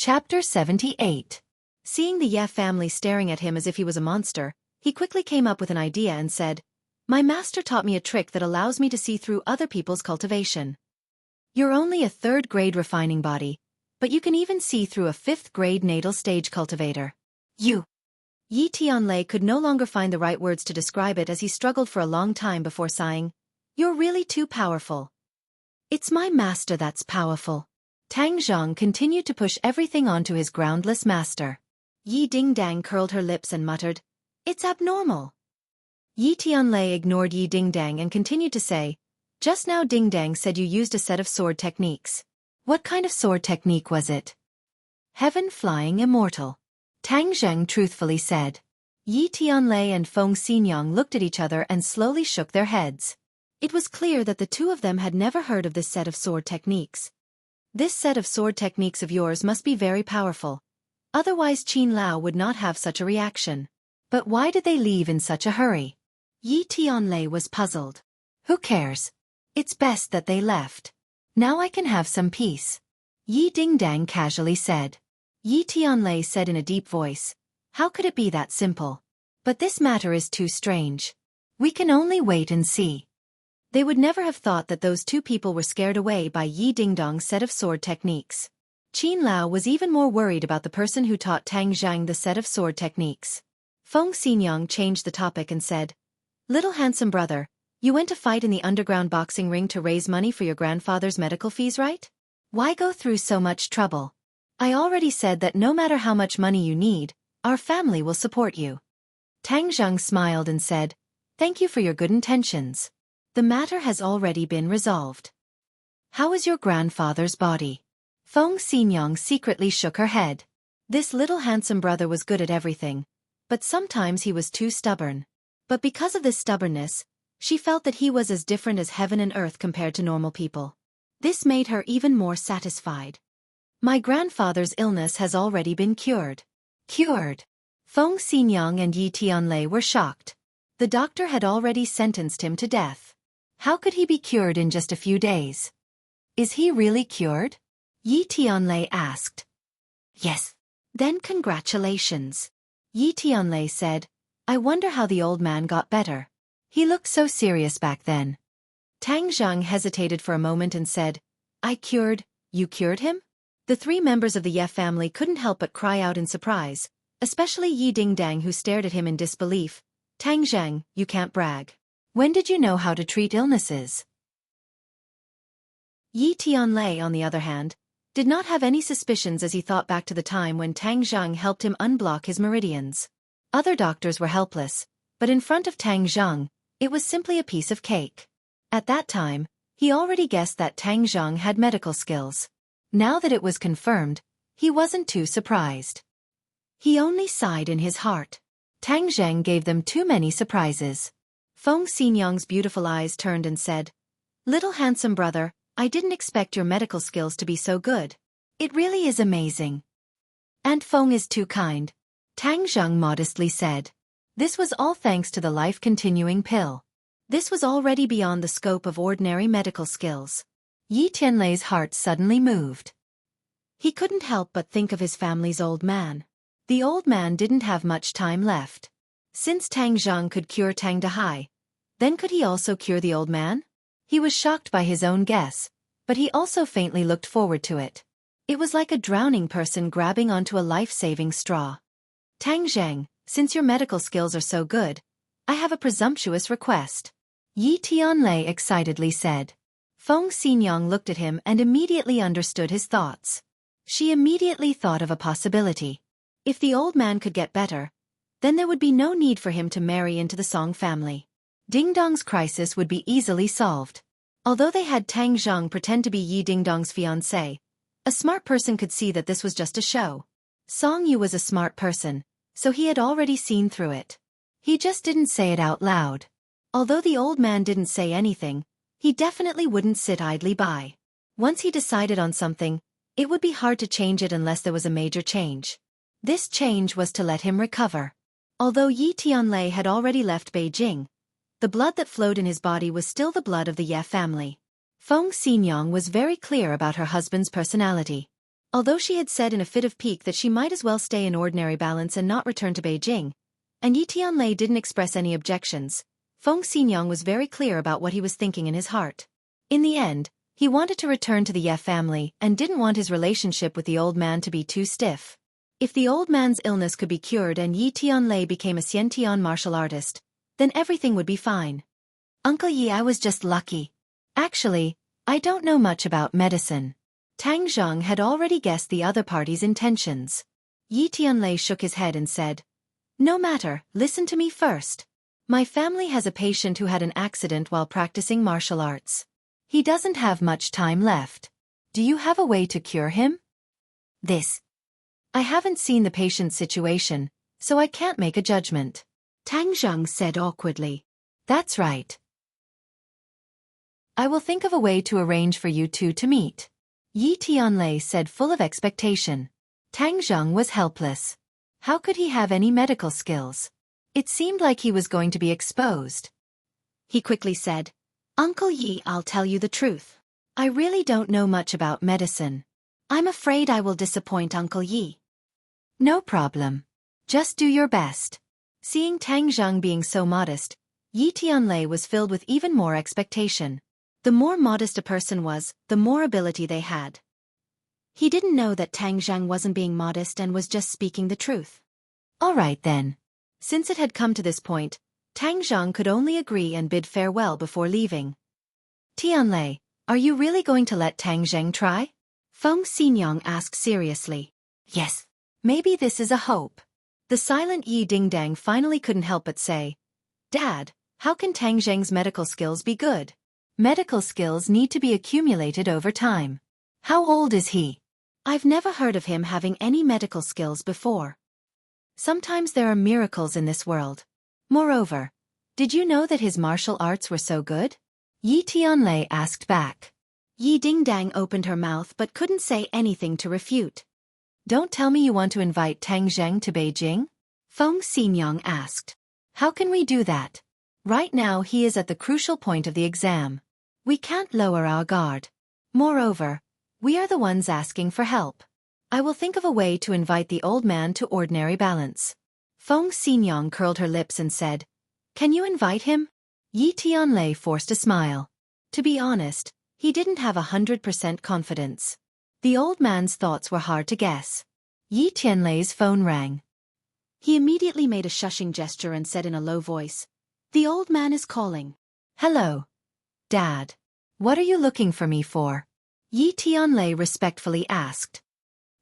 Chapter 78. Seeing the Ye family staring at him as if he was a monster, he quickly came up with an idea and said, "My master taught me a trick that allows me to see through other people's cultivation. You're only a third-grade refining body, but you can even see through a fifth-grade natal stage cultivator. You." Yi Tianlei could no longer find the right words to describe it as he struggled for a long time before sighing, "You're really too powerful." "It's my master that's powerful." Tang Zhang continued to push everything onto his groundless master. Yi Dingdang curled her lips and muttered, "It's abnormal." Yi Tianlei ignored Yi Dingdang and continued to say, "Just now Dingdang said you used a set of sword techniques. What kind of sword technique was it?" "Heaven Flying Immortal," Tang Zheng truthfully said. Yi Tianlei and Feng Xinyang looked at each other and slowly shook their heads. It was clear that the two of them had never heard of this set of sword techniques. "This set of sword techniques of yours must be very powerful. Otherwise Qin Lao would not have such a reaction. But why did they leave in such a hurry?" Yi Tianlei was puzzled. "Who cares? It's best that they left. Now I can have some peace," Yi Dingdang casually said. Yi Tianlei said in a deep voice, "How could it be that simple? But this matter is too strange. We can only wait and see." They would never have thought that those two people were scared away by Yi Dingdong's set of sword techniques. Qin Lao was even more worried about the person who taught Tang Zhang the set of sword techniques. Feng Xinyang changed the topic and said, "Little handsome brother, you went to fight in the underground boxing ring to raise money for your grandfather's medical fees, right? Why go through so much trouble? I already said that no matter how much money you need, our family will support you." Tang Zhang smiled and said, "Thank you for your good intentions. The matter has already been resolved." "How is your grandfather's body?" Feng Xinyang secretly shook her head. This little handsome brother was good at everything, but sometimes he was too stubborn. But because of this stubbornness, she felt that he was as different as heaven and earth compared to normal people. This made her even more satisfied. "My grandfather's illness has already been cured." "Cured?" Feng Xinyang and Yi Tianlei were shocked. The doctor had already sentenced him to death. How could he be cured in just a few days? "Is he really cured?" Yi Tianlei asked. "Yes." "Then congratulations," Yi Tianlei said. "I wonder how the old man got better. He looked so serious back then." Tang Zhang hesitated for a moment and said, You cured him?" The three members of the Ye family couldn't help but cry out in surprise, especially Yi Dingdang, who stared at him in disbelief. "Tang Zhang, you can't brag. When did you know how to treat illnesses?" Yi Tianlei, on the other hand, did not have any suspicions as he thought back to the time when Tang Zhang helped him unblock his meridians. Other doctors were helpless, but in front of Tang Zhang, it was simply a piece of cake. At that time, he already guessed that Tang Zhang had medical skills. Now that it was confirmed, he wasn't too surprised. He only sighed in his heart. Tang Zhang gave them too many surprises. Feng Xinyang's beautiful eyes turned and said, "Little handsome brother, I didn't expect your medical skills to be so good. It really is amazing." "And Feng is too kind," Tang Zhang modestly said. This was all thanks to the life-continuing pill. This was already beyond the scope of ordinary medical skills. Yi Tianlei's heart suddenly moved. He couldn't help but think of his family's old man. The old man didn't have much time left. Since Tang Zhang could cure Tang Dahai, then could he also cure the old man? He was shocked by his own guess, but he also faintly looked forward to it. It was like a drowning person grabbing onto a life-saving straw. "Tang Zhang, since your medical skills are so good, I have a presumptuous request," Yi Tianlei excitedly said. Feng Xinyang looked at him and immediately understood his thoughts. She immediately thought of a possibility. If the old man could get better, then there would be no need for him to marry into the Song family. Ding Dong's crisis would be easily solved. Although they had Tang Zhang pretend to be Yi Dingdong's fiancé, a smart person could see that this was just a show. Song Yu was a smart person, so he had already seen through it. He just didn't say it out loud. Although the old man didn't say anything, he definitely wouldn't sit idly by. Once he decided on something, it would be hard to change it unless there was a major change. This change was to let him recover. Although Yi Tianlei had already left Beijing, the blood that flowed in his body was still the blood of the Ye family. Feng Xinyang was very clear about her husband's personality. Although she had said in a fit of pique that she might as well stay in ordinary balance and not return to Beijing, and Yi Tianlei didn't express any objections, Feng Xinyang was very clear about what he was thinking in his heart. In the end, he wanted to return to the Ye family and didn't want his relationship with the old man to be too stiff. If the old man's illness could be cured and Yi Tianlei became a Xiantian martial artist, then everything would be fine. Uncle Yi, I was just lucky. Actually, I don't know much about medicine. Tang Zheng had already guessed the other party's intentions. Yi Tianlei shook his head and said, "No matter, listen to me first. My family has a patient who had an accident while practicing martial arts. He doesn't have much time left. Do you have a way to cure him?" I haven't seen the patient's situation, so I can't make a judgment. Tang Zheng said awkwardly. That's right. I will think of a way to arrange for you two to meet. Yi Tianlei said full of expectation. Tang Zheng was helpless. How could he have any medical skills? It seemed like he was going to be exposed. He quickly said, "Uncle Yi, I'll tell you the truth. I really don't know much about medicine. I'm afraid I will disappoint Uncle Yi." "No problem. Just do your best." Seeing Tang Zheng being so modest, Yi Tianlei was filled with even more expectation. The more modest a person was, the more ability they had. He didn't know that Tang Zheng wasn't being modest and was just speaking the truth. All right then. Since it had come to this point, Tang Zheng could only agree and bid farewell before leaving. "Tianlei, are you really going to let Tang Zheng try?" Feng Xinyang asked seriously. "Yes. Maybe this is a hope." The silent Yi Dingdang finally couldn't help but say, "Dad, how can Tang Zheng's medical skills be good? Medical skills need to be accumulated over time. How old is he? I've never heard of him having any medical skills before. Sometimes there are miracles in this world. Moreover, did you know that his martial arts were so good?" Yi Tianlei asked back. Yi Dingdang opened her mouth but couldn't say anything to refute. "Don't tell me you want to invite Tang Zheng to Beijing?" Feng Xinyang asked. "How can we do that? Right now he is at the crucial point of the exam. We can't lower our guard. Moreover, we are the ones asking for help. I will think of a way to invite the old man to ordinary balance." Feng Xinyang curled her lips and said, "Can you invite him?" Yi Tianlei forced a smile. To be honest, he didn't have 100% confidence. The old man's thoughts were hard to guess. Yi Tianlei's phone rang. He immediately made a shushing gesture and said in a low voice, "The old man is calling." "Hello. Dad. What are you looking for me for?" Yi Tianlei respectfully asked.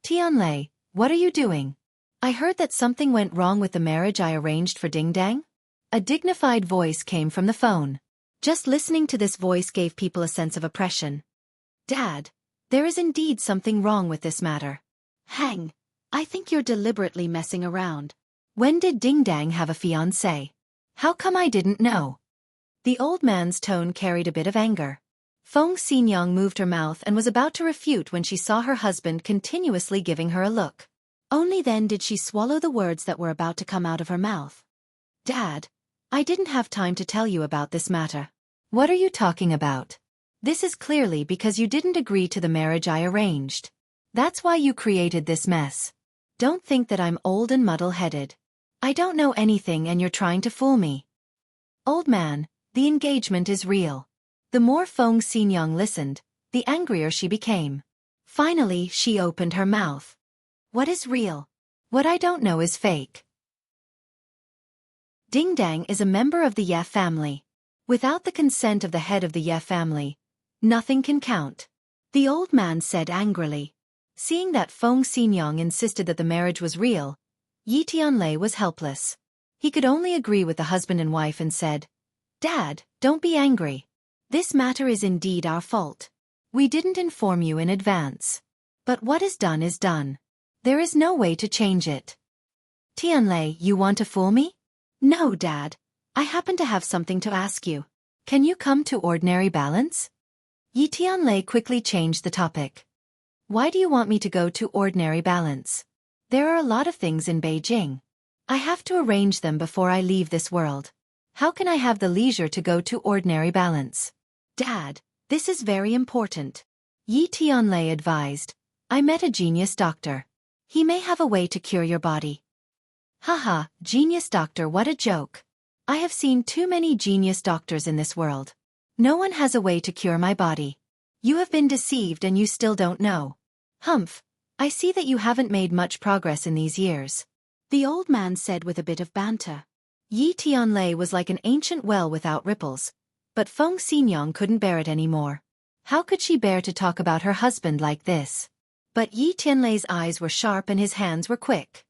"Tianlei, what are you doing? I heard that something went wrong with the marriage I arranged for Dingdang?" A dignified voice came from the phone. Just listening to this voice gave people a sense of oppression. "Dad, there is indeed something wrong with this matter. Hang, I think you're deliberately messing around. When did Dingdang have a fiancé? How come I didn't know?" The old man's tone carried a bit of anger. Feng Xinyang moved her mouth and was about to refute when she saw her husband continuously giving her a look. Only then did she swallow the words that were about to come out of her mouth. "Dad, I didn't have time to tell you about this matter." "What are you talking about? This is clearly because you didn't agree to the marriage I arranged. That's why you created this mess. Don't think that I'm old and muddle-headed. I don't know anything and you're trying to fool me." "Old man, the engagement is real." The more Feng Xinyang listened, the angrier she became. Finally, she opened her mouth. "What is real? What I don't know is fake." Dingdang is a member of the Ye family. Without the consent of the head of the Ye family, nothing can count. The old man said angrily. Seeing that Feng Xinyang insisted that the marriage was real, Yi Tianlei was helpless. He could only agree with the husband and wife and said, "Dad, don't be angry. This matter is indeed our fault. We didn't inform you in advance. But what is done. There is no way to change it." "Tianlei, you want to fool me?" "No, Dad. I happen to have something to ask you. Can you come to ordinary balance?" Yi Tianlei quickly changed the topic. "Why do you want me to go to ordinary balance? There are a lot of things in Beijing. I have to arrange them before I leave this world. How can I have the leisure to go to ordinary balance?" "Dad, this is very important," Yi Tianlei advised. I met a genius doctor. He may have a way to cure your body. Haha, genius doctor, what a joke. I have seen too many genius doctors in this world. No one has a way to cure my body. You have been deceived and you still don't know. Humph, I see that you haven't made much progress in these years. The old man said with a bit of banter. Yi Tianlei was like an ancient well without ripples, but Feng Xinyang couldn't bear it anymore. How could she bear to talk about her husband like this? But Yi Tianlei's eyes were sharp and his hands were quick.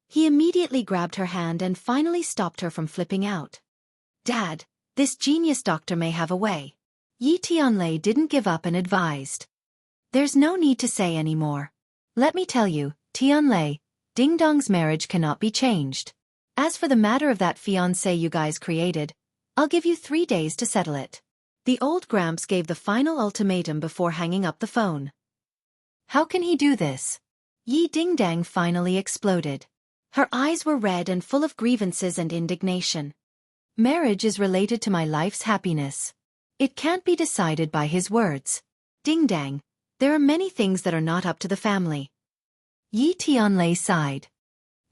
He immediately grabbed her hand and finally stopped her from flipping out. Dad, this genius doctor may have a way. Yi Tianlei didn't give up and advised. There's no need to say any more. Let me tell you, Tianlei, Ding Dong's marriage cannot be changed. As for the matter of that fiancé you guys created, I'll give you 3 days to settle it. The old Gramps gave the final ultimatum before hanging up the phone. How can he do this? Yi Dingdang finally exploded. Her eyes were red and full of grievances and indignation. Marriage is related to my life's happiness. It can't be decided by his words. Dingdang, there are many things that are not up to the family. Yi Tianlei sighed.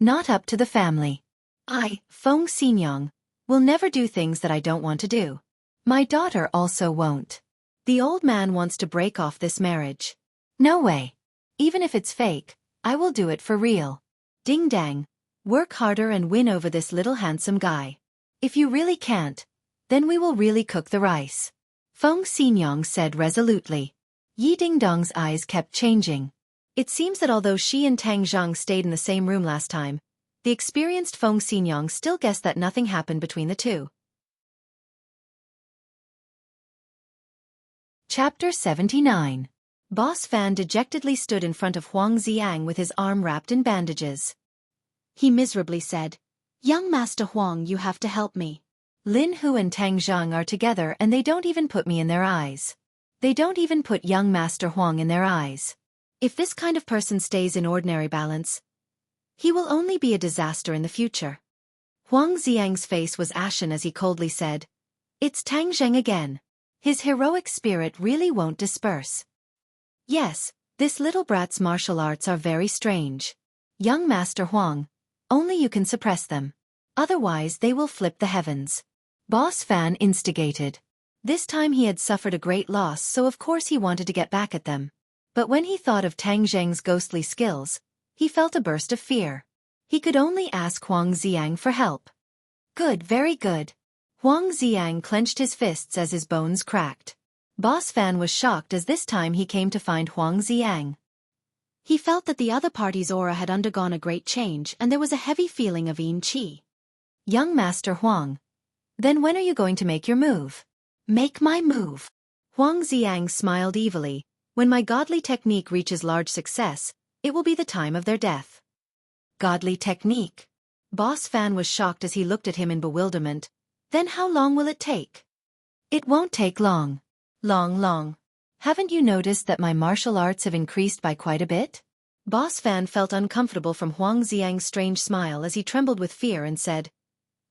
Not up to the family. I, Feng Xinyang, will never do things that I don't want to do. My daughter also won't. The old man wants to break off this marriage. No way. Even if it's fake, I will do it for real. Dingdang, work harder and win over this little handsome guy. If you really can't, then we will really cook the rice. Feng Xinyang said resolutely. Yi Dingdong's eyes kept changing. It seems that although she and Tang Zhang stayed in the same room last time, the experienced Feng Xinyang still guessed that nothing happened between the two. Chapter 79. Boss Fan dejectedly stood in front of Huang Xiang with his arm wrapped in bandages. He miserably said, Young Master Huang, you have to help me. Lin Hu and Tang Zhang are together and they don't even put me in their eyes. They don't even put young Master Huang in their eyes. If this kind of person stays in ordinary balance, he will only be a disaster in the future. Huang Xiang's face was ashen as he coldly said, It's Tang Zheng again. His heroic spirit really won't disperse. Yes, this little brat's martial arts are very strange. Young Master Huang, only you can suppress them. Otherwise they will flip the heavens. Boss Fan instigated. This time he had suffered a great loss, so of course he wanted to get back at them. But when he thought of Tang Zheng's ghostly skills, he felt a burst of fear. He could only ask Huang Xiang for help. Good, very good. Huang Xiang clenched his fists as his bones cracked. Boss Fan was shocked as this time he came to find Huang Xiang. He felt that the other party's aura had undergone a great change and there was a heavy feeling of yin qi. Young Master Huang, then when are you going to make your move? Make my move. Huang Xiang smiled evilly. When my godly technique reaches large success, it will be the time of their death. Godly technique. Boss Fan was shocked as he looked at him in bewilderment. Then how long will it take? It won't take long. Long. Haven't you noticed that my martial arts have increased by quite a bit? Boss Fan felt uncomfortable from Huang Xiang's strange smile as he trembled with fear and said,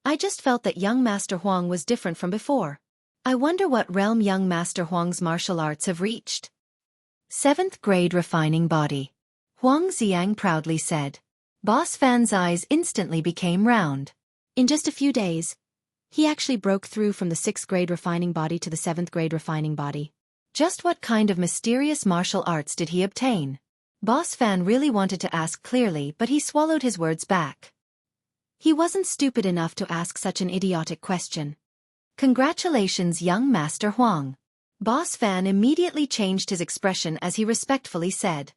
I just felt that young Master Huang was different from before. I wonder what realm young Master Huang's martial arts have reached. 7th grade refining body. Huang Xiang proudly said. Boss Fan's eyes instantly became round. In just a few days, he actually broke through from the 6th grade refining body to the 7th grade refining body. Just what kind of mysterious martial arts did he obtain? Boss Fan really wanted to ask clearly, but he swallowed his words back. He wasn't stupid enough to ask such an idiotic question. Congratulations, young Master Huang. Boss Fan immediately changed his expression as he respectfully said,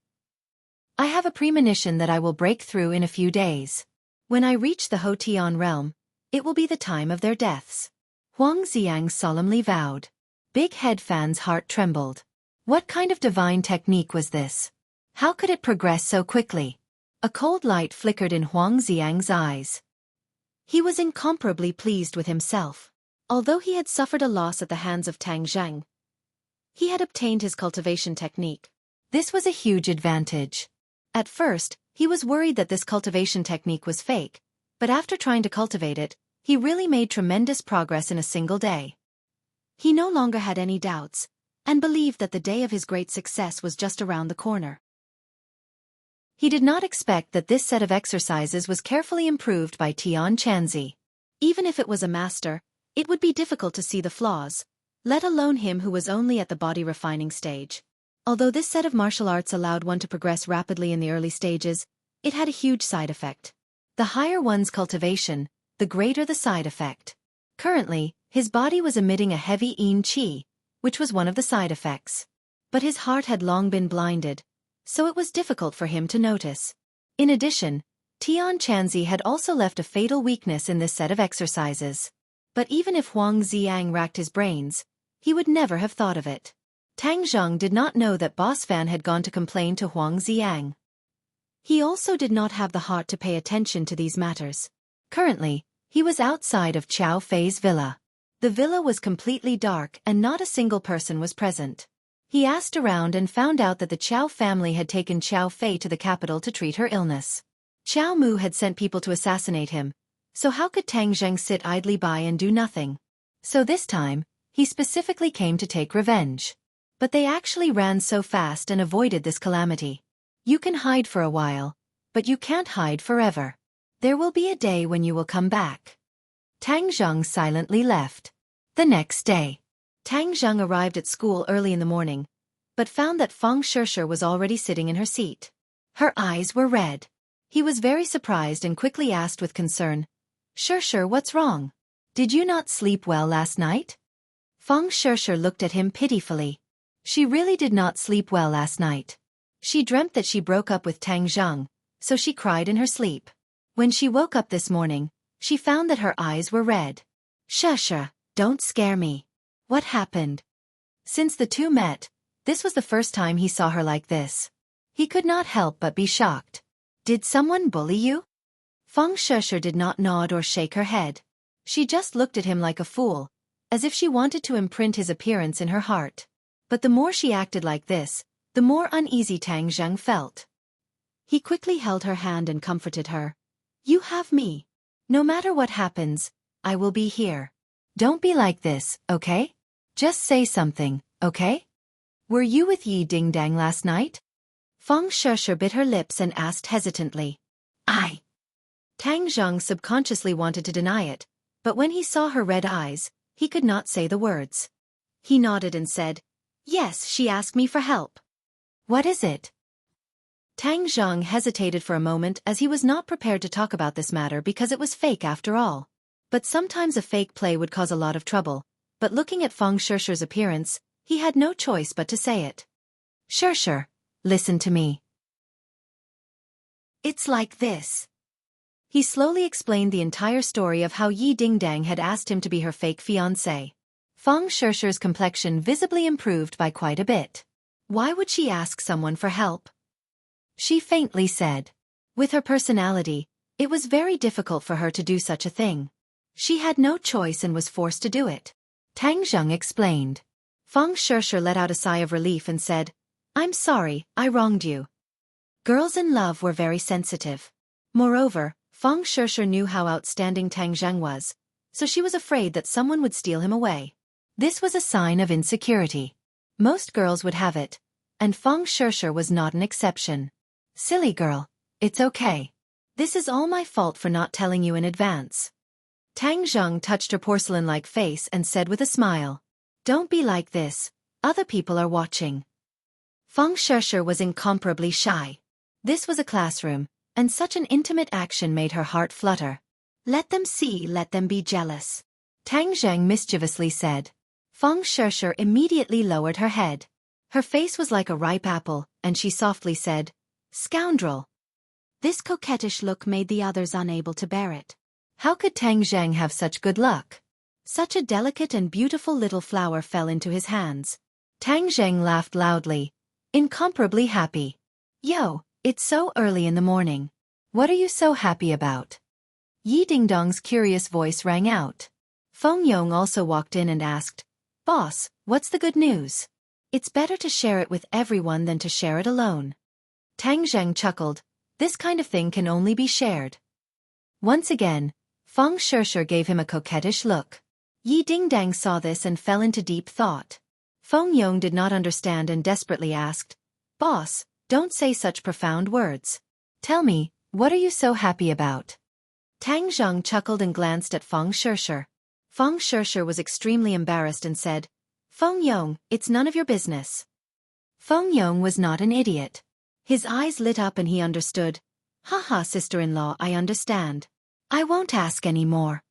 I have a premonition that I will break through in a few days. When I reach the Hotian realm, it will be the time of their deaths. Huang Xiang solemnly vowed. Big Head Fan's heart trembled. What kind of divine technique was this? How could it progress so quickly? A cold light flickered in Huang Xiang's eyes. He was incomparably pleased with himself. Although he had suffered a loss at the hands of Tang Zheng, he had obtained his cultivation technique. This was a huge advantage. At first, he was worried that this cultivation technique was fake, but after trying to cultivate it, he really made tremendous progress in a single day. He no longer had any doubts, and believed that the day of his great success was just around the corner. He did not expect that this set of exercises was carefully improved by Tian Chanzi. Even if it was a master, it would be difficult to see the flaws, let alone him who was only at the body refining stage. Although this set of martial arts allowed one to progress rapidly in the early stages, it had a huge side effect. The higher one's cultivation, the greater the side effect. Currently, his body was emitting a heavy yin qi, which was one of the side effects. But his heart had long been blinded, so it was difficult for him to notice. In addition, Tian Chanzi had also left a fatal weakness in this set of exercises. But even if Huang Xiang racked his brains, he would never have thought of it. Tang Zheng did not know that Boss Fan had gone to complain to Huang Xiang. He also did not have the heart to pay attention to these matters. Currently, he was outside of Xiao Fei's villa. The villa was completely dark and not a single person was present. He asked around and found out that the Xiao family had taken Xiao Fei to the capital to treat her illness. Xiao Mu had sent people to assassinate him, so how could Tang Zheng sit idly by and do nothing? So this time, he specifically came to take revenge. But they actually ran so fast and avoided this calamity. You can hide for a while, but you can't hide forever. There will be a day when you will come back. Tang Zheng silently left. The next day, Tang Zheng arrived at school early in the morning, but found that Feng Shishir was already sitting in her seat. Her eyes were red. He was very surprised and quickly asked with concern, "Shishir, what's wrong? Did you not sleep well last night?" Feng Shishir looked at him pitifully. She really did not sleep well last night. She dreamt that she broke up with Tang Zheng, so she cried in her sleep. When she woke up this morning, she found that her eyes were red. "Shishir, don't scare me. What happened?" Since the two met, this was the first time he saw her like this. He could not help but be shocked. "Did someone bully you?" Feng Shishir did not nod or shake her head. She just looked at him like a fool, as if she wanted to imprint his appearance in her heart. But the more she acted like this, the more uneasy Tang Zheng felt. He quickly held her hand and comforted her. "You have me. No matter what happens, I will be here. Don't be like this, okay? Just say something, okay? Were you with Yi Dingdang last night?" Feng Shishir bit her lips and asked hesitantly. "I." Tang Zheng subconsciously wanted to deny it, but when he saw her red eyes, he could not say the words. He nodded and said, "Yes, she asked me for help." "What is it?" Tang Zheng hesitated for a moment as he was not prepared to talk about this matter because it was fake after all. But sometimes a fake play would cause a lot of trouble, but looking at Feng Shishir's appearance, he had no choice but to say it. "Shishir, listen to me. It's like this." He slowly explained the entire story of how Yi Dingdang had asked him to be her fake fiancé. Feng Shishir's complexion visibly improved by quite a bit. Why would she ask someone for help? She faintly said. With her personality, it was very difficult for her to do such a thing. She had no choice and was forced to do it. Tang Zheng explained. Feng Shishir let out a sigh of relief and said, "I'm sorry, I wronged you." Girls in love were very sensitive. Moreover, Feng Shishir knew how outstanding Tang Zheng was, so she was afraid that someone would steal him away. This was a sign of insecurity. Most girls would have it, and Feng Shishir was not an exception. "Silly girl, it's okay. This is all my fault for not telling you in advance." Tang Zheng touched her porcelain-like face and said with a smile, "Don't be like this, other people are watching." Feng Shishir was incomparably shy. This was a classroom, and such an intimate action made her heart flutter. "Let them see, let them be jealous," Tang Zheng mischievously said. Feng Shishir immediately lowered her head. Her face was like a ripe apple, and she softly said, "Scoundrel." This coquettish look made the others unable to bear it. How could Tang Zheng have such good luck? Such a delicate and beautiful little flower fell into his hands. Tang Zheng laughed loudly, incomparably happy. "Yo, it's so early in the morning. What are you so happy about?" Yi Dingdong's curious voice rang out. Feng Yong also walked in and asked, "Boss, what's the good news? It's better to share it with everyone than to share it alone." Tang Zheng chuckled. This kind of thing can only be shared. Once again, Feng Shishir gave him a coquettish look. Yi Dingdang saw this and fell into deep thought. Feng Yong did not understand and desperately asked, "Boss, don't say such profound words. Tell me, what are you so happy about? Tang Zheng chuckled and glanced at Feng Shishir. Feng Shishir was extremely embarrassed and said, Feng Yong, it's none of your business. Feng Yong was not an idiot. His eyes lit up and he understood. Haha, sister-in-law, I understand. I won't ask any more.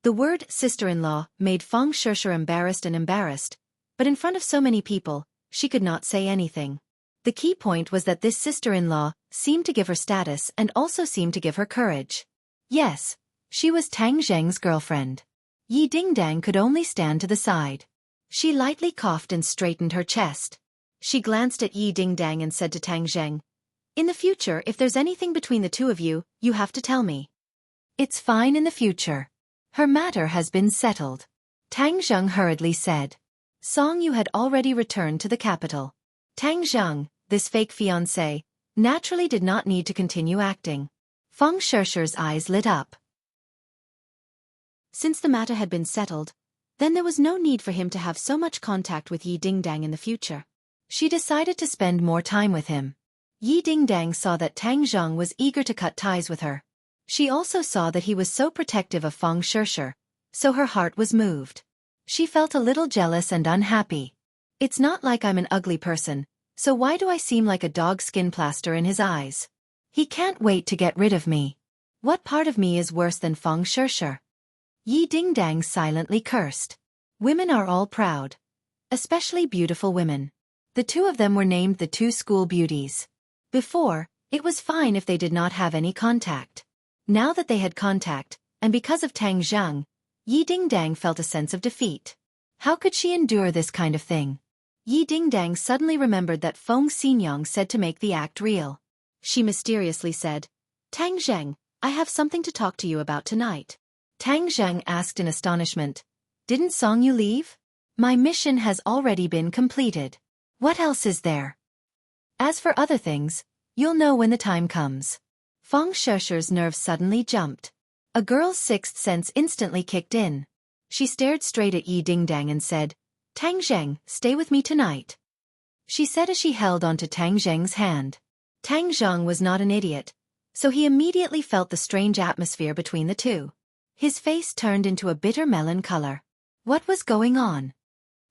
The word sister-in-law made Feng Shishir embarrassed, but in front of so many people, she could not say anything. The key point was that this sister-in-law seemed to give her status and also seemed to give her courage. Yes, she was Tang Zheng's girlfriend. Yi Dingdang could only stand to the side. She lightly coughed and straightened her chest. She glanced at Yi Dingdang and said to Tang Zheng, In the future, if there's anything between the two of you, you have to tell me. It's fine in the future. Her matter has been settled. Tang Zheng hurriedly said. Song Yu had already returned to the capital. Tang Zheng, this fake fiancé, naturally did not need to continue acting. Feng Shishir's eyes lit up. Since the matter had been settled, then there was no need for him to have so much contact with Yi Dingdang in the future. She decided to spend more time with him. Yi Dingdang saw that Tang Zheng was eager to cut ties with her. She also saw that he was so protective of Feng Shishir, so her heart was moved. She felt a little jealous and unhappy. It's not like I'm an ugly person, so why do I seem like a dog skin plaster in his eyes? He can't wait to get rid of me. What part of me is worse than Feng Shishir? Yi Dingdang silently cursed. Women are all proud. Especially beautiful women. The two of them were named the two school beauties. Before, it was fine if they did not have any contact. Now that they had contact, and because of Tang Zheng, Yi Dingdang felt a sense of defeat. How could she endure this kind of thing? Yi Dingdang suddenly remembered that Feng Xinyang said to make the act real. She mysteriously said, Tang Zheng, I have something to talk to you about tonight. Tang Zheng asked in astonishment, Didn't Song Yu leave? My mission has already been completed. What else is there? As for other things, you'll know when the time comes. Feng Shishir's nerves suddenly jumped. A girl's sixth sense instantly kicked in. She stared straight at Yi Dingdang and said, Tang Zheng, stay with me tonight. She said as she held onto Tang Zheng's hand. Tang Zheng was not an idiot, so he immediately felt the strange atmosphere between the two. His face turned into a bitter melon color. What was going on?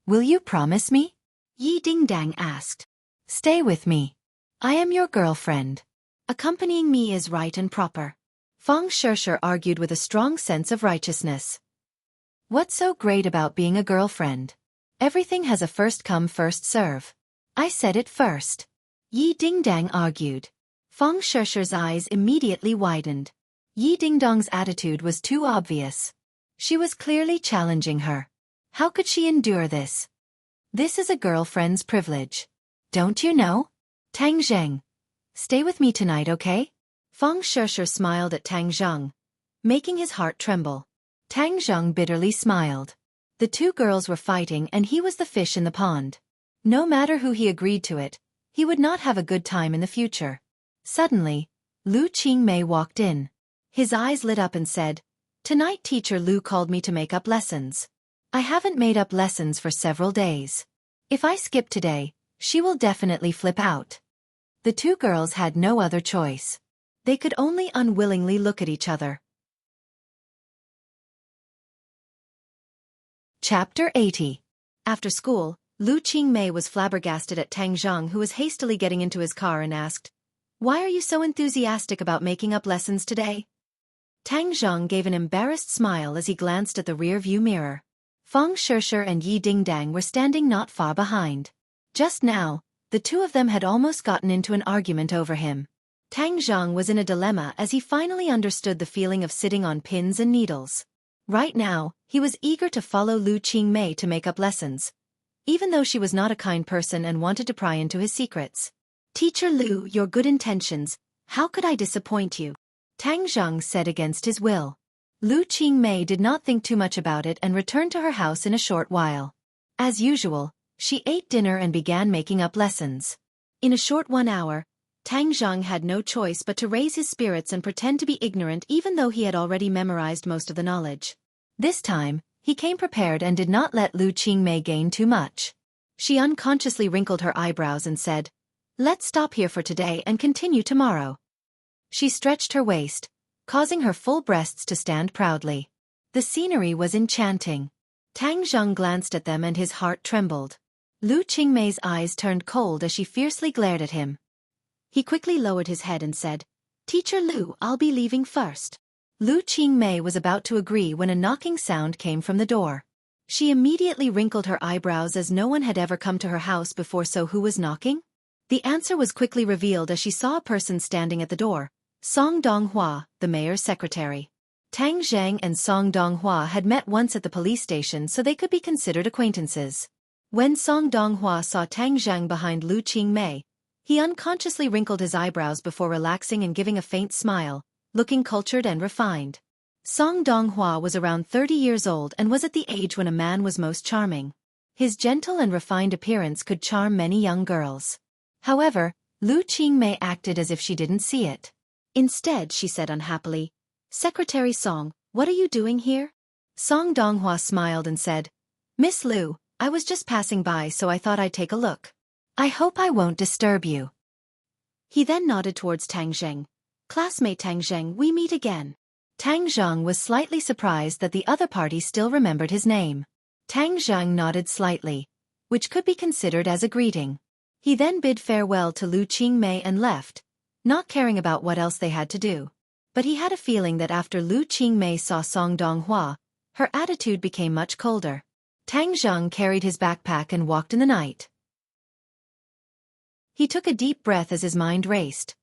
Will you promise me? Yi Dingdang asked. Stay with me. I am your girlfriend. Accompanying me is right and proper. Feng Shishir argued with a strong sense of righteousness. What's so great about being a girlfriend? Everything has a first come first serve. I said it first. Yi Dingdang argued. Feng Shishir's eyes immediately widened. Yi Dingdang's attitude was too obvious. She was clearly challenging her. How could she endure this? This is a girlfriend's privilege. Don't you know? Tang Zheng. Stay with me tonight, okay? Feng Shishir smiled at Tang Zheng, making his heart tremble. Tang Zheng bitterly smiled. The two girls were fighting and he was the fish in the pond. No matter who he agreed to it, he would not have a good time in the future. Suddenly, Lu Qingmei walked in. His eyes lit up and said, Tonight Teacher Lu called me to make up lessons. I haven't made up lessons for several days. If I skip today, she will definitely flip out. The two girls had no other choice. They could only unwillingly look at each other. Chapter 80. After school, Lu Qingmei was flabbergasted at Tang Zheng, who was hastily getting into his car, and asked, Why are you so enthusiastic about making up lessons today? Tang Zheng gave an embarrassed smile as he glanced at the rear-view mirror. Feng Shishir and Yi Dingdang were standing not far behind. Just now, the two of them had almost gotten into an argument over him. Tang Zheng was in a dilemma as he finally understood the feeling of sitting on pins and needles. Right now, he was eager to follow Lu Qingmei to make up lessons, even though she was not a kind person and wanted to pry into his secrets. Teacher Lu, your good intentions, how could I disappoint you? Tang Zheng said against his will. Lu Qingmei did not think too much about it and returned to her house in a short while. As usual, she ate dinner and began making up lessons. In a short 1 hour, Tang Zheng had no choice but to raise his spirits and pretend to be ignorant even though he had already memorized most of the knowledge. This time, he came prepared and did not let Lu Qingmei gain too much. She unconsciously wrinkled her eyebrows and said, Let's stop here for today and continue tomorrow. She stretched her waist, causing her full breasts to stand proudly. The scenery was enchanting. Tang Zheng glanced at them and his heart trembled. Lu Qingmei's eyes turned cold as she fiercely glared at him. He quickly lowered his head and said, "Teacher Lu, I'll be leaving first." Lu Qingmei was about to agree when a knocking sound came from the door. She immediately wrinkled her eyebrows as no one had ever come to her house before. So who was knocking? The answer was quickly revealed as she saw a person standing at the door, Song Donghua, the mayor's secretary. Tang Zheng and Song Donghua had met once at the police station, so they could be considered acquaintances. When Song Donghua saw Tang Zheng behind Lu Qingmei, he unconsciously wrinkled his eyebrows before relaxing and giving a faint smile, looking cultured and refined. Song Donghua was around 30 years old and was at the age when a man was most charming. His gentle and refined appearance could charm many young girls. However, Lu Qingmei acted as if she didn't see it. Instead, she said unhappily, "Secretary Song, what are you doing here?" Song Donghua smiled and said, "Miss Lu, I was just passing by, so I thought I'd take a look. I hope I won't disturb you." He then nodded towards Tang Zheng. "Classmate Tang Zheng, we meet again." Tang Zheng was slightly surprised that the other party still remembered his name. Tang Zheng nodded slightly, which could be considered as a greeting. He then bid farewell to Lu Qingmei and left, not caring about what else they had to do. But he had a feeling that after Lu Qingmei saw Song Donghua, her attitude became much colder. Tang Zheng carried his backpack and walked in the night. He took a deep breath as his mind raced.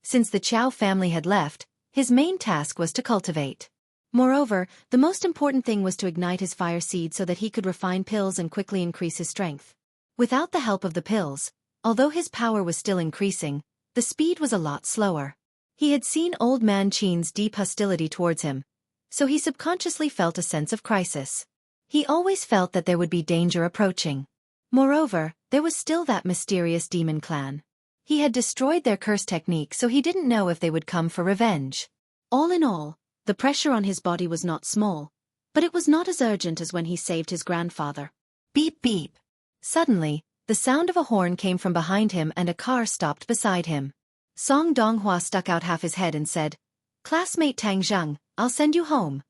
Since the Qiao family had left, his main task was to cultivate. Moreover, the most important thing was to ignite his fire seed so that he could refine pills and quickly increase his strength. Without the help of the pills, although his power was still increasing, the speed was a lot slower. He had seen Old Man Qin's deep hostility towards him, so he subconsciously felt a sense of crisis. He always felt that there would be danger approaching. Moreover, there was still that mysterious demon clan. He had destroyed their curse technique, so he didn't know if they would come for revenge. All in all, the pressure on his body was not small, but it was not as urgent as when he saved his grandfather. Beep beep. Suddenly, the sound of a horn came from behind him and a car stopped beside him. Song Donghua stuck out half his head and said, "Classmate Tang Zheng, I'll send you home."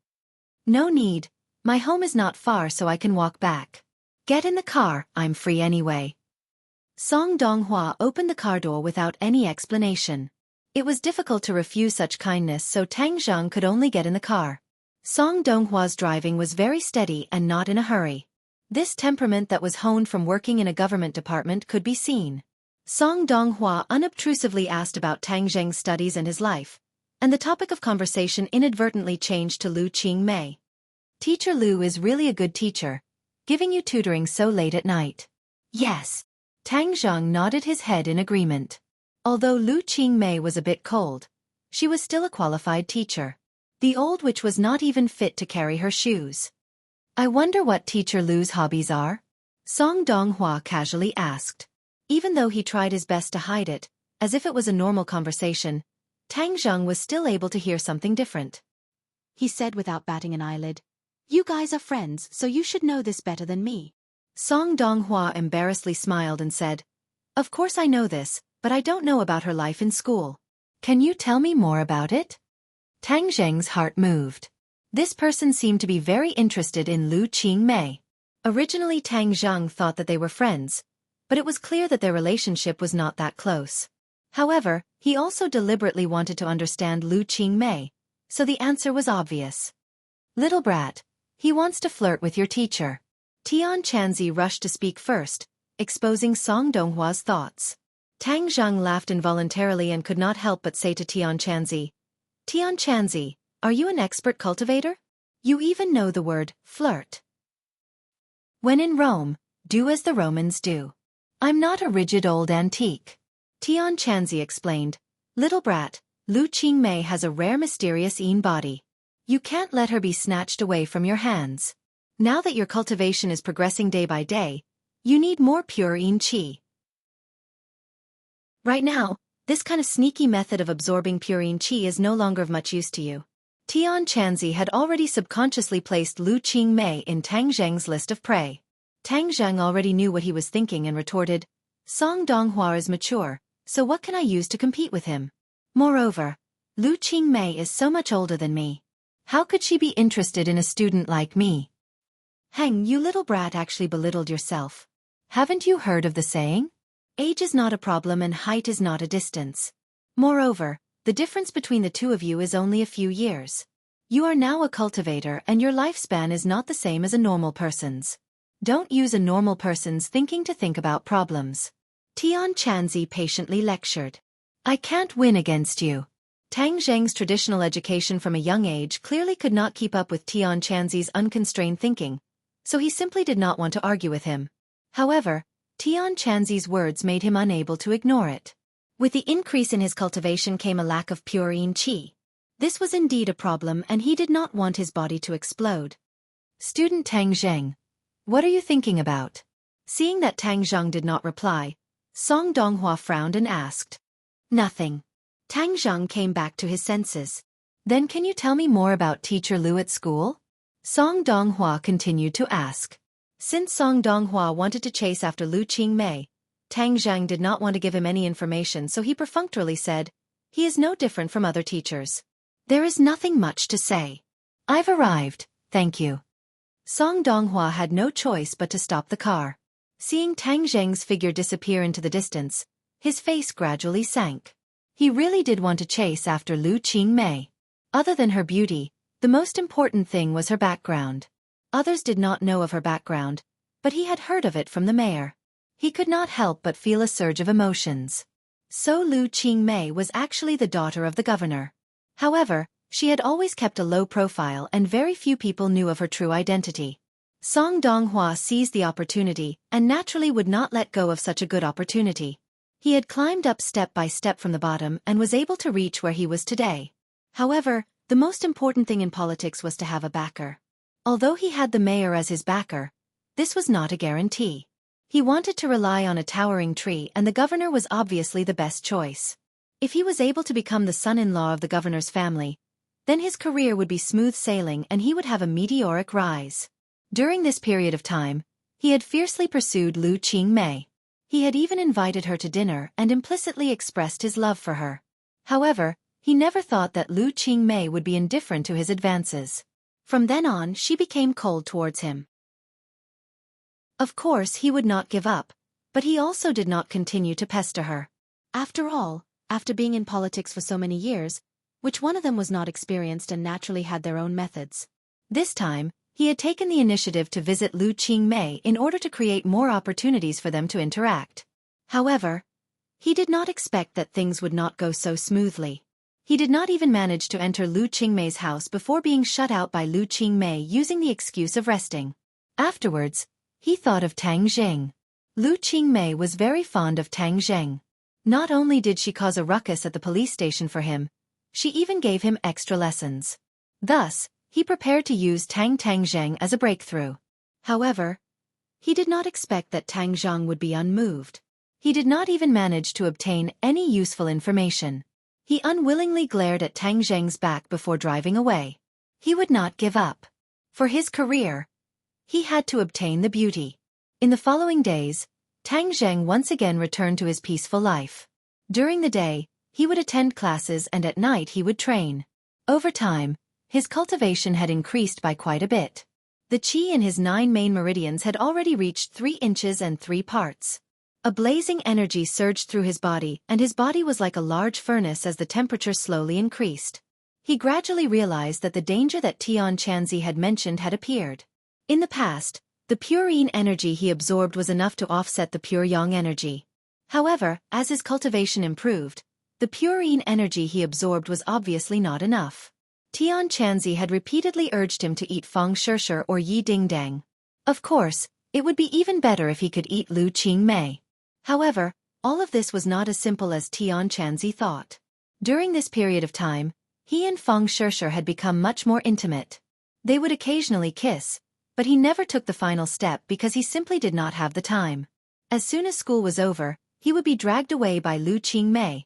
"No need. My home is not far, so I can walk back." "Get in the car, I'm free anyway." Song Donghua opened the car door without any explanation. It was difficult to refuse such kindness, so Tang Zheng could only get in the car. Song Donghua's driving was very steady and not in a hurry. This temperament that was honed from working in a government department could be seen. Song Donghua unobtrusively asked about Tang Zheng's studies and his life, and the topic of conversation inadvertently changed to Lu Qingmei. "Teacher Lu is really a good teacher, giving you tutoring so late at night." "Yes." Tang Zheng nodded his head in agreement. Although Lu Qingmei was a bit cold, she was still a qualified teacher. The old witch was not even fit to carry her shoes. "I wonder what Teacher Lu's hobbies are?" Song Donghua casually asked. Even though he tried his best to hide it, as if it was a normal conversation, Tang Zheng was still able to hear something different. He said without batting an eyelid, "You guys are friends, so you should know this better than me." Song Donghua embarrassedly smiled and said, "Of course I know this, but I don't know about her life in school. Can you tell me more about it?" Tang Zheng's heart moved. This person seemed to be very interested in Lu Qingmei. Originally Tang Zheng thought that they were friends, but it was clear that their relationship was not that close. However, he also deliberately wanted to understand Lu Qingmei, so the answer was obvious. "Little brat, he wants to flirt with your teacher." Tian Chanzi rushed to speak first, exposing Song Donghua's thoughts. Tang Zheng laughed involuntarily and could not help but say to Tian Chanzi, "Tian Chanzi, are you an expert cultivator? You even know the word, flirt. When in Rome, do as the Romans do. I'm not a rigid old antique." Tian Chanzi explained, "Little brat, Lu Qingmei has a rare mysterious Yin body. You can't let her be snatched away from your hands. Now that your cultivation is progressing day by day, you need more pure Yin qi. Right now, this kind of sneaky method of absorbing pure Yin qi is no longer of much use to you." Tian Chanzi had already subconsciously placed Lu Qingmei in Tang Zheng's list of prey. Tang Zheng already knew what he was thinking and retorted, "Song Donghua is mature, so what can I use to compete with him? Moreover, Lu Qingmei is so much older than me. How could she be interested in a student like me? Heng, you little brat actually belittled yourself. Haven't you heard of the saying? Age is not a problem and height is not a distance. Moreover, the difference between the two of you is only a few years. You are now a cultivator and your lifespan is not the same as a normal person's. Don't use a normal person's thinking to think about problems. Tian Chanzi patiently lectured. I can't win against you. Tang Zheng's traditional education from a young age clearly could not keep up with Tian Chanzi's unconstrained thinking, so he simply did not want to argue with him. However, Tian Chanzi's words made him unable to ignore it. With the increase in his cultivation came a lack of pure yin qi. This was indeed a problem and he did not want his body to explode. Student Tang Zheng, what are you thinking about? Seeing that Tang Zheng did not reply, Song Donghua frowned and asked. Nothing. Tang Zheng came back to his senses. Then can you tell me more about Teacher Lu at school? Song Donghua continued to ask. Since Song Donghua wanted to chase after Lu Qingmei, Tang Zheng did not want to give him any information, so he perfunctorily said, he is no different from other teachers. There is nothing much to say. I've arrived, thank you. Song Donghua had no choice but to stop the car. Seeing Tang Zheng's figure disappear into the distance, his face gradually sank. He really did want to chase after Lu Qingmei. Other than her beauty, the most important thing was her background. Others did not know of her background, but he had heard of it from the mayor. He could not help but feel a surge of emotions. So Lu Qingmei was actually the daughter of the governor. However, she had always kept a low profile and very few people knew of her true identity. Song Donghua seized the opportunity and naturally would not let go of such a good opportunity. He had climbed up step by step from the bottom and was able to reach where he was today. However, the most important thing in politics was to have a backer. Although he had the mayor as his backer, this was not a guarantee. He wanted to rely on a towering tree and the governor was obviously the best choice. If he was able to become the son-in-law of the governor's family, then his career would be smooth sailing and he would have a meteoric rise. During this period of time, he had fiercely pursued Lu Qingmei. He had even invited her to dinner and implicitly expressed his love for her. However, he never thought that Lu Qingmei would be indifferent to his advances. From then on, she became cold towards him. Of course, he would not give up, but he also did not continue to pester her. After all, after being in politics for so many years, which one of them was not experienced and naturally had their own methods? This time, he had taken the initiative to visit Lu Qingmei in order to create more opportunities for them to interact. However, he did not expect that things would not go so smoothly. He did not even manage to enter Lu Qingmei's house before being shut out by Lu Qingmei using the excuse of resting. Afterwards, he thought of Tang Zheng. Lu Qingmei was very fond of Tang Zheng. Not only did she cause a ruckus at the police station for him, she even gave him extra lessons. Thus, he prepared to use Tang Zheng as a breakthrough. However, he did not expect that Tang Zheng would be unmoved. He did not even manage to obtain any useful information. He unwillingly glared at Tang Zheng's back before driving away. He would not give up. For his career, he had to obtain the beauty. In the following days, Tang Zheng once again returned to his peaceful life. During the day, he would attend classes and at night he would train. Over time, his cultivation had increased by quite a bit. The qi in his 9 main meridians had already reached 3 inches and 3 parts. A blazing energy surged through his body and his body was like a large furnace as the temperature slowly increased. He gradually realized that the danger that Tian Chanzi had mentioned had appeared. In the past, the pure yin energy he absorbed was enough to offset the pure yang energy. However, as his cultivation improved, the pure yin energy he absorbed was obviously not enough. Tian Chanzi had repeatedly urged him to eat feng shishir or yi ding dang. Of course, it would be even better if he could eat Lu Qingmei. However, all of this was not as simple as Tian Chanzi thought. During this period of time, he and Feng Shishir had become much more intimate. They would occasionally kiss, but he never took the final step because he simply did not have the time. As soon as school was over, he would be dragged away by Lu Qingmei,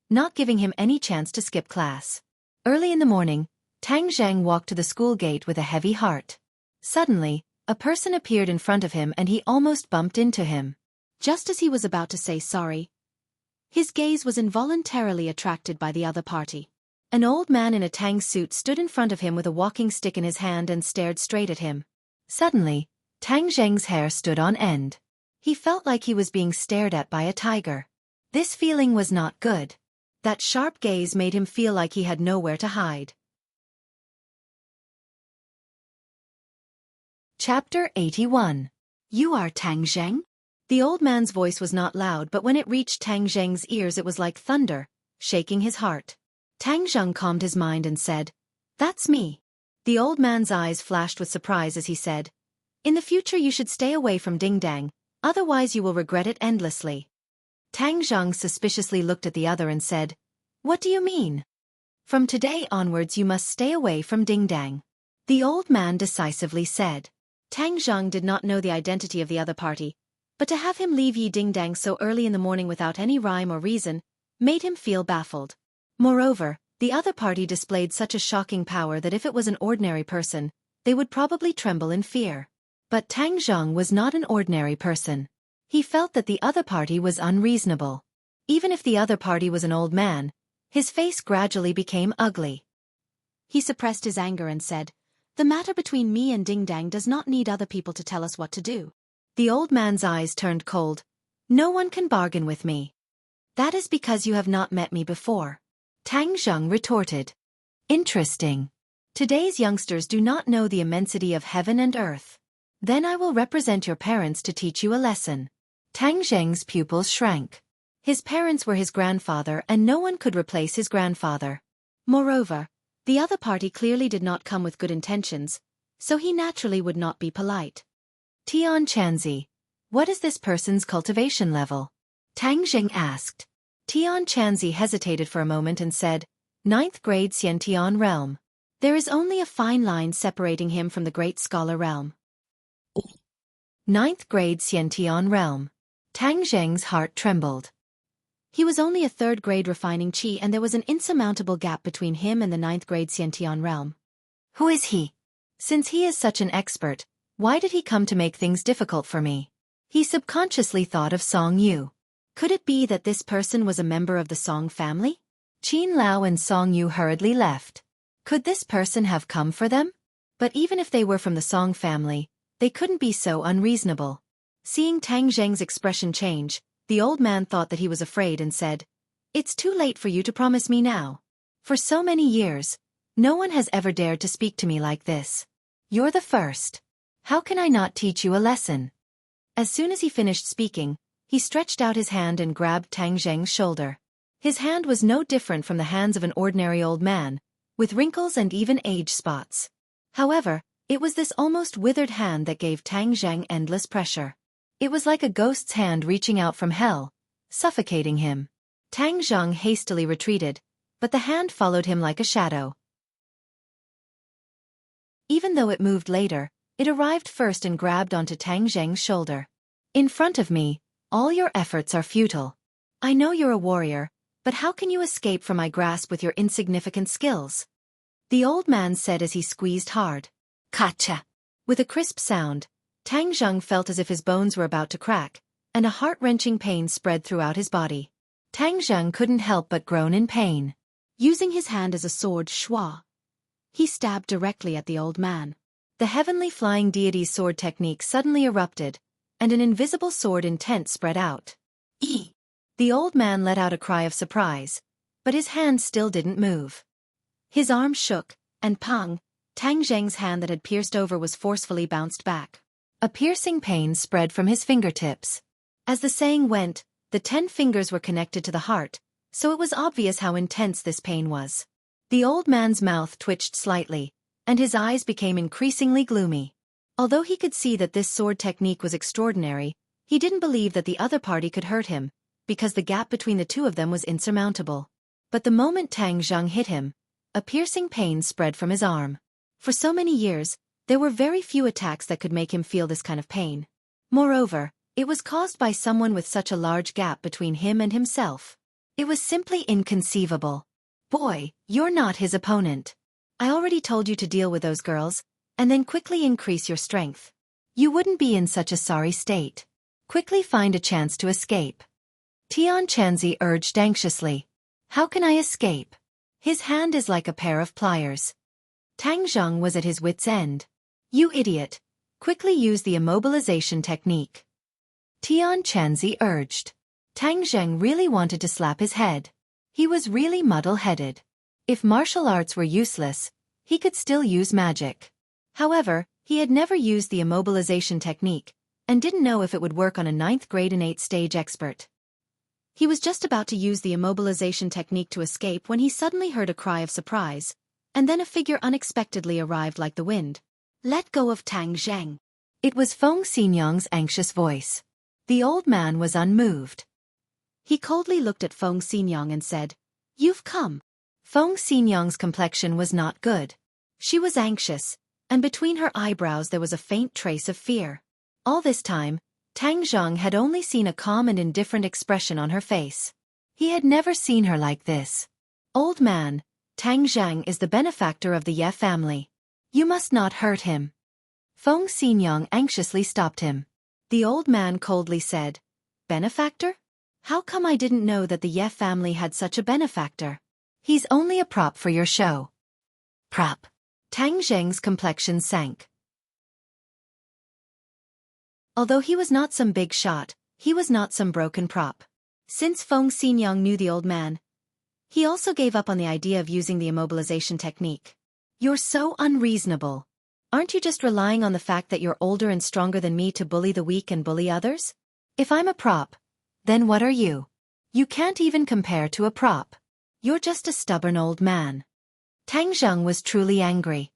not giving him any chance to skip class. Early in the morning, Tang Zheng walked to the school gate with a heavy heart. Suddenly, a person appeared in front of him and he almost bumped into him. Just as he was about to say sorry, his gaze was involuntarily attracted by the other party. An old man in a tang suit stood in front of him with a walking stick in his hand and stared straight at him. Suddenly, Tang Zheng's hair stood on end. He felt like he was being stared at by a tiger. This feeling was not good. That sharp gaze made him feel like he had nowhere to hide. Chapter 81. You are Tang Zheng? The old man's voice was not loud, but when it reached Tang Zheng's ears it was like thunder, shaking his heart. Tang Zheng calmed his mind and said, "That's me." The old man's eyes flashed with surprise as he said, "In the future you should stay away from Ding Dang, otherwise you will regret it endlessly." Tang Zheng suspiciously looked at the other and said, "What do you mean?" "From today onwards you must stay away from Ding Dang," the old man decisively said. Tang Zheng did not know the identity of the other party, but to have him leave Yi Ding Dang so early in the morning without any rhyme or reason made him feel baffled. Moreover, the other party displayed such a shocking power that if it was an ordinary person, they would probably tremble in fear. But Tang Zheng was not an ordinary person. He felt that the other party was unreasonable. Even if the other party was an old man, his face gradually became ugly. He suppressed his anger and said, "The matter between me and Ding Dang does not need other people to tell us what to do." The old man's eyes turned cold. "No one can bargain with me." "That is because you have not met me before," Tang Zheng retorted. "Interesting. Today's youngsters do not know the immensity of heaven and earth. Then I will represent your parents to teach you a lesson." Tang Zheng's pupils shrank. His parents were his grandfather and no one could replace his grandfather. Moreover, the other party clearly did not come with good intentions, so he naturally would not be polite. "Tian Chanzi, what is this person's cultivation level?" Tang Zheng asked. Tian Chanzi hesitated for a moment and said, "Ninth grade Xiantian realm." There is only a fine line separating him from the great scholar realm. Ninth grade Xiantian realm. Tang Zheng's heart trembled. He was only a third grade refining qi and there was an insurmountable gap between him and the ninth grade Xiantian realm. Who is he? Since he is such an expert, why did he come to make things difficult for me? He subconsciously thought of Song Yu. Could it be that this person was a member of the Song family? Qin Lao and Song Yu hurriedly left. Could this person have come for them? But even if they were from the Song family, they couldn't be so unreasonable. Seeing Tang Zheng's expression change, the old man thought that he was afraid and said, "It's too late for you to promise me now. For so many years, no one has ever dared to speak to me like this. You're the first. How can I not teach you a lesson?" As soon as he finished speaking, he stretched out his hand and grabbed Tang Zheng's shoulder. His hand was no different from the hands of an ordinary old man, with wrinkles and even age spots. However, it was this almost withered hand that gave Tang Zheng endless pressure. It was like a ghost's hand reaching out from hell, suffocating him. Tang Zheng hastily retreated, but the hand followed him like a shadow. Even though it moved later, it arrived first and grabbed onto Tang Zheng's shoulder. "In front of me, all your efforts are futile. I know you're a warrior, but how can you escape from my grasp with your insignificant skills?" The old man said as he squeezed hard. "Kacha!" With a crisp sound, Tang Zheng felt as if his bones were about to crack, and a heart-wrenching pain spread throughout his body. Tang Zheng couldn't help but groan in pain. Using his hand as a sword schwa, he stabbed directly at the old man. The heavenly flying deity's sword technique suddenly erupted, and an invisible sword intent spread out. "Ee!" The old man let out a cry of surprise, but his hand still didn't move. His arm shook, and pang, Tang Zheng's hand that had pierced over was forcefully bounced back. A piercing pain spread from his fingertips. As the saying went, the 10 fingers were connected to the heart, so it was obvious how intense this pain was. The old man's mouth twitched slightly, and his eyes became increasingly gloomy. Although he could see that this sword technique was extraordinary, he didn't believe that the other party could hurt him, because the gap between the two of them was insurmountable. But the moment Tang Zheng hit him, a piercing pain spread from his arm. For so many years, there were very few attacks that could make him feel this kind of pain. Moreover, it was caused by someone with such a large gap between him and himself. It was simply inconceivable. "Boy, you're not his opponent. I already told you to deal with those girls, and then quickly increase your strength. You wouldn't be in such a sorry state. Quickly find a chance to escape." Tian Chanzi urged anxiously. "How can I escape?" His hand is like a pair of pliers. Tang Zheng was at his wit's end. You idiot! Quickly use the immobilization technique. Tian Chanzi urged. Tang Zheng really wanted to slap his head. He was really muddle-headed. If martial arts were useless, he could still use magic. However, he had never used the immobilization technique, and didn't know if it would work on a 9th grade innate stage expert. He was just about to use the immobilization technique to escape when he suddenly heard a cry of surprise, and then a figure unexpectedly arrived like the wind. Let go of Tang Zheng. It was Feng Xinyang's anxious voice. The old man was unmoved. He coldly looked at Feng Xinyang and said, You've come. Feng Xinyang's complexion was not good. She was anxious, and between her eyebrows there was a faint trace of fear. All this time, Tang Zheng had only seen a calm and indifferent expression on her face. He had never seen her like this. Old man, Tang Zheng is the benefactor of the Ye family. You must not hurt him. Feng Xinyang anxiously stopped him. The old man coldly said, Benefactor? How come I didn't know that the Ye family had such a benefactor? He's only a prop for your show. Prop. Tang Zheng's complexion sank. Although he was not some big shot, he was not some broken prop. Since Feng Xinyang knew the old man, he also gave up on the idea of using the immobilization technique. You're so unreasonable. Aren't you just relying on the fact that you're older and stronger than me to bully the weak and bully others? If I'm a prop, then what are you? You can't even compare to a prop. You're just a stubborn old man. Tang Zheng was truly angry.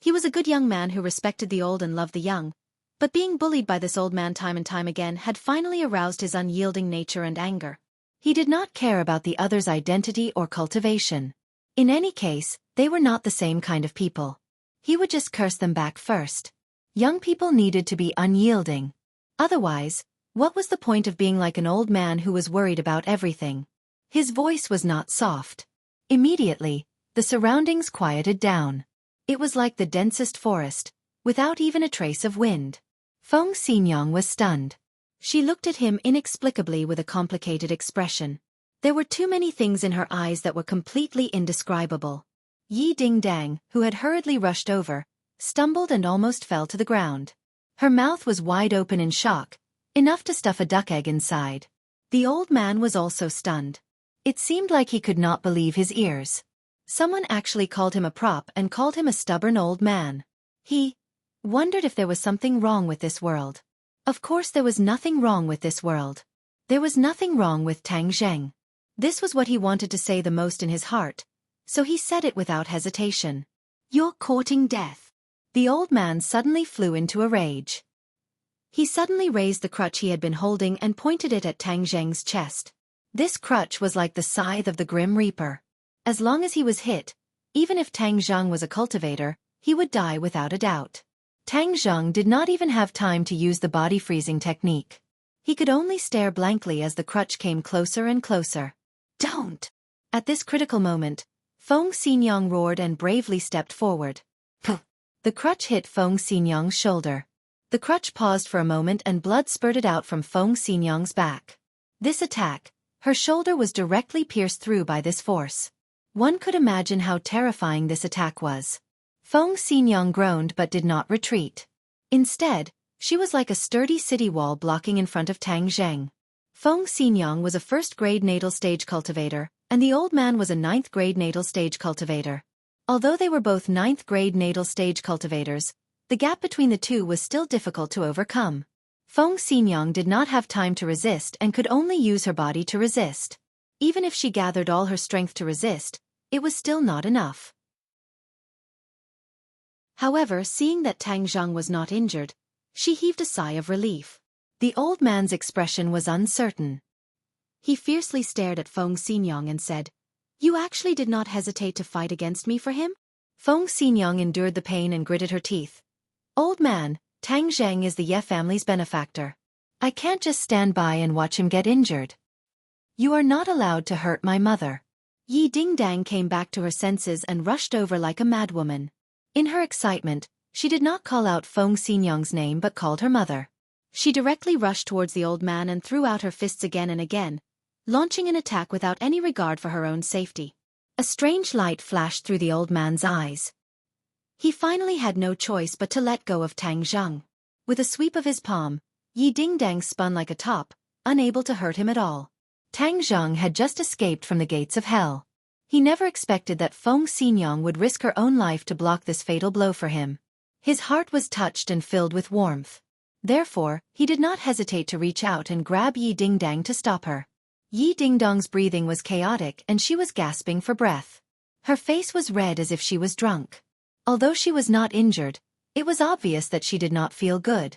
He was a good young man who respected the old and loved the young, but being bullied by this old man time and time again had finally aroused his unyielding nature and anger. He did not care about the other's identity or cultivation. In any case, they were not the same kind of people. He would just curse them back first. Young people needed to be unyielding. Otherwise, what was the point of being like an old man who was worried about everything? His voice was not soft. Immediately, the surroundings quieted down. It was like the densest forest, without even a trace of wind. Feng Xinyang was stunned. She looked at him inexplicably with a complicated expression. There were too many things in her eyes that were completely indescribable. Yi Dingdang, who had hurriedly rushed over, stumbled and almost fell to the ground. Her mouth was wide open in shock, enough to stuff a duck egg inside. The old man was also stunned. It seemed like he could not believe his ears. Someone actually called him a prop and called him a stubborn old man. He wondered if there was something wrong with this world. Of course there was nothing wrong with this world. There was nothing wrong with Tang Zheng. This was what he wanted to say the most in his heart, so he said it without hesitation. You're courting death. The old man suddenly flew into a rage. He suddenly raised the crutch he had been holding and pointed it at Tang Zheng's chest. This crutch was like the scythe of the Grim Reaper. As long as he was hit, even if Tang Zheng was a cultivator, he would die without a doubt. Tang Zheng did not even have time to use the body freezing technique. He could only stare blankly as the crutch came closer and closer. Don't! At this critical moment, Feng Xinyang roared and bravely stepped forward. The crutch hit Feng Xinyang's shoulder. The crutch paused for a moment and blood spurted out from Feng Xinyang's back. This attack, her shoulder was directly pierced through by this force. One could imagine how terrifying this attack was. Feng Xinyang groaned but did not retreat. Instead, she was like a sturdy city wall blocking in front of Tang Zheng. Feng Xinyang was a first-grade natal stage cultivator, and the old man was a 9th-grade natal stage cultivator. Although they were both 9th-grade natal stage cultivators, the gap between the two was still difficult to overcome. Feng Xinyang did not have time to resist and could only use her body to resist. Even if she gathered all her strength to resist, it was still not enough. However, seeing that Tang Zheng was not injured, she heaved a sigh of relief. The old man's expression was uncertain. He fiercely stared at Feng Xinyang and said, You actually did not hesitate to fight against me for him? Feng Xinyang endured the pain and gritted her teeth. Old man, Tang Zheng is the Ye family's benefactor. I can't just stand by and watch him get injured. You are not allowed to hurt my mother. Yi Dingdang came back to her senses and rushed over like a madwoman. In her excitement, she did not call out Feng Xinyang's name but called her mother. She directly rushed towards the old man and threw out her fists again and again, launching an attack without any regard for her own safety. A strange light flashed through the old man's eyes. He finally had no choice but to let go of Tang Zheng. With a sweep of his palm, Yi Dingdang spun like a top, unable to hurt him at all. Tang Zheng had just escaped from the gates of hell. He never expected that Feng Xinyang would risk her own life to block this fatal blow for him. His heart was touched and filled with warmth. Therefore, he did not hesitate to reach out and grab Yi Dingdang to stop her. Yi Dingdang's breathing was chaotic and she was gasping for breath. Her face was red as if she was drunk. Although she was not injured, it was obvious that she did not feel good.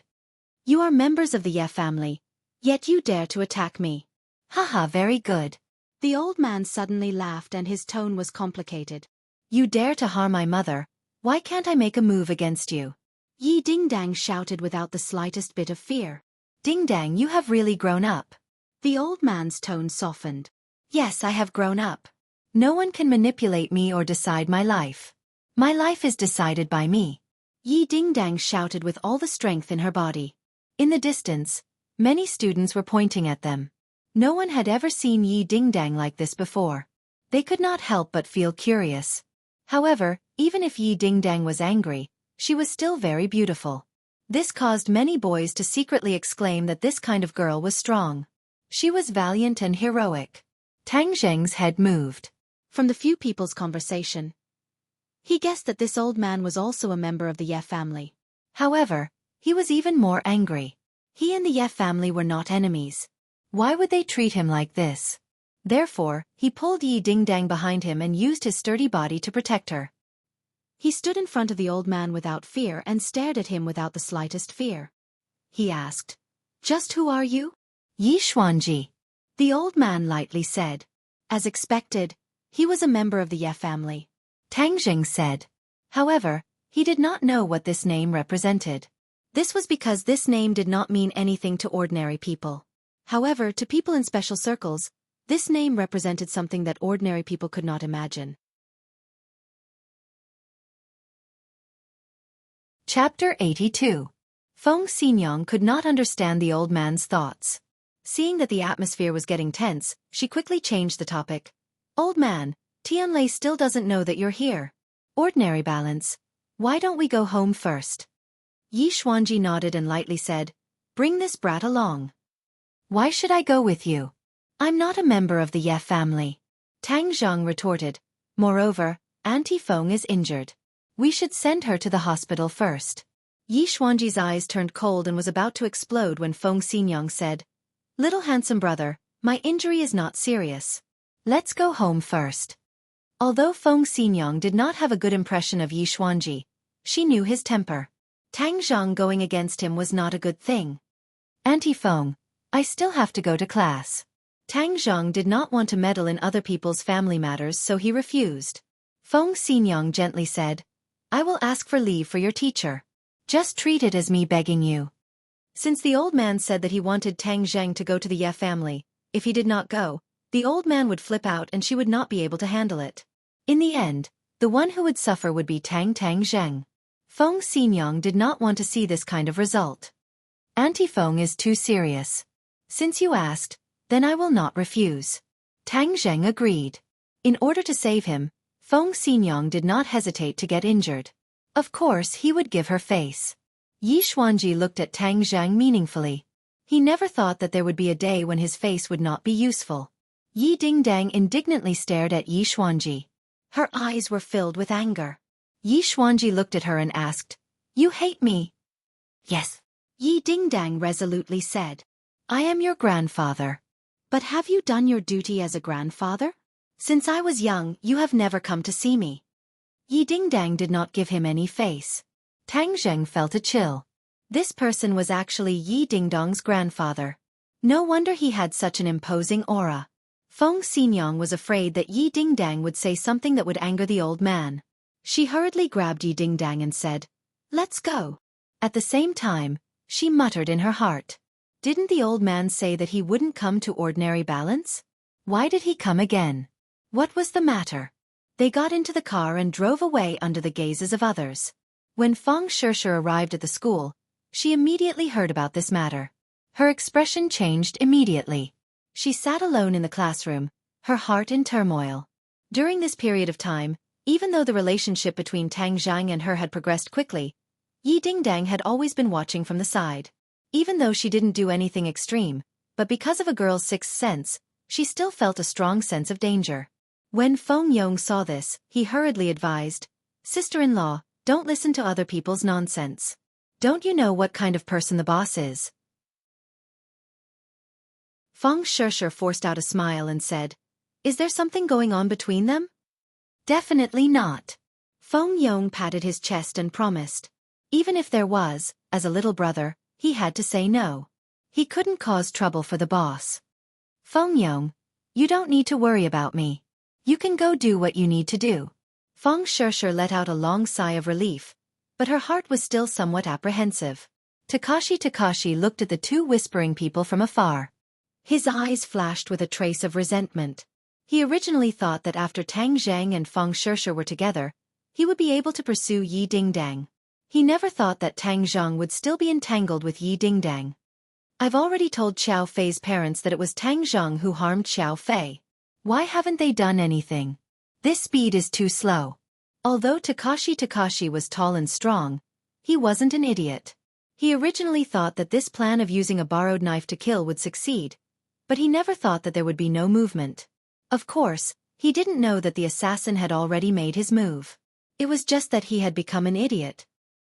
"You are members of the Ye family, yet you dare to attack me. Haha, very good." The old man suddenly laughed and his tone was complicated. "You dare to harm my mother, why can't I make a move against you?" Yi Dingdang shouted without the slightest bit of fear. "Dingdang, you have really grown up." The old man's tone softened. "Yes, I have grown up. No one can manipulate me or decide my life. My life is decided by me." Yi Dingdang shouted with all the strength in her body. In the distance, many students were pointing at them. No one had ever seen Yi Dingdang like this before. They could not help but feel curious. However, even if Yi Dingdang was angry, she was still very beautiful. This caused many boys to secretly exclaim that this kind of girl was strong. She was valiant and heroic. Tang Zheng's head moved. From the few people's conversation, he guessed that this old man was also a member of the Ye family. However, he was even more angry. He and the Ye family were not enemies. Why would they treat him like this? Therefore, he pulled Yi Dingdang behind him and used his sturdy body to protect her. He stood in front of the old man without fear and stared at him without the slightest fear. He asked, "Just who are you?" "Yi Xuanji," the old man lightly said. As expected, he was a member of the Ye family. Tang Zheng said. However, he did not know what this name represented. This was because this name did not mean anything to ordinary people. However, to people in special circles, this name represented something that ordinary people could not imagine. Chapter 82. Feng Xinyang could not understand the old man's thoughts. Seeing that the atmosphere was getting tense, she quickly changed the topic. "Old man, Tianlei still doesn't know that you're here. Ordinary balance. Why don't we go home first?" Yi Xuanji nodded and lightly said, "Bring this brat along." "Why should I go with you? I'm not a member of the Ye family." Tang Zheng retorted. "Moreover, Auntie Feng is injured. We should send her to the hospital first." Yi Xuanji's eyes turned cold and was about to explode when Feng Xinyang said, "Little handsome brother, my injury is not serious. Let's go home first." Although Feng Xinyang did not have a good impression of Yi Xuanji, she knew his temper. Tang Zheng going against him was not a good thing. "Auntie Feng, I still have to go to class." Tang Zheng did not want to meddle in other people's family matters, so he refused. Feng Xinyang gently said, "I will ask for leave for your teacher. Just treat it as me begging you." Since the old man said that he wanted Tang Zheng to go to the Ye family, if he did not go, the old man would flip out and she would not be able to handle it. In the end, the one who would suffer would be Tang Zheng. Feng Xinyang did not want to see this kind of result. "Auntie Feng is too serious. Since you asked, then I will not refuse." Tang Zheng agreed. In order to save him, Feng Xinyang did not hesitate to get injured. Of course he would give her face. Yi Xuanji looked at Tang Zheng meaningfully. He never thought that there would be a day when his face would not be useful. Yi Dingdang indignantly stared at Yi Xuanji. Her eyes were filled with anger. Yi Xuanji looked at her and asked, "You hate me?" "Yes," Yi Dingdang resolutely said. "I am your grandfather. But have you done your duty as a grandfather? Since I was young, you have never come to see me." Yi Dingdang did not give him any face. Tang Zheng felt a chill. This person was actually Yi Dingdang's grandfather. No wonder he had such an imposing aura. Feng Xinyang was afraid that Yi Dingdang would say something that would anger the old man. She hurriedly grabbed Yi Dingdang and said, "Let's go." At the same time, she muttered in her heart. Didn't the old man say that he wouldn't come to ordinary balance? Why did he come again? What was the matter? They got into the car and drove away under the gazes of others. When Feng Shishir arrived at the school, she immediately heard about this matter. Her expression changed immediately. She sat alone in the classroom, her heart in turmoil. During this period of time, even though the relationship between Tang Zhang and her had progressed quickly, Yi Dingdang had always been watching from the side. Even though she didn't do anything extreme, but because of a girl's sixth sense, she still felt a strong sense of danger. When Feng Yong saw this, he hurriedly advised, "Sister-in-law, don't listen to other people's nonsense. Don't you know what kind of person the boss is?" Feng Shishir forced out a smile and said, "Is there something going on between them?" "Definitely not." Feng Yong patted his chest and promised. Even if there was, as a little brother, he had to say no. He couldn't cause trouble for the boss. "Feng Yong, you don't need to worry about me. You can go do what you need to do." Feng Shishir let out a long sigh of relief, but her heart was still somewhat apprehensive. Takashi looked at the two whispering people from afar. His eyes flashed with a trace of resentment. He originally thought that after Tang Zhang and Feng Shishir were together, he would be able to pursue Yi Dingdang. He never thought that Tang Zhang would still be entangled with Yi Dingdang. "I've already told Xiao Fei's parents that it was Tang Zhang who harmed Xiao Fei. Why haven't they done anything? This speed is too slow." Although Takashi was tall and strong, he wasn't an idiot. He originally thought that this plan of using a borrowed knife to kill would succeed, but he never thought that there would be no movement. Of course, he didn't know that the assassin had already made his move. It was just that he had become an idiot.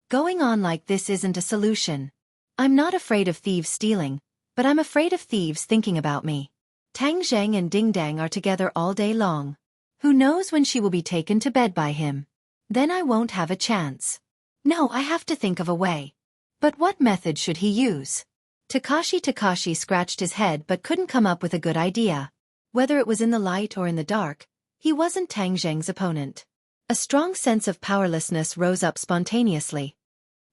Going on like this isn't a solution. I'm not afraid of thieves stealing, but I'm afraid of thieves thinking about me. Tang Zhang and Dingdang are together all day long. Who knows when she will be taken to bed by him? Then I won't have a chance. No, I have to think of a way. But what method should he use? Takashi scratched his head but couldn't come up with a good idea. Whether it was in the light or in the dark, he wasn't Tang Zhang's opponent. A strong sense of powerlessness rose up spontaneously.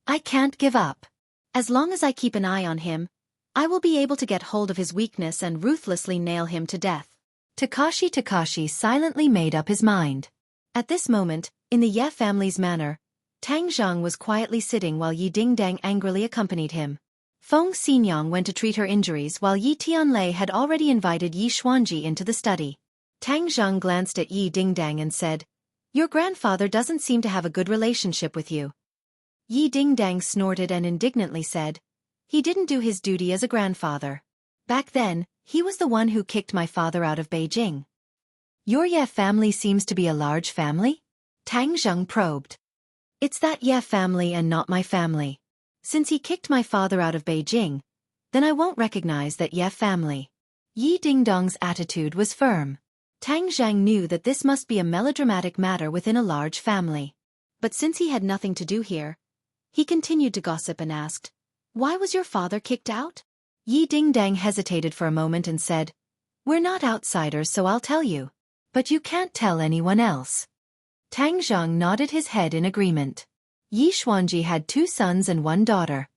I can't give up. As long as I keep an eye on him, I will be able to get hold of his weakness and ruthlessly nail him to death. Takashi silently made up his mind. At this moment, in the Ye family's manor, Tang Zhang was quietly sitting while Yi Dingdang angrily accompanied him. Feng Xinyang went to treat her injuries while Yi Tianlei had already invited Yi Xuanji into the study. Tang Zhang glanced at Yi Dingdang and said, "Your grandfather doesn't seem to have a good relationship with you." Yi Dingdang snorted and indignantly said, "He didn't do his duty as a grandfather. Back then, he was the one who kicked my father out of Beijing." "Your Ye family seems to be a large family?" Tang Zhang probed. "It's that Ye family and not my family. Since he kicked my father out of Beijing, then I won't recognize that Ye family." Yi Dingdong's attitude was firm. Tang Zhang knew that this must be a melodramatic matter within a large family. But since he had nothing to do here, he continued to gossip and asked, "Why was your father kicked out?" Yi Dingdang hesitated for a moment and said, "We're not outsiders, so I'll tell you. But you can't tell anyone else." Tang Zhang nodded his head in agreement. Yi Xuanji had 2 sons and 1 daughter.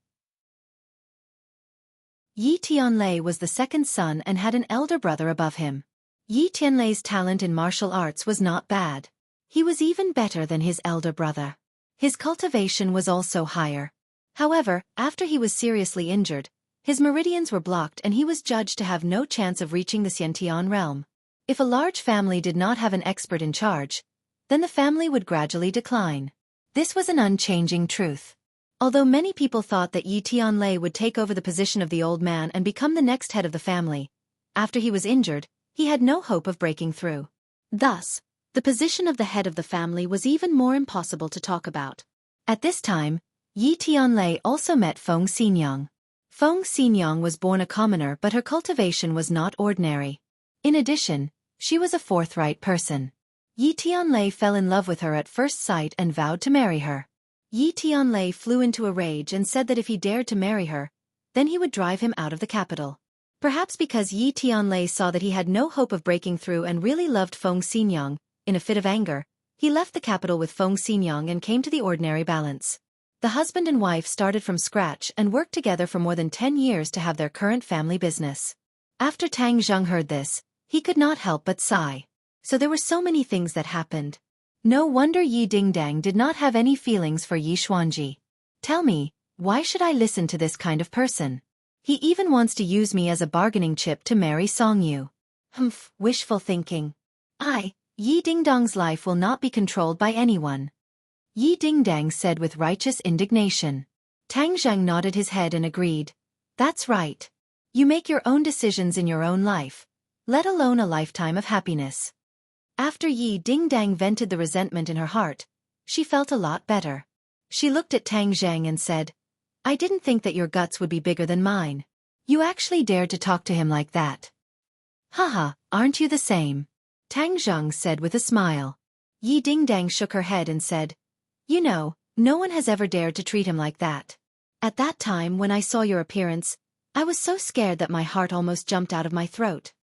Yi Tianlei was the second son and had an elder brother above him. Yi Tianlei's talent in martial arts was not bad. He was even better than his elder brother. His cultivation was also higher. However, after he was seriously injured, his meridians were blocked and he was judged to have no chance of reaching the Xiantian realm. If a large family did not have an expert in charge, then the family would gradually decline. This was an unchanging truth. Although many people thought that Yi Tianlei would take over the position of the old man and become the next head of the family, after he was injured, he had no hope of breaking through. Thus, the position of the head of the family was even more impossible to talk about. At this time, Yi Tianlei also met Feng Xinyang. Feng Xinyang was born a commoner, but her cultivation was not ordinary. In addition, she was a forthright person. Yi Tianlei fell in love with her at first sight and vowed to marry her. Yi Tianlei flew into a rage and said that if he dared to marry her, then he would drive him out of the capital. Perhaps because Yi Tianlei saw that he had no hope of breaking through and really loved Feng Xinyang, in a fit of anger, he left the capital with Feng Xinyang and came to the ordinary balance. The husband and wife started from scratch and worked together for more than 10 years to have their current family business. After Tang Zhang heard this, he could not help but sigh. So there were so many things that happened. No wonder Yi Dingdang did not have any feelings for Yi Xuanji. Tell me, why should I listen to this kind of person? He even wants to use me as a bargaining chip to marry Song Yu. Wishful thinking. Yi Dingdang's life will not be controlled by anyone. Yi Dingdang said with righteous indignation. Tang Zheng nodded his head and agreed. That's right. You make your own decisions in your own life, let alone a lifetime of happiness. After Yi Dingdang vented the resentment in her heart, she felt a lot better. She looked at Tang Zheng and said, I didn't think that your guts would be bigger than mine. You actually dared to talk to him like that. Haha, aren't you the same? Tang Zheng said with a smile. Yi Dingdang shook her head and said, You know, no one has ever dared to treat him like that. At that time when I saw your appearance, I was so scared that my heart almost jumped out of my throat.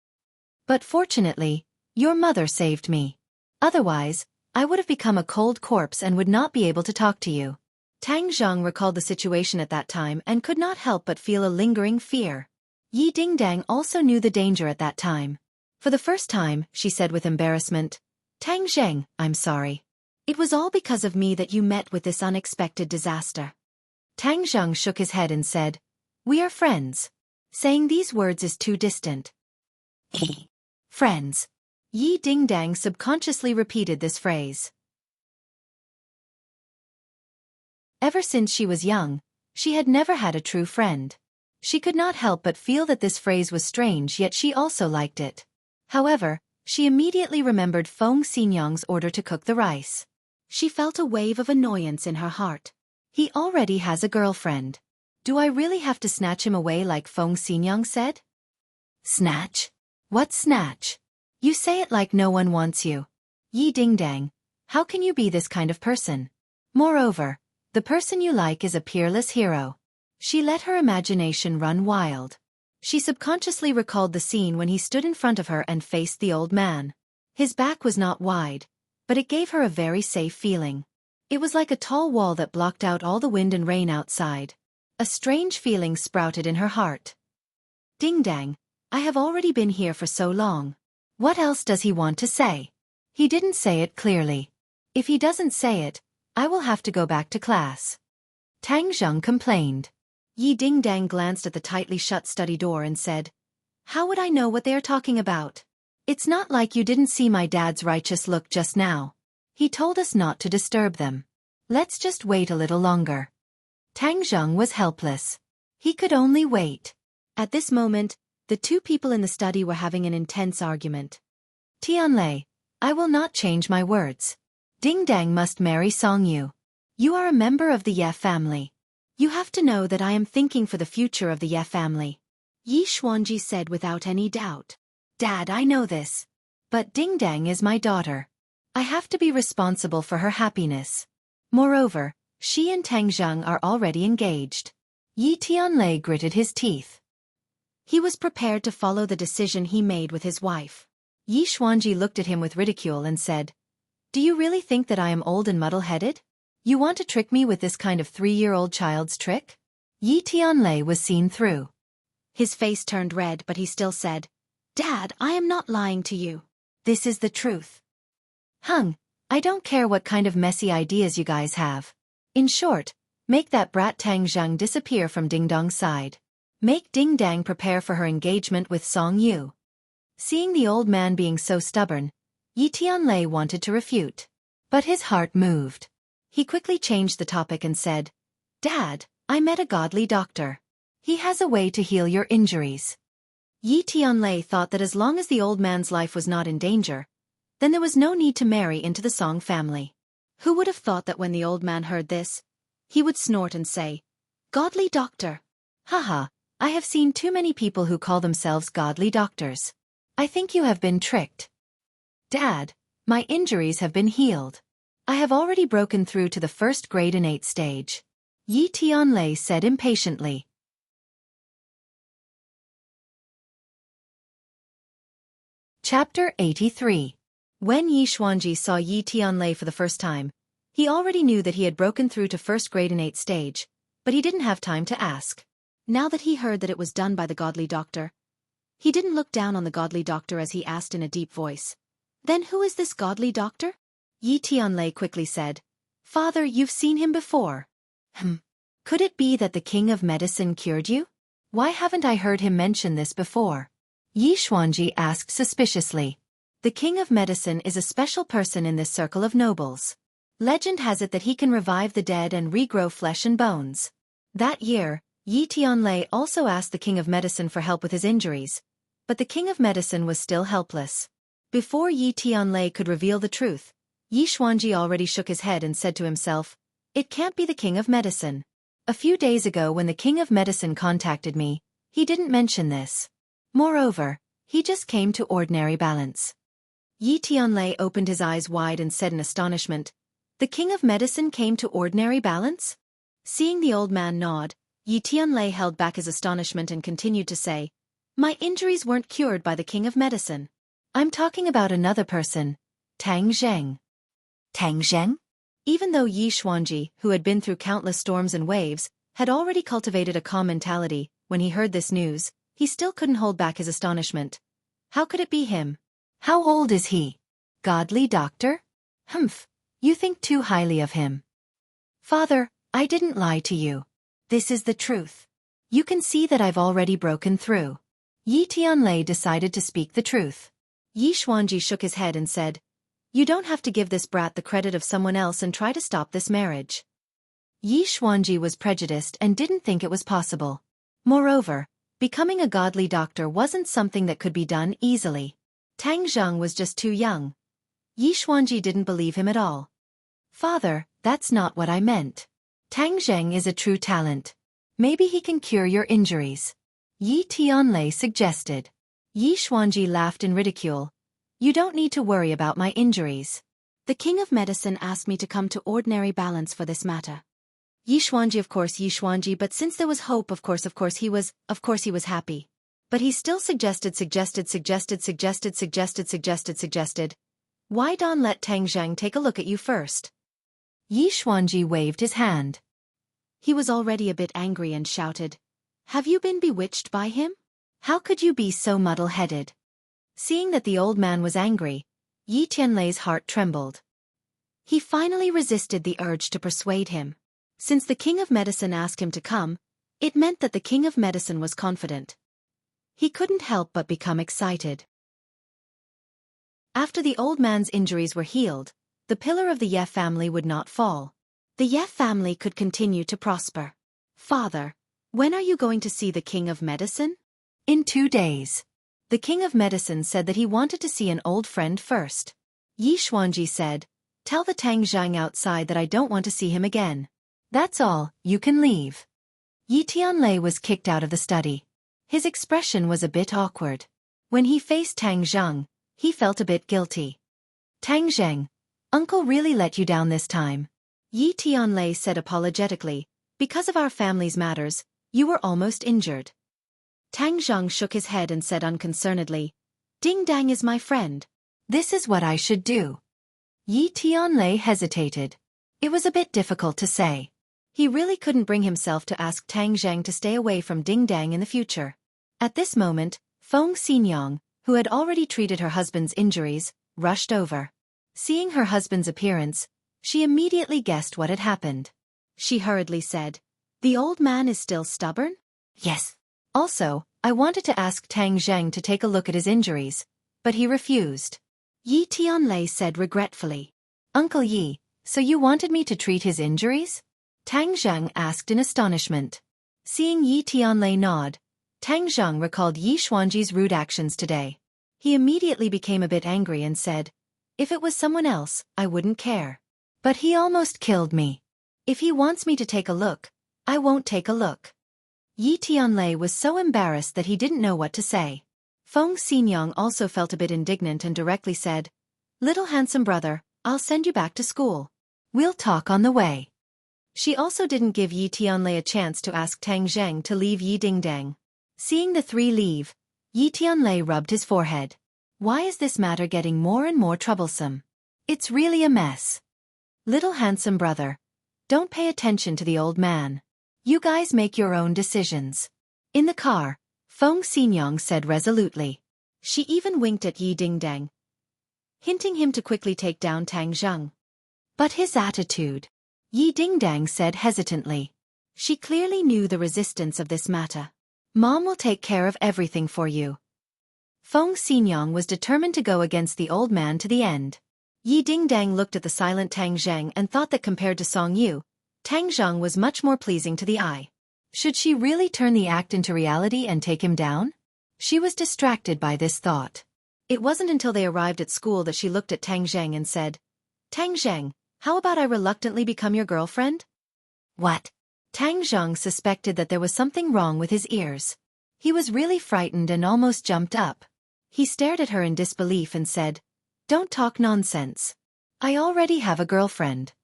But fortunately, your mother saved me. Otherwise, I would have become a cold corpse and would not be able to talk to you. Tang Zheng recalled the situation at that time and could not help but feel a lingering fear. Yi Dingdang also knew the danger at that time. For the first time, she said with embarrassment, Tang Zheng, I'm sorry. It was all because of me that you met with this unexpected disaster. Tang Zheng shook his head and said, We are friends. Saying these words is too distant. Friends. Yi Dingdang subconsciously repeated this phrase. Ever since she was young, she had never had a true friend. She could not help but feel that this phrase was strange, yet she also liked it. However, she immediately remembered Feng Xinyang's order to cook the rice. She felt a wave of annoyance in her heart. He already has a girlfriend. Do I really have to snatch him away like Feng Xinyang said? Snatch? What snatch? You say it like no one wants you. Yi Dingdang, how can you be this kind of person? Moreover, the person you like is a peerless hero. She let her imagination run wild. She subconsciously recalled the scene when he stood in front of her and faced the old man. His back was not wide, but it gave her a very safe feeling. It was like a tall wall that blocked out all the wind and rain outside. A strange feeling sprouted in her heart. Dingdang, I have already been here for so long. What else does he want to say? He didn't say it clearly. If he doesn't say it, I will have to go back to class. Tang Zheng complained. Yi Dingdang glanced at the tightly shut study door and said, How would I know what they are talking about? It's not like you didn't see my dad's righteous look just now. He told us not to disturb them. Let's just wait a little longer. Tang Zheng was helpless. He could only wait. At this moment, the two people in the study were having an intense argument. Tianlei, I will not change my words. Dingdang must marry Songyu. You are a member of the Ye family. You have to know that I am thinking for the future of the Ye family. Yi Xuanji said without any doubt. Dad, I know this. But Dingdang is my daughter. I have to be responsible for her happiness. Moreover, she and Tang Zheng are already engaged. Yi Tianlei gritted his teeth. He was prepared to follow the decision he made with his wife. Yi Xuanji looked at him with ridicule and said, Do you really think that I am old and muddle-headed? You want to trick me with this kind of 3-year-old child's trick? Yi Tianlei was seen through. His face turned red, but he still said, Dad, I am not lying to you. This is the truth. I don't care what kind of messy ideas you guys have. In short, make that brat Tang Zheng disappear from Dingdang's side. Make Dingdang prepare for her engagement with Song Yu. Seeing the old man being so stubborn, Yi Tianlei wanted to refute. But his heart moved. He quickly changed the topic and said, Dad, I met a godly doctor. He has a way to heal your injuries. Yi Tianlei thought that as long as the old man's life was not in danger, then there was no need to marry into the Song family. Who would have thought that when the old man heard this, he would snort and say, Godly doctor. Haha, I have seen too many people who call themselves godly doctors. I think you have been tricked. Dad, my injuries have been healed. I have already broken through to the first grade innate stage. Yi Tianlei said impatiently. Chapter 83. When Yi Xuanji saw Yi Tianlei for the first time, he already knew that he had broken through to first grade innate stage, but he didn't have time to ask. Now that he heard that it was done by the godly doctor, he didn't look down on the godly doctor as he asked in a deep voice, Then who is this godly doctor? Yi Tianlei quickly said, Father, you've seen him before. Could it be that the king of medicine cured you? Why haven't I heard him mention this before? Yi Xuanji asked suspiciously. The king of medicine is a special person in this circle of nobles. Legend has it that he can revive the dead and regrow flesh and bones. That year, Yi Tianlei also asked the king of medicine for help with his injuries, but the king of medicine was still helpless. Before Yi Tianlei could reveal the truth, Yi Xuanji already shook his head and said to himself, "It can't be the king of medicine. A few days ago when the king of medicine contacted me, he didn't mention this. Moreover, he just came to ordinary balance." Yi Tianlei opened his eyes wide and said in astonishment, "The king of medicine came to ordinary balance?" Seeing the old man nod, Yi Tianlei held back his astonishment and continued to say, "My injuries weren't cured by the king of medicine. I'm talking about another person, Tang Zheng." Tang Zheng? Even though Yi Xuanji, who had been through countless storms and waves, had already cultivated a calm mentality, when he heard this news, he still couldn't hold back his astonishment. How could it be him? How old is he? Godly doctor? Humph, you think too highly of him. Father, I didn't lie to you. This is the truth. You can see that I've already broken through. Yi Tianlei decided to speak the truth. Yi Xuanji shook his head and said, "You don't have to give this brat the credit of someone else and try to stop this marriage." Yi Xuanji was prejudiced and didn't think it was possible. Moreover, becoming a godly doctor wasn't something that could be done easily. Tang Zheng was just too young. Yi Xuanji didn't believe him at all. "Father, that's not what I meant. Tang Zheng is a true talent. Maybe he can cure your injuries," Yi Tianlei suggested. Yi Xuanji laughed in ridicule. "You don't need to worry about my injuries. The king of medicine asked me to come to ordinary balance for this matter." Yi Xuanji, of course Yi Xuanji, but since there was hope, of course he was happy. But he still suggested, "Why don't let Tang Zheng take a look at you first?" Yi Xuanji waved his hand. He was already a bit angry and shouted, "Have you been bewitched by him? How could you be so muddle-headed?" Seeing that the old man was angry, Yi Tianlei's heart trembled. He finally resisted the urge to persuade him. Since the king of medicine asked him to come, it meant that the king of medicine was confident. He couldn't help but become excited. After the old man's injuries were healed, the pillar of the Ye family would not fall. The Ye family could continue to prosper. "Father, when are you going to see the king of medicine?" "In 2 days. The king of medicine said that he wanted to see an old friend first." Yi Xuanji said, "Tell the Tang Zheng outside that I don't want to see him again. That's all, you can leave." Yi Tianlei was kicked out of the study. His expression was a bit awkward. When he faced Tang Zheng, he felt a bit guilty. "Tang Zheng, uncle really let you down this time," Yi Tianlei said apologetically. "Because of our family's matters, you were almost injured." Tang Zheng shook his head and said unconcernedly, "Ding Dang is my friend. This is what I should do." Yi Tianlei hesitated. It was a bit difficult to say. He really couldn't bring himself to ask Tang Zheng to stay away from Ding Dang in the future. At this moment, Feng Xinyang, who had already treated her husband's injuries, rushed over. Seeing her husband's appearance, she immediately guessed what had happened. She hurriedly said, "The old man is still stubborn?" "Yes. Also, I wanted to ask Tang Zheng to take a look at his injuries, but he refused." Yi Tianlei said regretfully, "Uncle Yi, so you wanted me to treat his injuries?" Tang Zheng asked in astonishment. Seeing Yi Tianlei nod, Tang Zheng recalled Yi Xuanji's rude actions today. He immediately became a bit angry and said, "If it was someone else, I wouldn't care. But he almost killed me. If he wants me to take a look, I won't take a look." Yi Tianlei was so embarrassed that he didn't know what to say. Feng Xinyang also felt a bit indignant and directly said, "Little handsome brother, I'll send you back to school. We'll talk on the way." She also didn't give Yi Tianlei a chance to ask Tang Zheng to leave Yi Dingdang. Seeing the three leave, Yi Tianlei rubbed his forehead. Why is this matter getting more and more troublesome? It's really a mess. Little handsome brother, don't pay attention to the old man. You guys make your own decisions. In the car, Feng Xinyang said resolutely. She even winked at Yi Dingdang, hinting him to quickly take down Tang Zheng. But his attitude, Yi Dingdang said hesitantly. She clearly knew the resistance of this matter. "Mom will take care of everything for you." Feng Xinyang was determined to go against the old man to the end. Yi Dingdang looked at the silent Tang Zheng and thought that compared to Song Yu, Tang Zheng was much more pleasing to the eye. Should she really turn the act into reality and take him down? She was distracted by this thought. It wasn't until they arrived at school that she looked at Tang Zheng and said, "Tang Zheng, how about I reluctantly become your girlfriend?" What? Tang Zheng suspected that there was something wrong with his ears. He was really frightened and almost jumped up. He stared at her in disbelief and said, "Don't talk nonsense. I already have a girlfriend.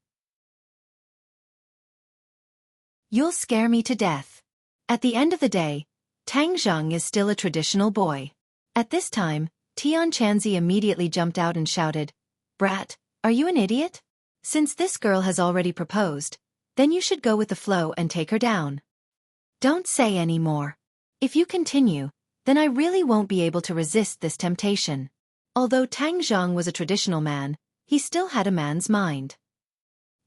You'll scare me to death." At the end of the day, Tang Zheng is still a traditional boy. At this time, Tian Chanzi immediately jumped out and shouted, "Brat, are you an idiot? Since this girl has already proposed, then you should go with the flow and take her down. Don't say any more. If you continue, then I really won't be able to resist this temptation." Although Tang Zheng was a traditional man, he still had a man's mind.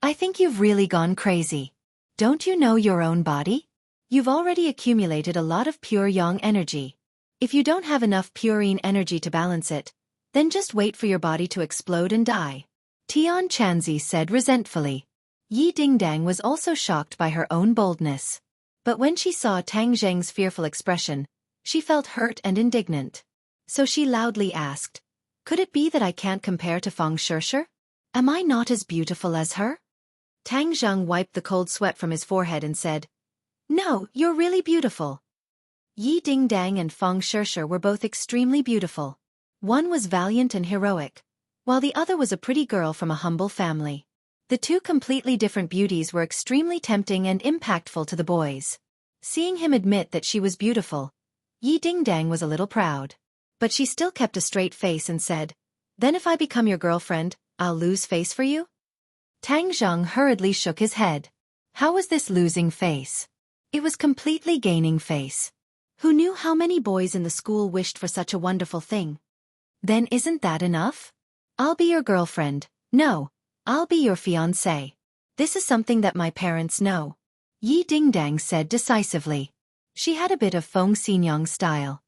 "I think you've really gone crazy. Don't you know your own body? You've already accumulated a lot of pure yang energy. If you don't have enough purine energy to balance it, then just wait for your body to explode and die," Tian Chanzi said resentfully. Yi Dingdang was also shocked by her own boldness. But when she saw Tang Zheng's fearful expression, she felt hurt and indignant. So she loudly asked, "Could it be that I can't compare to Feng Shishir? Am I not as beautiful as her?" Tang Zheng wiped the cold sweat from his forehead and said, "No, you're really beautiful." Yi Dingdang and Feng Shishir were both extremely beautiful. One was valiant and heroic, while the other was a pretty girl from a humble family. The two completely different beauties were extremely tempting and impactful to the boys. Seeing him admit that she was beautiful, Yi Dingdang was a little proud. But she still kept a straight face and said, "Then if I become your girlfriend, I'll lose face for you?" Tang Zheng hurriedly shook his head. How was this losing face? It was completely gaining face. Who knew how many boys in the school wished for such a wonderful thing? Then isn't that enough? "I'll be your girlfriend." "No, I'll be your fiancé. This is something that my parents know," Yi Dingdang said decisively. She had a bit of Feng Xinyang style.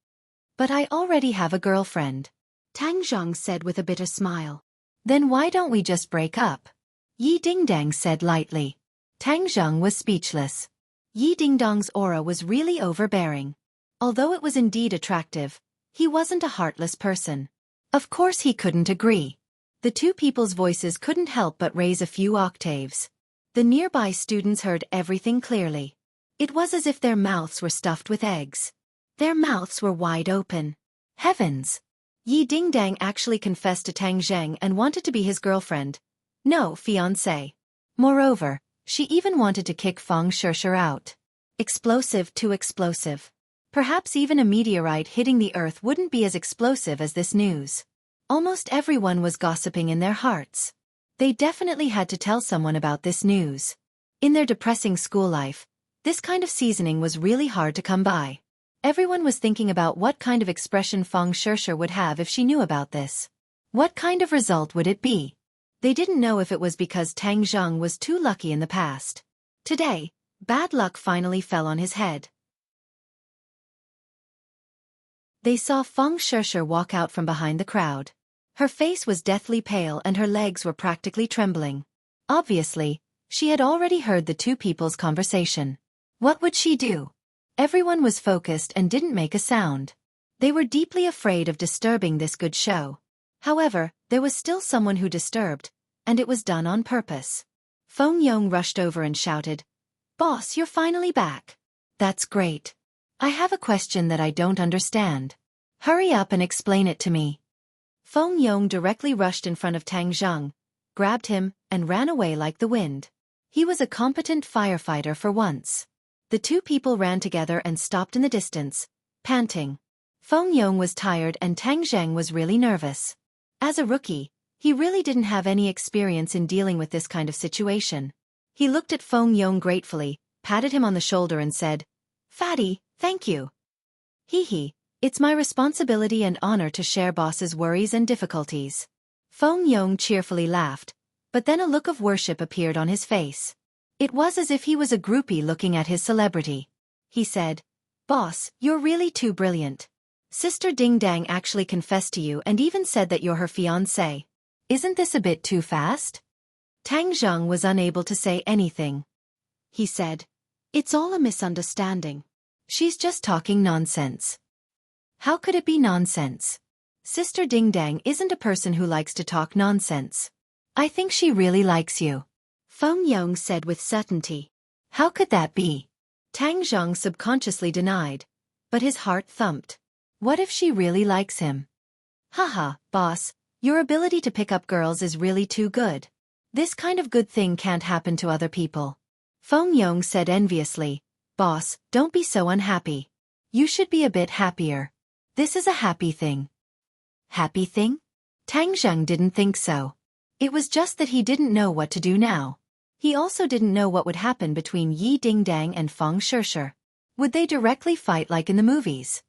"But I already have a girlfriend," Tang Zheng said with a bitter smile. "Then why don't we just break up?" Yi Dingdang said lightly. Tang Zheng was speechless. Yi Dingdang's aura was really overbearing. Although it was indeed attractive, he wasn't a heartless person. Of course he couldn't agree. The two people's voices couldn't help but raise a few octaves. The nearby students heard everything clearly. It was as if their mouths were stuffed with eggs. Their mouths were wide open. Heavens! Yi Dingdang actually confessed to Tang Zheng and wanted to be his girlfriend. No, fiancé. Moreover, she even wanted to kick Feng Shishir out. Explosive, too explosive. Perhaps even a meteorite hitting the earth wouldn't be as explosive as this news. Almost everyone was gossiping in their hearts. They definitely had to tell someone about this news. In their depressing school life, this kind of seasoning was really hard to come by. Everyone was thinking about what kind of expression Feng Shishir would have if she knew about this. What kind of result would it be? They didn't know if it was because Tang Zheng was too lucky in the past. Today, bad luck finally fell on his head. They saw Feng Shishir walk out from behind the crowd. Her face was deathly pale and her legs were practically trembling. Obviously, she had already heard the two people's conversation. What would she do? Everyone was focused and didn't make a sound. They were deeply afraid of disturbing this good show. However, there was still someone who disturbed, and it was done on purpose. Feng Yong rushed over and shouted, "Boss, you're finally back. That's great. I have a question that I don't understand. Hurry up and explain it to me." Feng Yong directly rushed in front of Tang Zheng, grabbed him, and ran away like the wind. He was a competent firefighter for once. The two people ran together and stopped in the distance, panting. Feng Yong was tired and Tang Zheng was really nervous. As a rookie, he really didn't have any experience in dealing with this kind of situation. He looked at Feng Yong gratefully, patted him on the shoulder and said, "Fatty, thank you. Hee, it's my responsibility and honor to share boss's worries and difficulties." Feng Yong cheerfully laughed, but then a look of worship appeared on his face. It was as if he was a groupie looking at his celebrity. He said, "Boss, you're really too brilliant. Sister Ding Dang actually confessed to you and even said that you're her fiancé. Isn't this a bit too fast? Tang Zheng was unable to say anything. He said, "It's all a misunderstanding. She's just talking nonsense." How could it be nonsense? Sister Ding Dang isn't a person who likes to talk nonsense. I think she really likes you, Feng Yong said with certainty. How could that be? Tang Zheng subconsciously denied, but his heart thumped. What if she really likes him? Haha, boss, your ability to pick up girls is really too good. This kind of good thing can't happen to other people. Feng Yong said enviously, "Boss, don't be so unhappy. You should be a bit happier. This is a happy thing." Happy thing? Tang Zheng didn't think so. It was just that he didn't know what to do now. He also didn't know what would happen between Yi Dingdang and Feng Shishir. Would they directly fight like in the movies?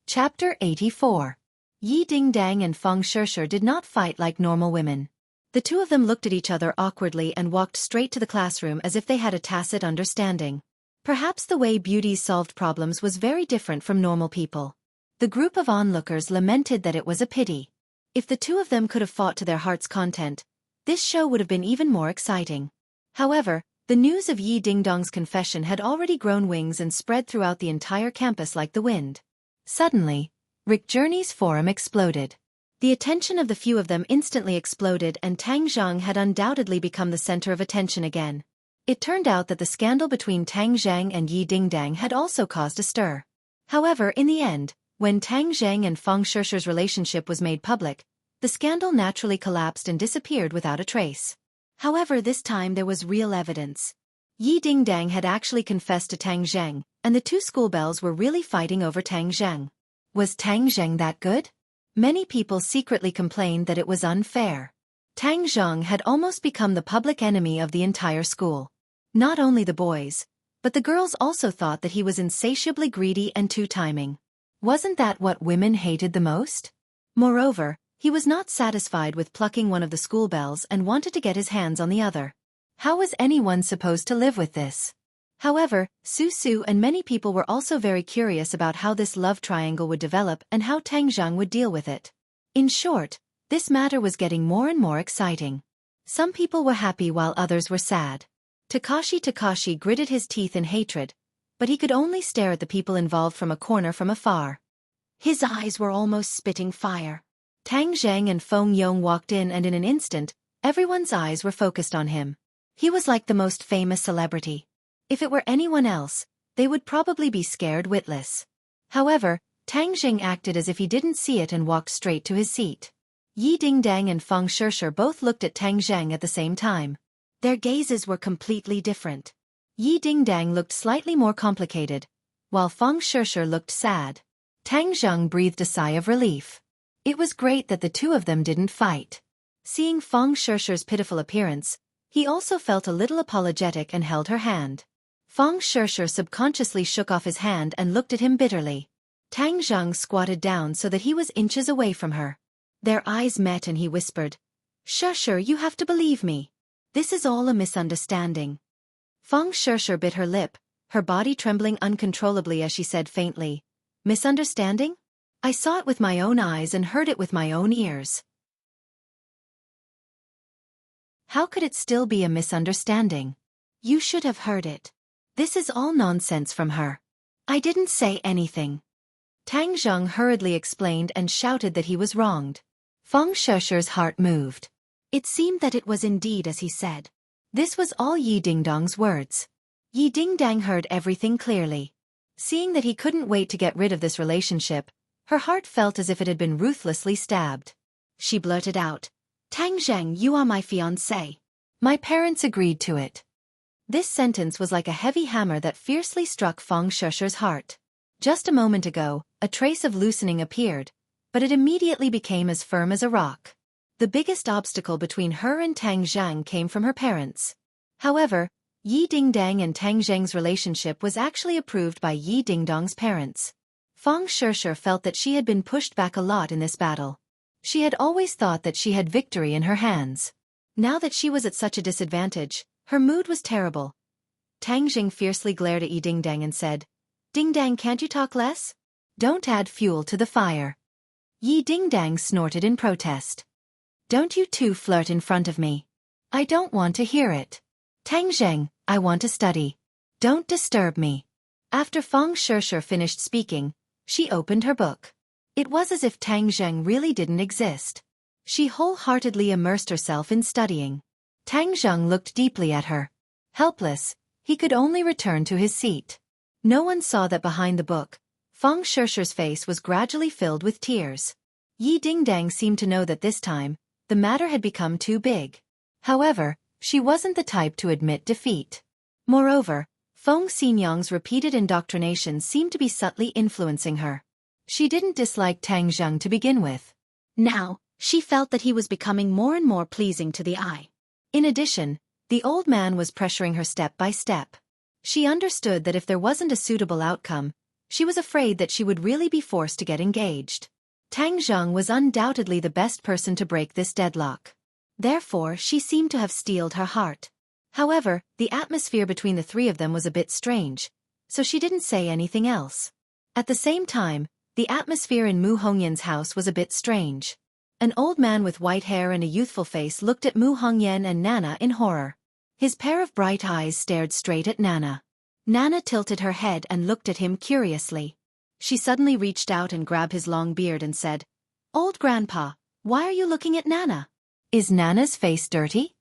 Chapter 84. Yi Dingdang and Feng Shishir did not fight like normal women. The two of them looked at each other awkwardly and walked straight to the classroom as if they had a tacit understanding. Perhaps the way beauties solved problems was very different from normal people. The group of onlookers lamented that it was a pity. If the two of them could have fought to their heart's content, this show would have been even more exciting. However, the news of Yi Dingdong's confession had already grown wings and spread throughout the entire campus like the wind. Suddenly, Rick Journey's forum exploded. The attention of the few of them instantly exploded and Tang Zheng had undoubtedly become the center of attention again. It turned out that the scandal between Tang Zheng and Yi Dingdang had also caused a stir. However, in the end, when Tang Zheng and Feng Shishir's relationship was made public, the scandal naturally collapsed and disappeared without a trace. However, this time there was real evidence. Yi Dingdang had actually confessed to Tang Zheng, and the two schoolbells were really fighting over Tang Zheng. Was Tang Zheng that good? Many people secretly complained that it was unfair. Tang Zheng had almost become the public enemy of the entire school. Not only the boys, but the girls also thought that he was insatiably greedy and two-timing. Wasn't that what women hated the most? Moreover, he was not satisfied with plucking one of the schoolbells and wanted to get his hands on the other. How was anyone supposed to live with this? However, Su and many people were also very curious about how this love triangle would develop and how Tang Zheng would deal with it. In short, this matter was getting more and more exciting. Some people were happy while others were sad. Takashi gritted his teeth in hatred, but he could only stare at the people involved from a corner from afar. His eyes were almost spitting fire. Tang Zheng and Feng Yong walked in and in an instant, everyone's eyes were focused on him. He was like the most famous celebrity. If it were anyone else, they would probably be scared witless. However, Tang Zheng acted as if he didn't see it and walked straight to his seat. Yi Dingdang and Feng Shishir both looked at Tang Zheng at the same time. Their gazes were completely different. Yi Dingdang looked slightly more complicated, while Feng Shishir looked sad. Tang Zheng breathed a sigh of relief. It was great that the two of them didn't fight. Seeing Feng Shishir's pitiful appearance, he also felt a little apologetic and held her hand. Feng Shishir subconsciously shook off his hand and looked at him bitterly. Tang Zheng squatted down so that he was inches away from her. Their eyes met and he whispered, "Shishir, you have to believe me. This is all a misunderstanding." Feng Shishir bit her lip, her body trembling uncontrollably as she said faintly, "Misunderstanding? I saw it with my own eyes and heard it with my own ears. How could it still be a misunderstanding? You should have heard it. This is all nonsense from her. I didn't say anything." Tang Zheng hurriedly explained and shouted that he was wronged. Feng Shishir's heart moved. It seemed that it was indeed as he said. This was all Yi Dingdong's words. Yi Dingdang heard everything clearly. Seeing that he couldn't wait to get rid of this relationship, her heart felt as if it had been ruthlessly stabbed. She blurted out, "Tang Zheng, you are my fiancé. My parents agreed to it." This sentence was like a heavy hammer that fiercely struck Feng Shishir's heart. Just a moment ago, a trace of loosening appeared, but it immediately became as firm as a rock. The biggest obstacle between her and Tang Zheng came from her parents. However, Yi Dingdang and Tang Zheng's relationship was actually approved by Yi Dingdong's parents. Feng Shishir felt that she had been pushed back a lot in this battle. She had always thought that she had victory in her hands. Now that she was at such a disadvantage, her mood was terrible. Tang Jing fiercely glared at Yi Dingdang and said, "Ding Dang, can't you talk less? Don't add fuel to the fire." Yi Dingdang snorted in protest. "Don't you two flirt in front of me. I don't want to hear it. Tang Zheng, I want to study. Don't disturb me." After Feng Shishir finished speaking, she opened her book. It was as if Tang Zheng really didn't exist. She wholeheartedly immersed herself in studying. Tang Zheng looked deeply at her. Helpless, he could only return to his seat. No one saw that behind the book, Feng Shishir's face was gradually filled with tears. Yi Dingdang seemed to know that this time, the matter had become too big. However, she wasn't the type to admit defeat. Moreover, Feng Xinyang's repeated indoctrination seemed to be subtly influencing her. She didn't dislike Tang Zheng to begin with. Now, she felt that he was becoming more and more pleasing to the eye. In addition, the old man was pressuring her step by step. She understood that if there wasn't a suitable outcome, she was afraid that she would really be forced to get engaged. Tang Zheng was undoubtedly the best person to break this deadlock. Therefore, she seemed to have steeled her heart. However, the atmosphere between the three of them was a bit strange, so she didn't say anything else. At the same time, the atmosphere in Mu Hongyan's house was a bit strange. An old man with white hair and a youthful face looked at Mu Hongyan and Nana in horror. His pair of bright eyes stared straight at Nana. Nana tilted her head and looked at him curiously. She suddenly reached out and grabbed his long beard and said, "Old Grandpa, why are you looking at Nana? Is Nana's face dirty?"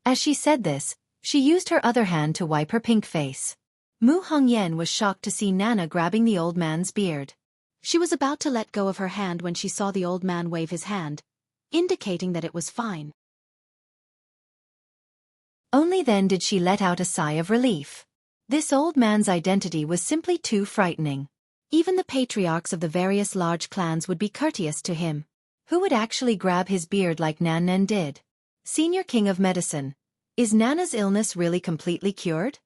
As she said this, she used her other hand to wipe her pink face. Mu Hongyan was shocked to see Nana grabbing the old man's beard. She was about to let go of her hand when she saw the old man wave his hand, indicating that it was fine. Only then did she let out a sigh of relief. This old man's identity was simply too frightening. Even the patriarchs of the various large clans would be courteous to him. Who would actually grab his beard like Nan Nen did? Senior King of Medicine, is Nana's illness really completely cured?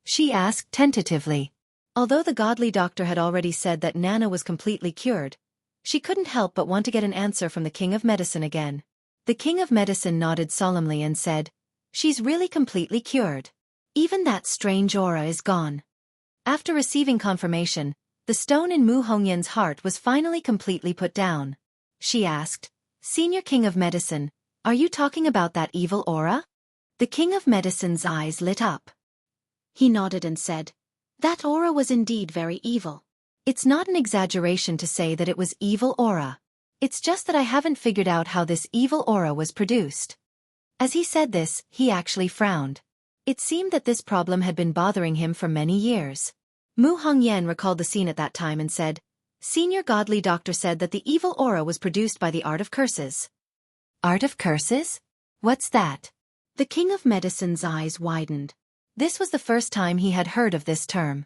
She asked tentatively. Although the godly doctor had already said that Nana was completely cured, she couldn't help but want to get an answer from the King of Medicine again. The King of Medicine nodded solemnly and said, "She's really completely cured. Even that strange aura is gone." After receiving confirmation, the stone in Mu Hongyan's heart was finally completely put down. She asked, "Senior King of Medicine, are you talking about that evil aura?" The King of Medicine's eyes lit up. He nodded and said, "That aura was indeed very evil. It's not an exaggeration to say that it was evil aura. It's just that I haven't figured out how this evil aura was produced." As he said this, he actually frowned. It seemed that this problem had been bothering him for many years. Mu Hongyan recalled the scene at that time and said, "Senior godly doctor said that the evil aura was produced by the art of curses." Art of curses? What's that? The King of Medicine's eyes widened. This was the first time he had heard of this term.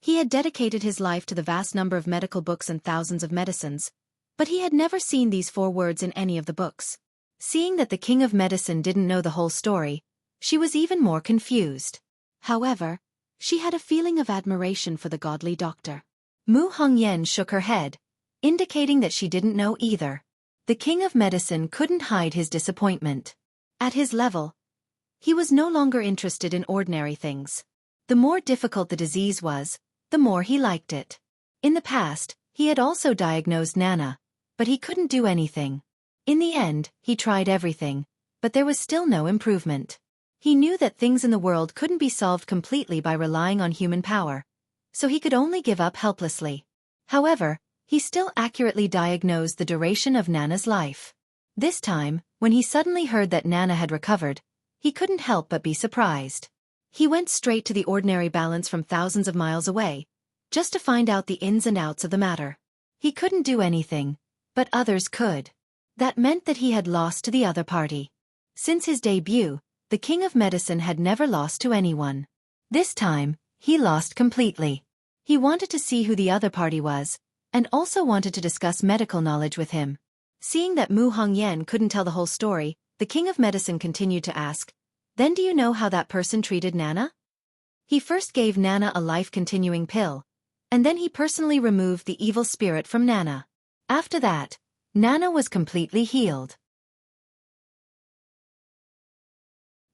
He had dedicated his life to the vast number of medical books and thousands of medicines, but he had never seen these 4 words in any of the books. Seeing that the King of Medicine didn't know the whole story, she was even more confused. However, she had a feeling of admiration for the godly doctor. Mu Hongyan shook her head, indicating that she didn't know either. The King of Medicine couldn't hide his disappointment. At his level, he was no longer interested in ordinary things. The more difficult the disease was, the more he liked it. In the past, he had also diagnosed Nana, but he couldn't do anything. In the end, he tried everything, but there was still no improvement. He knew that things in the world couldn't be solved completely by relying on human power, so he could only give up helplessly. However, he still accurately diagnosed the duration of Nana's life. This time, when he suddenly heard that Nana had recovered, he couldn't help but be surprised. He went straight to the ordinary balance from thousands of miles away, just to find out the ins and outs of the matter. He couldn't do anything, but others could. That meant that he had lost to the other party. Since his debut, the King of Medicine had never lost to anyone. This time, he lost completely. He wanted to see who the other party was, and also wanted to discuss medical knowledge with him. Seeing that Mu Hongyan couldn't tell the whole story, the King of Medicine continued to ask, "Then do you know how that person treated Nana?" He first gave Nana a life-continuing pill, and then he personally removed the evil spirit from Nana. After that, Nana was completely healed.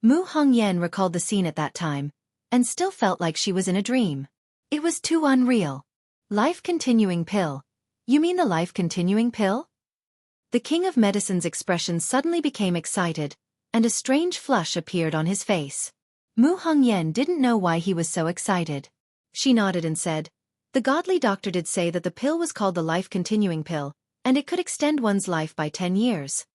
Mu Hongyan recalled the scene at that time, and still felt like she was in a dream. It was too unreal. Life-continuing pill. You mean the life-continuing pill? The King of Medicine's expression suddenly became excited, and a strange flush appeared on his face. Mu Hongyan didn't know why he was so excited. She nodded and said, "The godly doctor did say that the pill was called the life-continuing pill, and it could extend one's life by 10 years.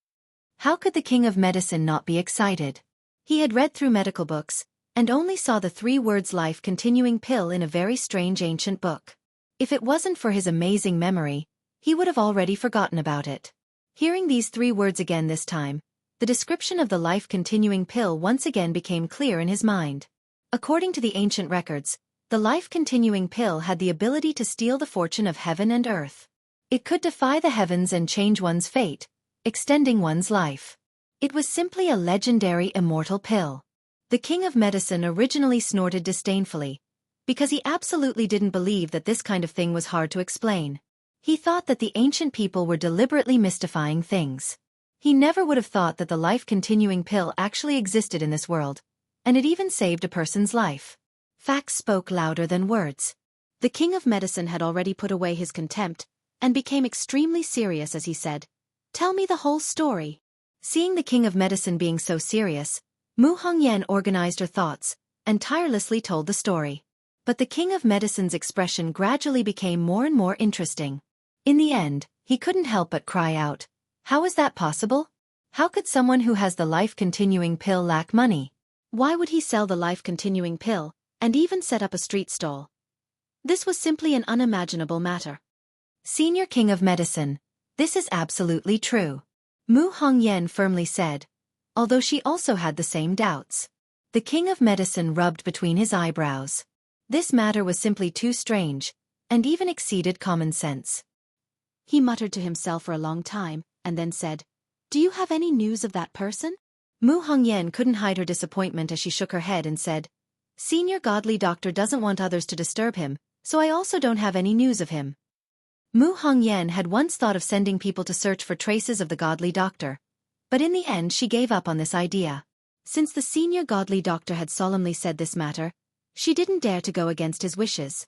How could the King of Medicine not be excited? He had read through medical books, and only saw the 3 words life-continuing pill in a very strange ancient book. If it wasn't for his amazing memory, he would have already forgotten about it. Hearing these 3 words again this time, the description of the life-continuing pill once again became clear in his mind. According to the ancient records, the life-continuing pill had the ability to steal the fortune of heaven and earth. It could defy the heavens and change one's fate, extending one's life. It was simply a legendary immortal pill. The King of Medicine originally snorted disdainfully, because he absolutely didn't believe that this kind of thing was hard to explain. He thought that the ancient people were deliberately mystifying things. He never would have thought that the life-continuing pill actually existed in this world, and it even saved a person's life. Facts spoke louder than words. The King of Medicine had already put away his contempt, and became extremely serious as he said, "Tell me the whole story." Seeing the King of Medicine being so serious, Mu Hongyan organized her thoughts, and tirelessly told the story. But the King of Medicine's expression gradually became more and more interesting. In the end, he couldn't help but cry out, "How is that possible? How could someone who has the life-continuing pill lack money? Why would he sell the life-continuing pill, and even set up a street stall? This was simply an unimaginable matter." "Senior King of Medicine, this is absolutely true," Mu Hongyan firmly said, although she also had the same doubts. The King of Medicine rubbed between his eyebrows. This matter was simply too strange, and even exceeded common sense. He muttered to himself for a long time, and then said, "Do you have any news of that person?" Mu Hongyan couldn't hide her disappointment as she shook her head and said, "Senior godly doctor doesn't want others to disturb him, so I also don't have any news of him." Mu Hongyan had once thought of sending people to search for traces of the godly doctor, but in the end she gave up on this idea. Since the senior godly doctor had solemnly said this matter, she didn't dare to go against his wishes.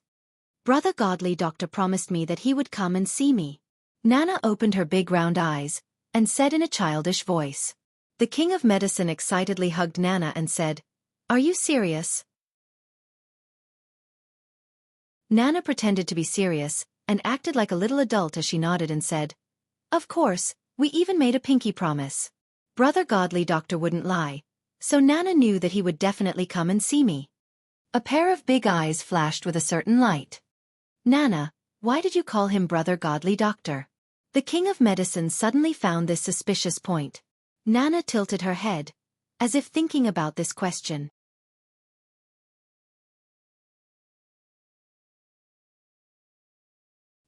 "Brother godly doctor promised me that he would come and see me." Nana opened her big round eyes, and said in a childish voice. The King of Medicine excitedly hugged Nana and said, "Are you serious?" Nana pretended to be serious, and acted like a little adult as she nodded and said, "Of course, we even made a pinky promise." Brother godly doctor wouldn't lie, so Nana knew that he would definitely come and see me. A pair of big eyes flashed with a certain light. "Nana, why did you call him Brother Godly Doctor?" The King of Medicine suddenly found this suspicious point. Nana tilted her head, as if thinking about this question.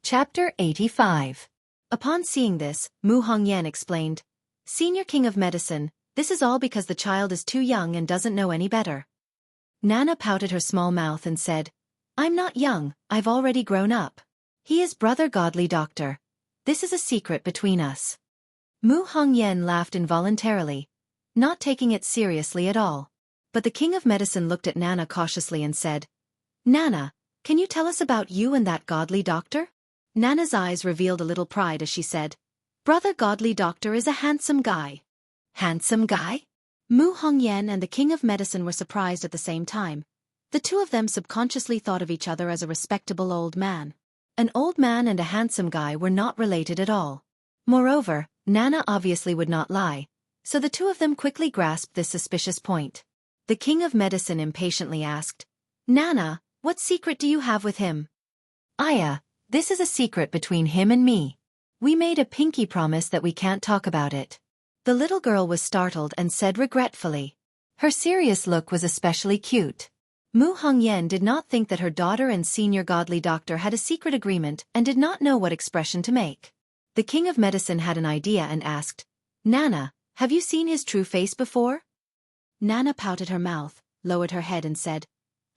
Chapter 85. Upon seeing this, Mu Hongyan explained, "Senior King of Medicine, this is all because the child is too young and doesn't know any better." Nana pouted her small mouth and said, "I'm not young, I've already grown up. He is Brother Godly Doctor. This is a secret between us." Mu Hongyan laughed involuntarily, not taking it seriously at all. But the King of Medicine looked at Nana cautiously and said, "Nana, can you tell us about you and that godly doctor?" Nana's eyes revealed a little pride as she said, "Brother Godly Doctor is a handsome guy." "Handsome guy?" Mu Hongyan and the King of Medicine were surprised at the same time. The two of them subconsciously thought of each other as a respectable old man. An old man and a handsome guy were not related at all. Moreover, Nana obviously would not lie, so the two of them quickly grasped this suspicious point. The King of Medicine impatiently asked, "Nana, what secret do you have with him?" "Aya, this is a secret between him and me. We made a pinky promise that we can't talk about it." The little girl was startled and said regretfully. Her serious look was especially cute. Mu Hongyan did not think that her daughter and senior godly doctor had a secret agreement and did not know what expression to make. The King of Medicine had an idea and asked, "Nana, have you seen his true face before?" Nana pouted her mouth, lowered her head and said,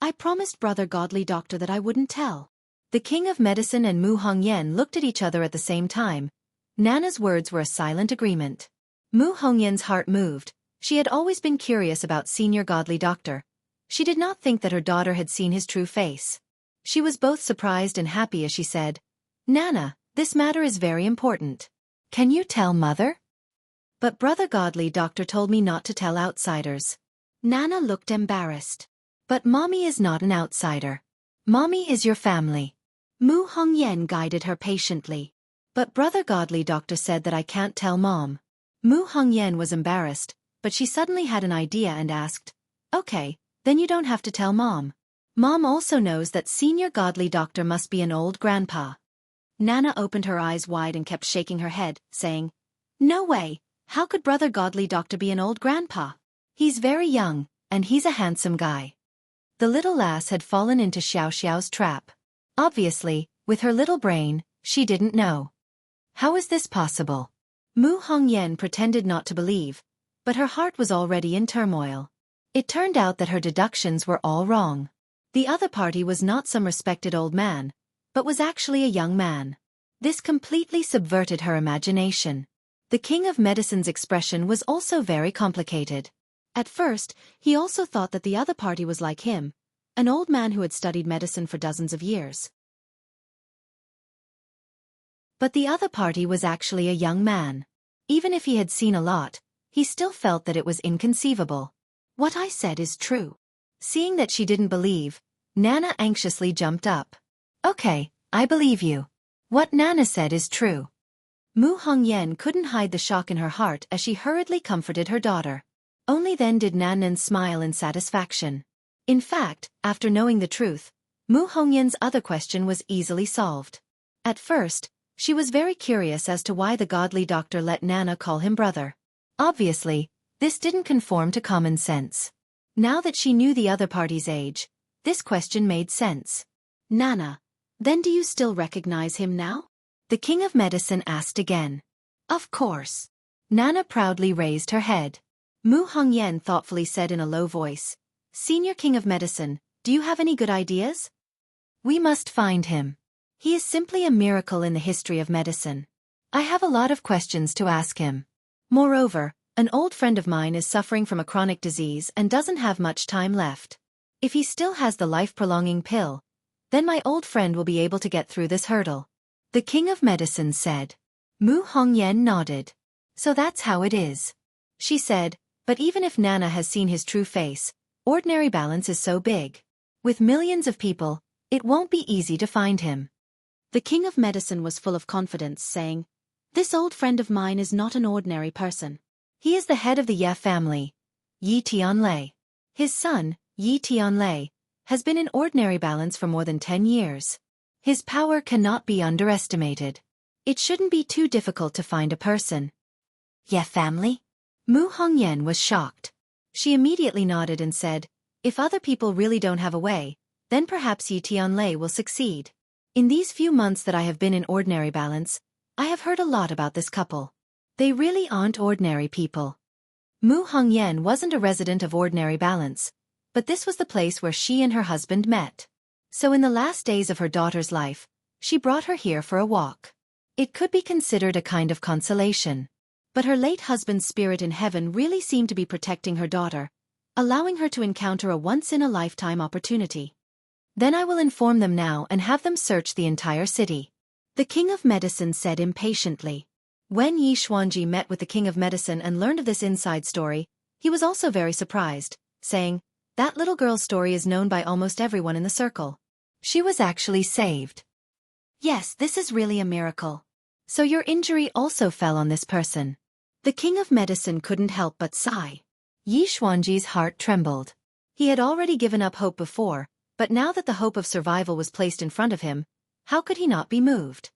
"I promised Brother Godly Doctor that I wouldn't tell." The King of Medicine and Mu Hongyan looked at each other at the same time. Nana's words were a silent agreement. Mu Hongyan's heart moved. She had always been curious about Senior Godly Doctor. She did not think that her daughter had seen his true face. She was both surprised and happy as she said, "Nana, this matter is very important. Can you tell mother?" "But Brother Godly Doctor told me not to tell outsiders." Nana looked embarrassed. "But Mommy is not an outsider. Mommy is your family." Mu Hongyan guided her patiently. "But Brother Godly Doctor said that I can't tell Mom." Mu Hongyan was embarrassed, but she suddenly had an idea and asked, "Okay, then you don't have to tell Mom. Mom also knows that Senior Godly Doctor must be an old grandpa." Nana opened her eyes wide and kept shaking her head, saying, "No way, how could Brother Godly Doctor be an old grandpa? He's very young, and he's a handsome guy." The little lass had fallen into Xiao Xiao's trap. Obviously, with her little brain, she didn't know. How is this possible? Mu Hongyan pretended not to believe, but her heart was already in turmoil. It turned out that her deductions were all wrong. The other party was not some respected old man, but was actually a young man. This completely subverted her imagination. The King of Medicine's expression was also very complicated. At first, he also thought that the other party was like him, an old man who had studied medicine for dozens of years. But the other party was actually a young man. Even if he had seen a lot, he still felt that it was inconceivable. "What I said is true." Seeing that she didn't believe, Nana anxiously jumped up. "Okay, I believe you. What Nana said is true." Mu Hongyan couldn't hide the shock in her heart as she hurriedly comforted her daughter. Only then did Nanan smile in satisfaction. In fact, after knowing the truth, Mu Hongyan's other question was easily solved. At first, she was very curious as to why the Godly Doctor let Nana call him brother. Obviously, this didn't conform to common sense. Now that she knew the other party's age, this question made sense. "Nana, then do you still recognize him now?" the King of Medicine asked again. "Of course." Nana proudly raised her head. Mu Hongyan thoughtfully said in a low voice, "Senior King of Medicine, do you have any good ideas?" "We must find him. He is simply a miracle in the history of medicine. I have a lot of questions to ask him. Moreover, an old friend of mine is suffering from a chronic disease and doesn't have much time left. If he still has the life-prolonging pill, then my old friend will be able to get through this hurdle," the King of Medicine said. Mu Hongyan nodded. "So that's how it is," she said, "but even if Nana has seen his true face, ordinary balance is so big. With millions of people, it won't be easy to find him." The King of Medicine was full of confidence, saying, "This old friend of mine is not an ordinary person. He is the head of the Ye family, Yi Tianlei. His son, Yi Tianlei, has been in ordinary balance for more than 10 years. His power cannot be underestimated. It shouldn't be too difficult to find a person." "Ye family?" Mu Hongyan was shocked. She immediately nodded and said, "If other people really don't have a way, then perhaps Yi Tianlei will succeed. In these few months that I have been in ordinary balance, I have heard a lot about this couple. They really aren't ordinary people." Mu Hongyan wasn't a resident of ordinary balance, but this was the place where she and her husband met. So in the last days of her daughter's life, she brought her here for a walk. It could be considered a kind of consolation. But her late husband's spirit in heaven really seemed to be protecting her daughter, allowing her to encounter a once-in-a-lifetime opportunity. "Then I will inform them now and have them search the entire city," the King of Medicine said impatiently. When Yi Xuanji met with the King of Medicine and learned of this inside story, he was also very surprised, saying, "That little girl's story is known by almost everyone in the circle. She was actually saved. Yes, this is really a miracle. So your injury also fell on this person." The King of Medicine couldn't help but sigh. Yi Xuanji's heart trembled. He had already given up hope before, but now that the hope of survival was placed in front of him, how could he not be moved?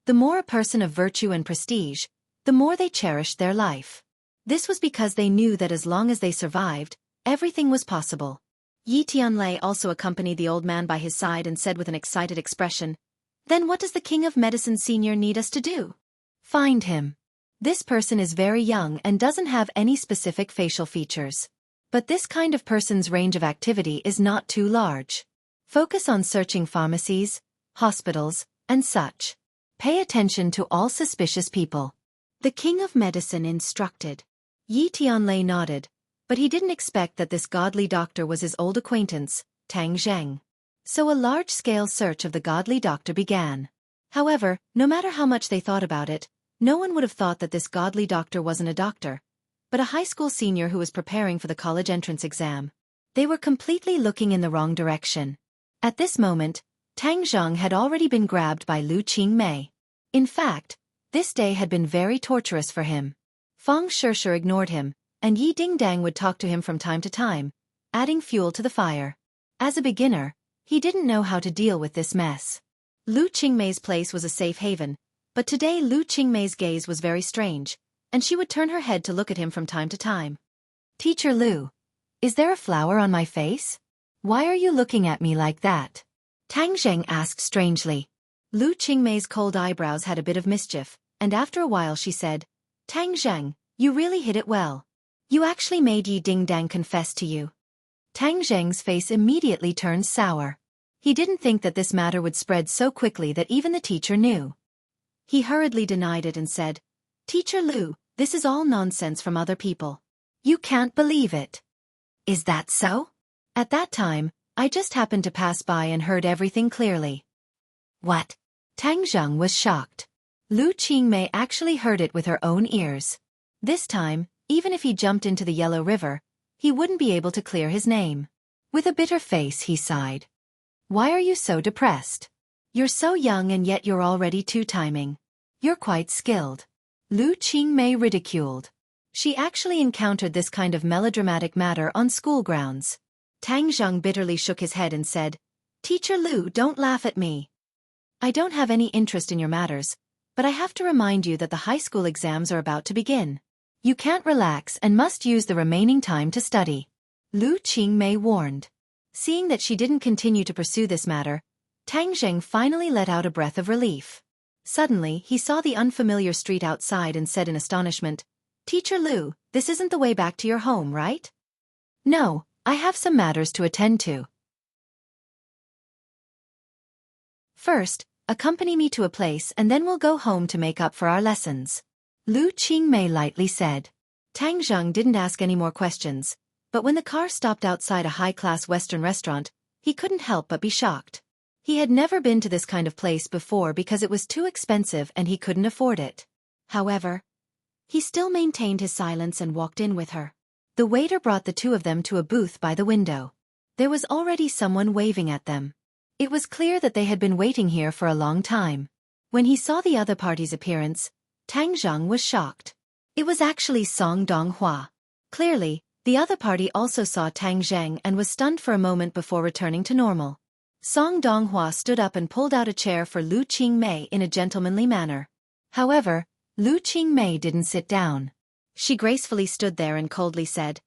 The more a person of virtue and prestige, the more they cherished their life. This was because they knew that as long as they survived, everything was possible. Yi Tianlei also accompanied the old man by his side and said with an excited expression, "Then what does the King of Medicine Senior need us to do?" "Find him. This person is very young and doesn't have any specific facial features. But this kind of person's range of activity is not too large. Focus on searching pharmacies, hospitals, and such. Pay attention to all suspicious people," the King of Medicine instructed. Yi Tianlei nodded, But he didn't expect that this godly doctor was his old acquaintance, Tang Zheng. So a large-scale search of the godly doctor began. However, no matter how much they thought about it, no one would have thought that this godly doctor wasn't a doctor, but a high school senior who was preparing for the college entrance exam. They were completely looking in the wrong direction. At this moment, Tang Zheng had already been grabbed by Lu Qingmei. In fact, this day had been very torturous for him. Fang Shishir ignored him, and Yi Dingdang would talk to him from time to time, adding fuel to the fire. As a beginner, he didn't know how to deal with this mess. Lu Qingmei's place was a safe haven, but today Lu Qingmei's gaze was very strange, and she would turn her head to look at him from time to time. "Teacher Lu, is there a flower on my face? Why are you looking at me like that?" Tang Zheng asked strangely. Lu Qingmei's cold eyebrows had a bit of mischief, and after a while she said, "Tang Zheng, you really hid it well. You actually made Yi Dingdang confess to you." Tang Zheng's face immediately turned sour. He didn't think that this matter would spread so quickly that even the teacher knew. He hurriedly denied it and said, "Teacher Lu, this is all nonsense from other people. You can't believe it." "Is that so?" "At that time, I just happened to pass by and heard everything clearly." "What?" Tang Zheng was shocked. Lu Qingmei actually heard it with her own ears. This time, even if he jumped into the Yellow River, he wouldn't be able to clear his name. With a bitter face he sighed. "Why are you so depressed? You're so young and yet you're already two-timing. You're quite skilled." Lu Qingmei ridiculed. She actually encountered this kind of melodramatic matter on school grounds. Tang Zheng bitterly shook his head and said, "Teacher Lu, don't laugh at me. I don't have any interest in your matters, but I have to remind you that the high school exams are about to begin. You can't relax and must use the remaining time to study." Lu Qingmei warned. Seeing that she didn't continue to pursue this matter, Tang Zheng finally let out a breath of relief. Suddenly, he saw the unfamiliar street outside and said in astonishment, "Teacher Lu, this isn't the way back to your home, right?" "No, I have some matters to attend to. First, accompany me to a place and then we'll go home to make up for our lessons," Lu Qingmei lightly said. Tang Zheng didn't ask any more questions, but when the car stopped outside a high-class Western restaurant, he couldn't help but be shocked. He had never been to this kind of place before because it was too expensive and he couldn't afford it. However, he still maintained his silence and walked in with her. The waiter brought the two of them to a booth by the window. There was already someone waving at them. It was clear that they had been waiting here for a long time. When he saw the other party's appearance, Tang Zheng was shocked. It was actually Song Donghua. Clearly, the other party also saw Tang Zheng and was stunned for a moment before returning to normal. Song Donghua stood up and pulled out a chair for Lu Qingmei in a gentlemanly manner. However, Lu Qingmei didn't sit down. She gracefully stood there and coldly said,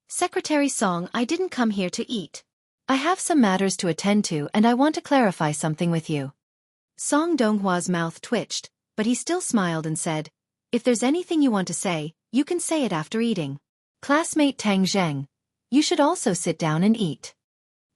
"Secretary Song, I didn't come here to eat. I have some matters to attend to and I want to clarify something with you." Song Donghua's mouth twitched, but he still smiled and said, "If there's anything you want to say, you can say it after eating. Classmate Tang Zheng, you should also sit down and eat."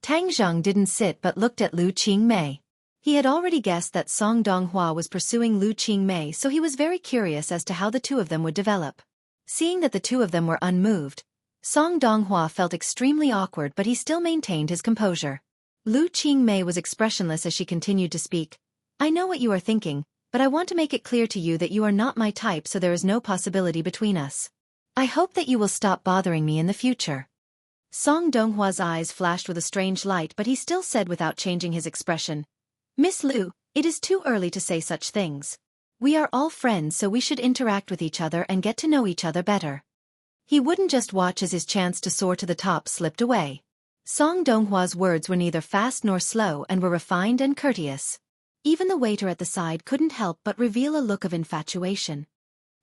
Tang Zheng didn't sit but looked at Lu Qingmei. He had already guessed that Song Donghua was pursuing Lu Qingmei, so he was very curious as to how the two of them would develop. Seeing that the two of them were unmoved, Song Donghua felt extremely awkward, but he still maintained his composure. Lu Qingmei was expressionless as she continued to speak. "I know what you are thinking, but I want to make it clear to you that you are not my type, so there is no possibility between us. I hope that you will stop bothering me in the future." Song Donghua's eyes flashed with a strange light, but he still said without changing his expression, "Miss Lu, it is too early to say such things. We are all friends, so we should interact with each other and get to know each other better." He wouldn't just watch as his chance to soar to the top slipped away. Song Donghua's words were neither fast nor slow and were refined and courteous. Even the waiter at the side couldn't help but reveal a look of infatuation.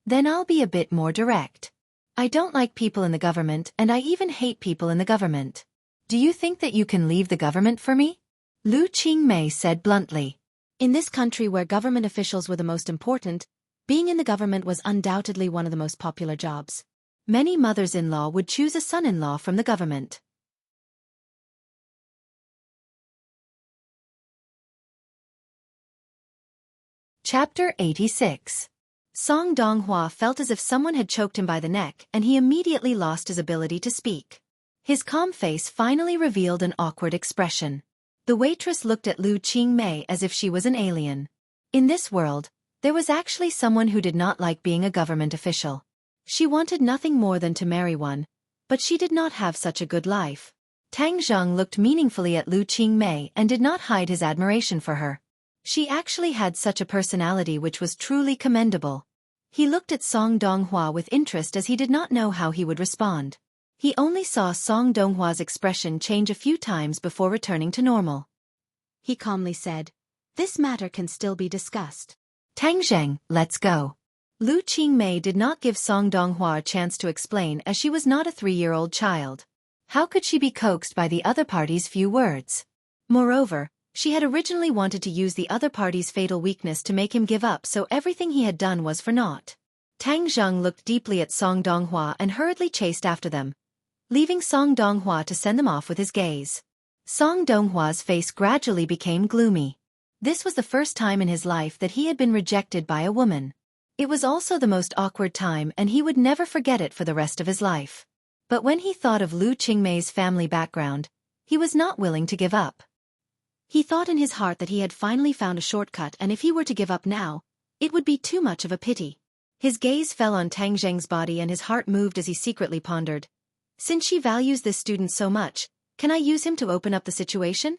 "Then I'll be a bit more direct. I don't like people in the government and I even hate people in the government. Do you think that you can leave the government for me?" Lu Qingmei said bluntly. In this country where government officials were the most important, being in the government was undoubtedly one of the most popular jobs. Many mothers-in-law would choose a son-in-law from the government. Chapter 86. Song Donghua felt as if someone had choked him by the neck and he immediately lost his ability to speak. His calm face finally revealed an awkward expression. The waitress looked at Lu Qingmei as if she was an alien. In this world, there was actually someone who did not like being a government official. She wanted nothing more than to marry one, but she did not have such a good life. Tang Zheng looked meaningfully at Lu Qingmei and did not hide his admiration for her. She actually had such a personality which was truly commendable. He looked at Song Donghua with interest as he did not know how he would respond. He only saw Song Donghua's expression change a few times before returning to normal. He calmly said, "This matter can still be discussed. Tang Zheng, let's go." Lu Qingmei did not give Song Donghua a chance to explain as she was not a 3-year-old child. How could she be coaxed by the other party's few words? Moreover, she had originally wanted to use the other party's fatal weakness to make him give up, so everything he had done was for naught. Tang Zheng looked deeply at Song Donghua and hurriedly chased after them, leaving Song Donghua to send them off with his gaze. Song Donghua's face gradually became gloomy. This was the first time in his life that he had been rejected by a woman. It was also the most awkward time and he would never forget it for the rest of his life. But when he thought of Lu Qingmei's family background, he was not willing to give up. He thought in his heart that he had finally found a shortcut, and if he were to give up now, it would be too much of a pity. His gaze fell on Tang Zheng's body and his heart moved as he secretly pondered. Since she values this student so much, can I use him to open up the situation?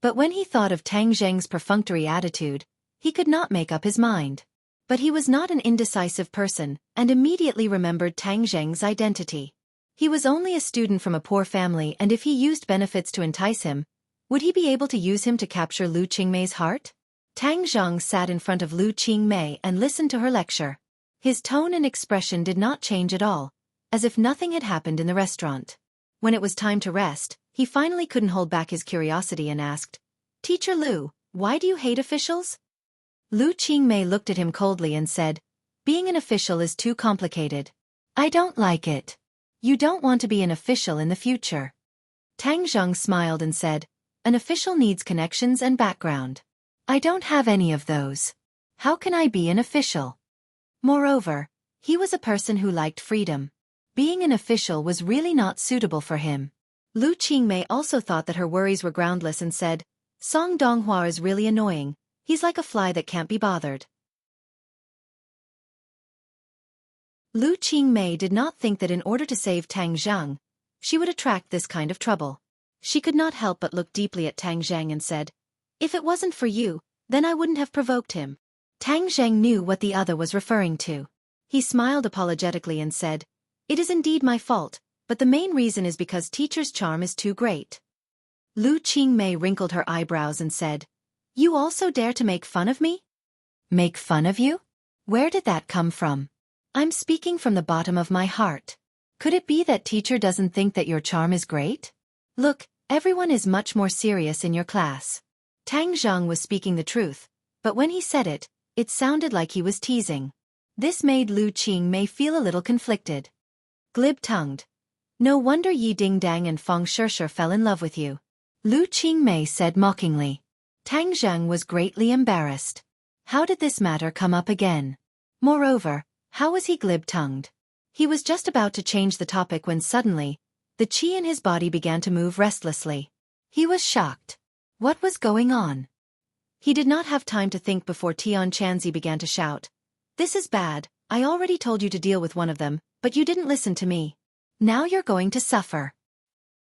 But when he thought of Tang Zheng's perfunctory attitude, he could not make up his mind. But he was not an indecisive person, and immediately remembered Tang Zheng's identity. He was only a student from a poor family, and if he used benefits to entice him, would he be able to use him to capture Lu Qingmei's heart? Tang Zheng sat in front of Lu Qingmei and listened to her lecture. His tone and expression did not change at all, as if nothing had happened in the restaurant. When it was time to rest, he finally couldn't hold back his curiosity and asked, "Teacher Lu, why do you hate officials?" Lu Qingmei looked at him coldly and said, "Being an official is too complicated. I don't like it. You don't want to be an official in the future." Tang Zheng smiled and said, "An official needs connections and background. I don't have any of those. How can I be an official?" Moreover, he was a person who liked freedom. Being an official was really not suitable for him. Lu Qingmei also thought that her worries were groundless and said, "Song Donghua is really annoying. He's like a fly that can't be bothered." Lu Qingmei did not think that in order to save Tang Zheng, she would attract this kind of trouble. She could not help but look deeply at Tang Zheng and said, "If it wasn't for you, then I wouldn't have provoked him." Tang Zheng knew what the other was referring to. He smiled apologetically and said, "It is indeed my fault, but the main reason is because teacher's charm is too great." Lu Qingmei wrinkled her eyebrows and said, "You also dare to make fun of me?" "Make fun of you? Where did that come from?" "I'm speaking from the bottom of my heart. Could it be that teacher doesn't think that your charm is great? Look, everyone is much more serious in your class." Tang Zheng was speaking the truth, but when he said it, it sounded like he was teasing. This made Lu Qingmei feel a little conflicted. Glib-tongued. "No wonder Yi Dingdang and Feng Shishir fell in love with you," Lu Qingmei said mockingly. Tang Zheng was greatly embarrassed. How did this matter come up again? Moreover, how was he glib-tongued? He was just about to change the topic when suddenly, the qi in his body began to move restlessly. He was shocked. What was going on? He did not have time to think before Tian Chanzi began to shout, "This is bad. I already told you to deal with one of them, but you didn't listen to me. Now you're going to suffer.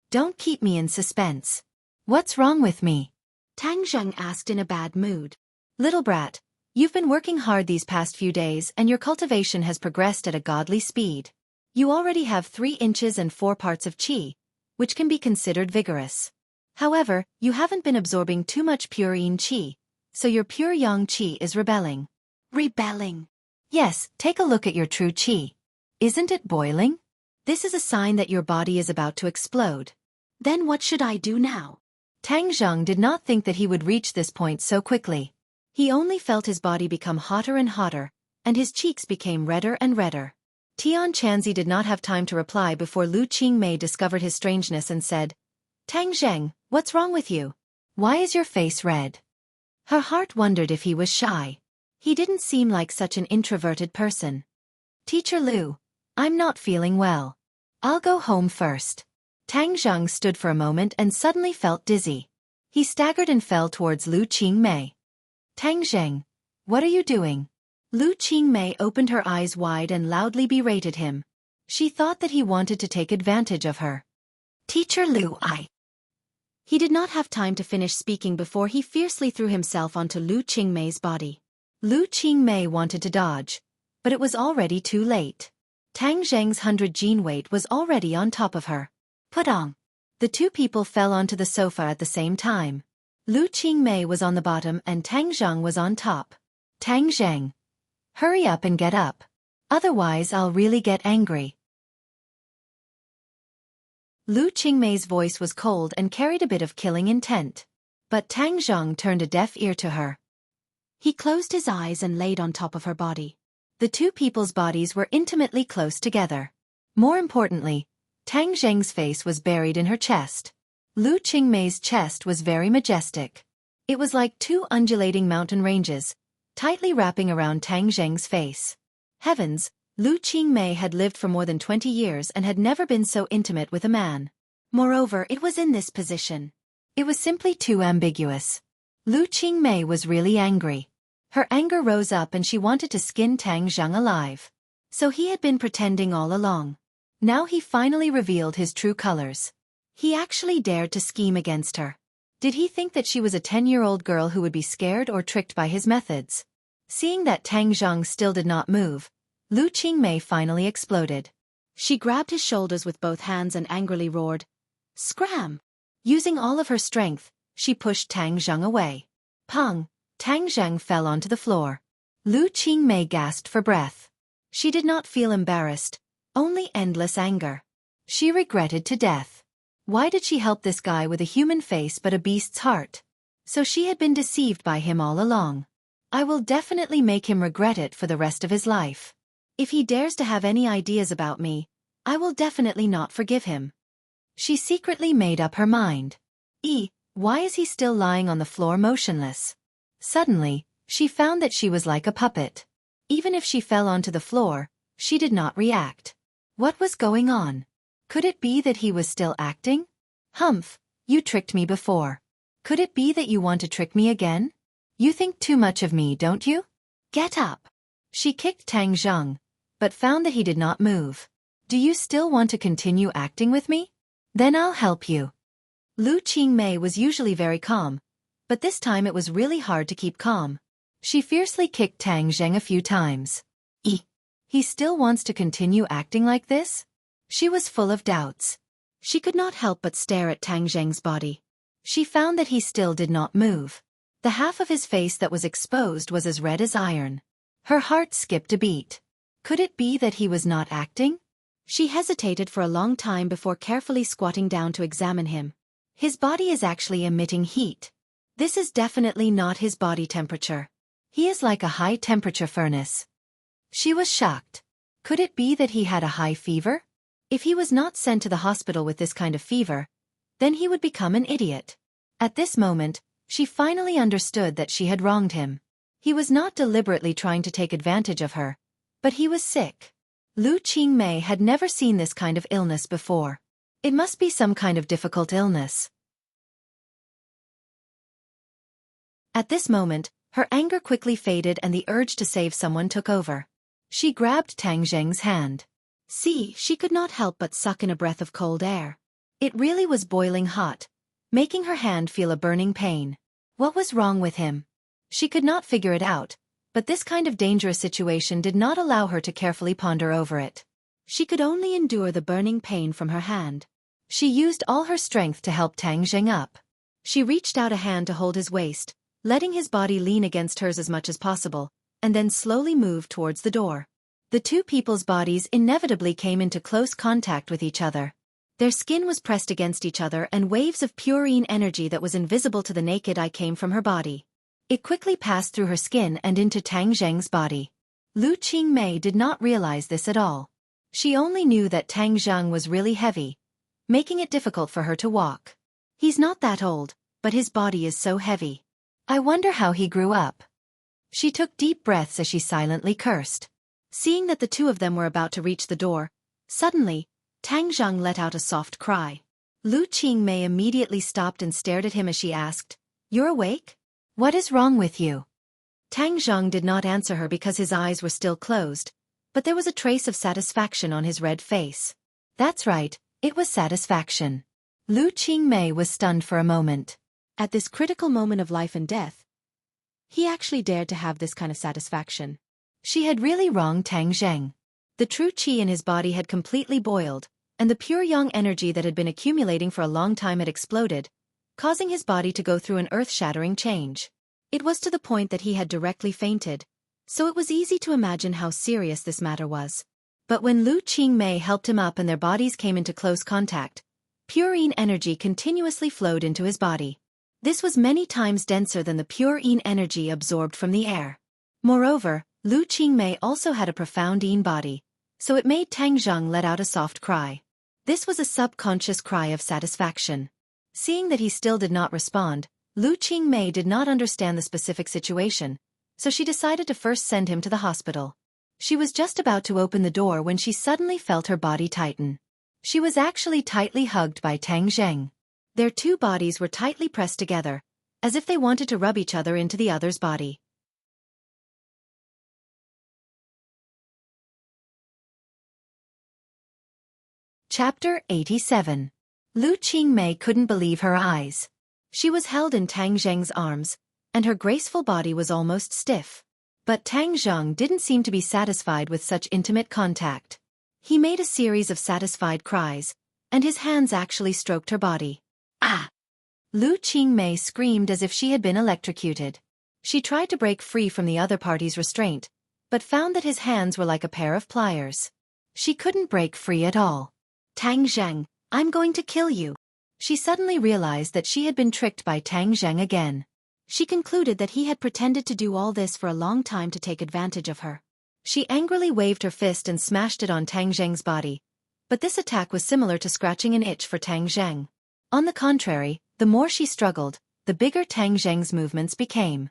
Don't keep me in suspense." "What's wrong with me?" Tang Zheng asked in a bad mood. "Little brat, you've been working hard these past few days and your cultivation has progressed at a godly speed. You already have 3 inches and 4 parts of qi, which can be considered vigorous. However, you haven't been absorbing too much pure yin qi, so your pure yang qi is rebelling." "Rebelling?" "Yes, take a look at your true qi. Isn't it boiling? This is a sign that your body is about to explode." "Then what should I do now?" Tang Zheng did not think that he would reach this point so quickly. He only felt his body become hotter and hotter, and his cheeks became redder and redder. Tian Chanzi did not have time to reply before Lu Qingmei discovered his strangeness and said, "Tang Zheng, what's wrong with you? Why is your face red?" Her heart wondered if he was shy. He didn't seem like such an introverted person. Teacher Lu, I'm not feeling well. I'll go home first. Tang Zheng stood for a moment and suddenly felt dizzy. He staggered and fell towards Lu Qingmei. Tang Zheng, what are you doing? Lu Qingmei opened her eyes wide and loudly berated him. She thought that he wanted to take advantage of her. Teacher Lu, He did not have time to finish speaking before he fiercely threw himself onto Lu Qingmei's body. Lu Qingmei wanted to dodge, but it was already too late. Tang Zheng's 100 gene weight was already on top of her. Putong. The two people fell onto the sofa at the same time. Lu Qingmei was on the bottom and Tang Zheng was on top. Tang Zheng, hurry up and get up. Otherwise I'll really get angry. Lu Qingmei's voice was cold and carried a bit of killing intent. But Tang Zheng turned a deaf ear to her. He closed his eyes and laid on top of her body. The two people's bodies were intimately close together. More importantly, Tang Zheng's face was buried in her chest. Lu Qingmei's chest was very majestic. It was like two undulating mountain ranges, tightly wrapping around Tang Zheng's face. Heavens, Lu Qingmei had lived for more than 20 years and had never been so intimate with a man. Moreover, it was in this position. It was simply too ambiguous. Lu Qingmei was really angry. Her anger rose up and she wanted to skin Tang Zheng alive. So he had been pretending all along. Now he finally revealed his true colors. He actually dared to scheme against her. Did he think that she was a 10-year-old girl who would be scared or tricked by his methods? Seeing that Tang Zheng still did not move, Lu Qingmei finally exploded. She grabbed his shoulders with both hands and angrily roared, "Scram!" Using all of her strength, she pushed Tang Zheng away. Pang! Tang Zheng fell onto the floor. Lu Qingmei gasped for breath. She did not feel embarrassed, only endless anger. She regretted to death. Why did she help this guy with a human face but a beast's heart? So she had been deceived by him all along. I will definitely make him regret it for the rest of his life. If he dares to have any ideas about me, I will definitely not forgive him. She secretly made up her mind. Why is he still lying on the floor motionless? Suddenly, she found that she was like a puppet. Even if she fell onto the floor, she did not react. What was going on? Could it be that he was still acting? Humph, you tricked me before. Could it be that you want to trick me again? You think too much of me, don't you? Get up. She kicked Tang Zheng, but found that he did not move. Do you still want to continue acting with me? Then I'll help you. Lu Qingmei was usually very calm, but this time it was really hard to keep calm. She fiercely kicked Tang Zheng a few times. He still wants to continue acting like this? She was full of doubts. She could not help but stare at Tang Zheng's body. She found that he still did not move. The half of his face that was exposed was as red as iron. Her heart skipped a beat. Could it be that he was not acting? She hesitated for a long time before carefully squatting down to examine him. His body is actually emitting heat. This is definitely not his body temperature. He is like a high-temperature furnace. She was shocked. Could it be that he had a high fever? If he was not sent to the hospital with this kind of fever, then he would become an idiot. At this moment, she finally understood that she had wronged him. He was not deliberately trying to take advantage of her, but he was sick. Lu Qingmei had never seen this kind of illness before. It must be some kind of difficult illness. At this moment, her anger quickly faded and the urge to save someone took over. She grabbed Tang Zheng's hand. See, she could not help but suck in a breath of cold air. It really was boiling hot, making her hand feel a burning pain. What was wrong with him? She could not figure it out, but this kind of dangerous situation did not allow her to carefully ponder over it. She could only endure the burning pain from her hand. She used all her strength to help Tang Zheng up. She reached out a hand to hold his waist, letting his body lean against hers as much as possible, and then slowly moved towards the door. The two people's bodies inevitably came into close contact with each other. Their skin was pressed against each other and waves of purine energy that was invisible to the naked eye came from her body. It quickly passed through her skin and into Tang Zheng's body. Lu Qingmei did not realize this at all. She only knew that Tang Zheng was really heavy, making it difficult for her to walk. He's not that old, but his body is so heavy. I wonder how he grew up. She took deep breaths as she silently cursed. Seeing that the two of them were about to reach the door, suddenly, Tang Zhang let out a soft cry. Lu Qingmei immediately stopped and stared at him as she asked, "You're awake? What is wrong with you?" Tang Zhang did not answer her because his eyes were still closed, but there was a trace of satisfaction on his red face. That's right, it was satisfaction. Lu Qingmei was stunned for a moment. At this critical moment of life and death, he actually dared to have this kind of satisfaction. She had really wronged Tang Zheng. The true qi in his body had completely boiled, and the pure yang energy that had been accumulating for a long time had exploded, causing his body to go through an earth-shattering change. It was to the point that he had directly fainted, so it was easy to imagine how serious this matter was. But when Lu Qingmei helped him up and their bodies came into close contact, pure yin energy continuously flowed into his body. This was many times denser than the pure yin energy absorbed from the air. Moreover, Lu Qingmei also had a profound yin body, so it made Tang Zhang let out a soft cry. This was a subconscious cry of satisfaction. Seeing that he still did not respond, Lu Qingmei did not understand the specific situation, so she decided to first send him to the hospital. She was just about to open the door when she suddenly felt her body tighten. She was actually tightly hugged by Tang Zheng. Their two bodies were tightly pressed together, as if they wanted to rub each other into the other's body. Chapter 87. Lu Qingmei couldn't believe her eyes. She was held in Tang Zheng's arms, and her graceful body was almost stiff. But Tang Zheng didn't seem to be satisfied with such intimate contact. He made a series of satisfied cries, and his hands actually stroked her body. Ah! Lu Qingmei screamed as if she had been electrocuted. She tried to break free from the other party's restraint, but found that his hands were like a pair of pliers. She couldn't break free at all. "Tang Zheng, I'm going to kill you." She suddenly realized that she had been tricked by Tang Zheng again. She concluded that he had pretended to do all this for a long time to take advantage of her. She angrily waved her fist and smashed it on Tang Zheng's body, but this attack was similar to scratching an itch for Tang Zheng. On the contrary, the more she struggled, the bigger Tang Zheng's movements became.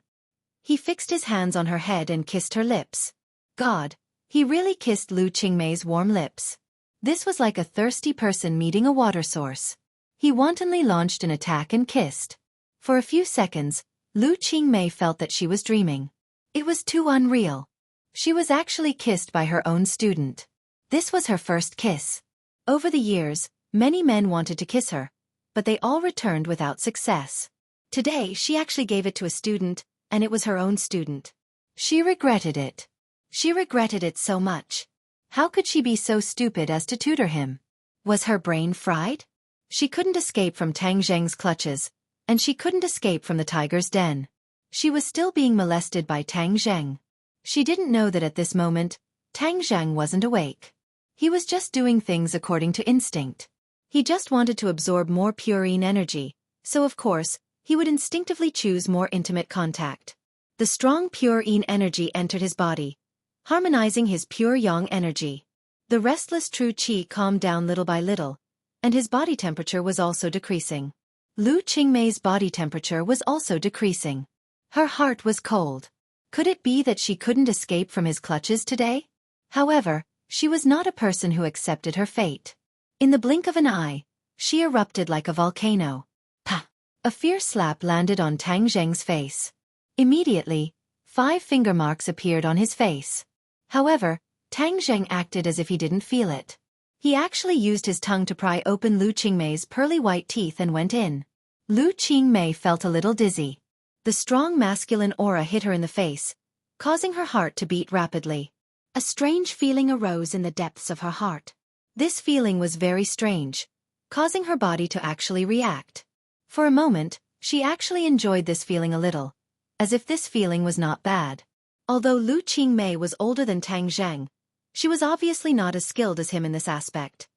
He fixed his hands on her head and kissed her lips. God, he really kissed Lu Qingmei's warm lips. This was like a thirsty person meeting a water source. He wantonly launched an attack and kissed. For a few seconds, Lu Qingmei felt that she was dreaming. It was too unreal. She was actually kissed by her own student. This was her first kiss. Over the years, many men wanted to kiss her, but they all returned without success. Today she actually gave it to a student, and it was her own student. She regretted it. She regretted it so much. How could she be so stupid as to tutor him? Was her brain fried? She couldn't escape from Tang Zheng's clutches, and she couldn't escape from the tiger's den. She was still being molested by Tang Zheng. She didn't know that at this moment, Tang Zheng wasn't awake. He was just doing things according to instinct. He just wanted to absorb more pure yin energy, so of course, he would instinctively choose more intimate contact. The strong pure yin energy entered his body, harmonizing his pure yang energy. The restless true qi calmed down little by little, and his body temperature was also decreasing. Lu Qingmei's body temperature was also decreasing. Her heart was cold. Could it be that she couldn't escape from his clutches today? However, she was not a person who accepted her fate. In the blink of an eye, she erupted like a volcano. Pa! A fierce slap landed on Tang Zheng's face. Immediately, 5 finger marks appeared on his face. However, Tang Zheng acted as if he didn't feel it. He actually used his tongue to pry open Lu Qingmei's pearly white teeth and went in. Lu Qingmei felt a little dizzy. The strong masculine aura hit her in the face, causing her heart to beat rapidly. A strange feeling arose in the depths of her heart. This feeling was very strange, causing her body to actually react. For a moment, she actually enjoyed this feeling a little, as if this feeling was not bad. Although Lu Qingmei was older than Tang Zheng, she was obviously not as skilled as him in this aspect.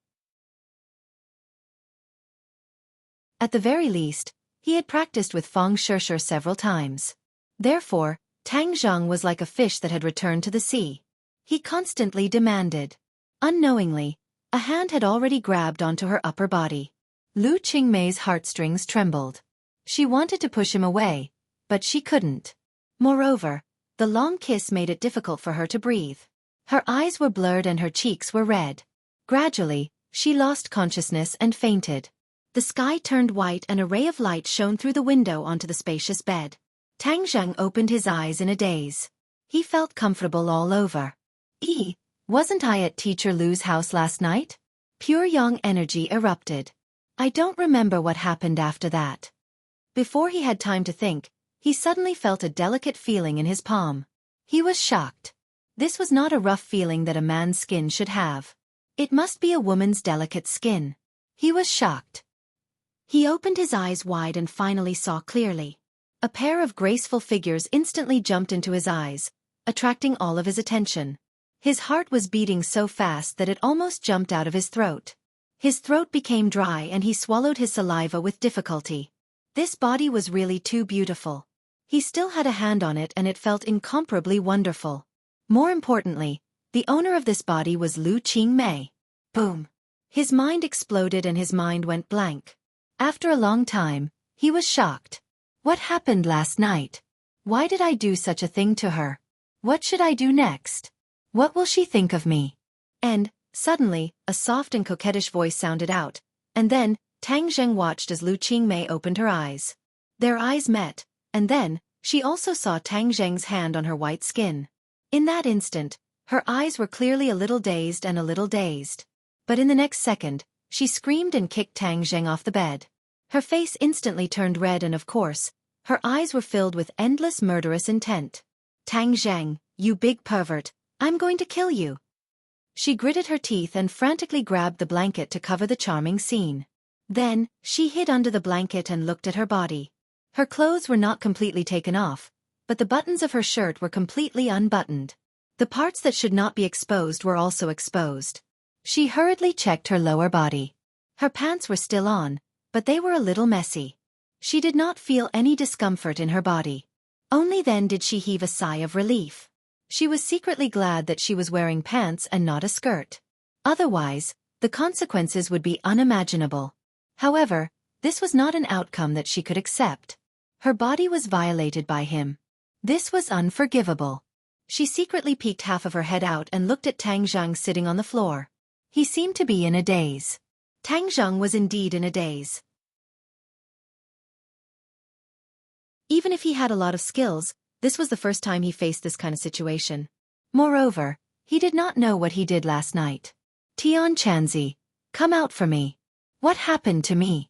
At the very least, he had practiced with Feng Shishir several times. Therefore, Tang Zheng was like a fish that had returned to the sea. He constantly demanded. Unknowingly, a hand had already grabbed onto her upper body. Lu Qingmei's heartstrings trembled. She wanted to push him away, but she couldn't. Moreover, The long kiss made it difficult for her to breathe. Her eyes were blurred and her cheeks were red. Gradually, she lost consciousness and fainted. The sky turned white and a ray of light shone through the window onto the spacious bed. Tang Zheng opened his eyes in a daze. He felt comfortable all over. Wasn't I at Teacher Lu's house last night? Pure yang energy erupted. I don't remember what happened after that. Before he had time to think, he suddenly felt a delicate feeling in his palm. He was shocked. This was not a rough feeling that a man's skin should have. It must be a woman's delicate skin. He was shocked. He opened his eyes wide and finally saw clearly. A pair of graceful figures instantly jumped into his eyes, attracting all of his attention. His heart was beating so fast that it almost jumped out of his throat. His throat became dry and he swallowed his saliva with difficulty. This body was really too beautiful. He still had a hand on it and it felt incomparably wonderful. More importantly, the owner of this body was Lu Qingmei. Boom! His mind exploded and his mind went blank. After a long time, he was shocked. What happened last night? Why did I do such a thing to her? What should I do next? What will she think of me? And, suddenly, a soft and coquettish voice sounded out, and then, Tang Zheng watched as Lu Qingmei opened her eyes. Their eyes met, and then, she also saw Tang Zheng's hand on her white skin. In that instant, her eyes were clearly a little dazed and a little dazed. But in the next second, she screamed and kicked Tang Zheng off the bed. Her face instantly turned red and of course, her eyes were filled with endless murderous intent. Tang Zheng, you big pervert, I'm going to kill you. She gritted her teeth and frantically grabbed the blanket to cover the charming scene. Then, she hid under the blanket and looked at her body. Her clothes were not completely taken off, but the buttons of her shirt were completely unbuttoned. The parts that should not be exposed were also exposed. She hurriedly checked her lower body. Her pants were still on, but they were a little messy. She did not feel any discomfort in her body. Only then did she heave a sigh of relief. She was secretly glad that she was wearing pants and not a skirt. Otherwise, the consequences would be unimaginable. However, this was not an outcome that she could accept. Her body was violated by him. This was unforgivable. She secretly peeked half of her head out and looked at Tang Zheng sitting on the floor. He seemed to be in a daze. Tang Zheng was indeed in a daze. Even if he had a lot of skills, this was the first time he faced this kind of situation. Moreover, he did not know what he did last night. Tian Chanzi, come out for me. What happened to me?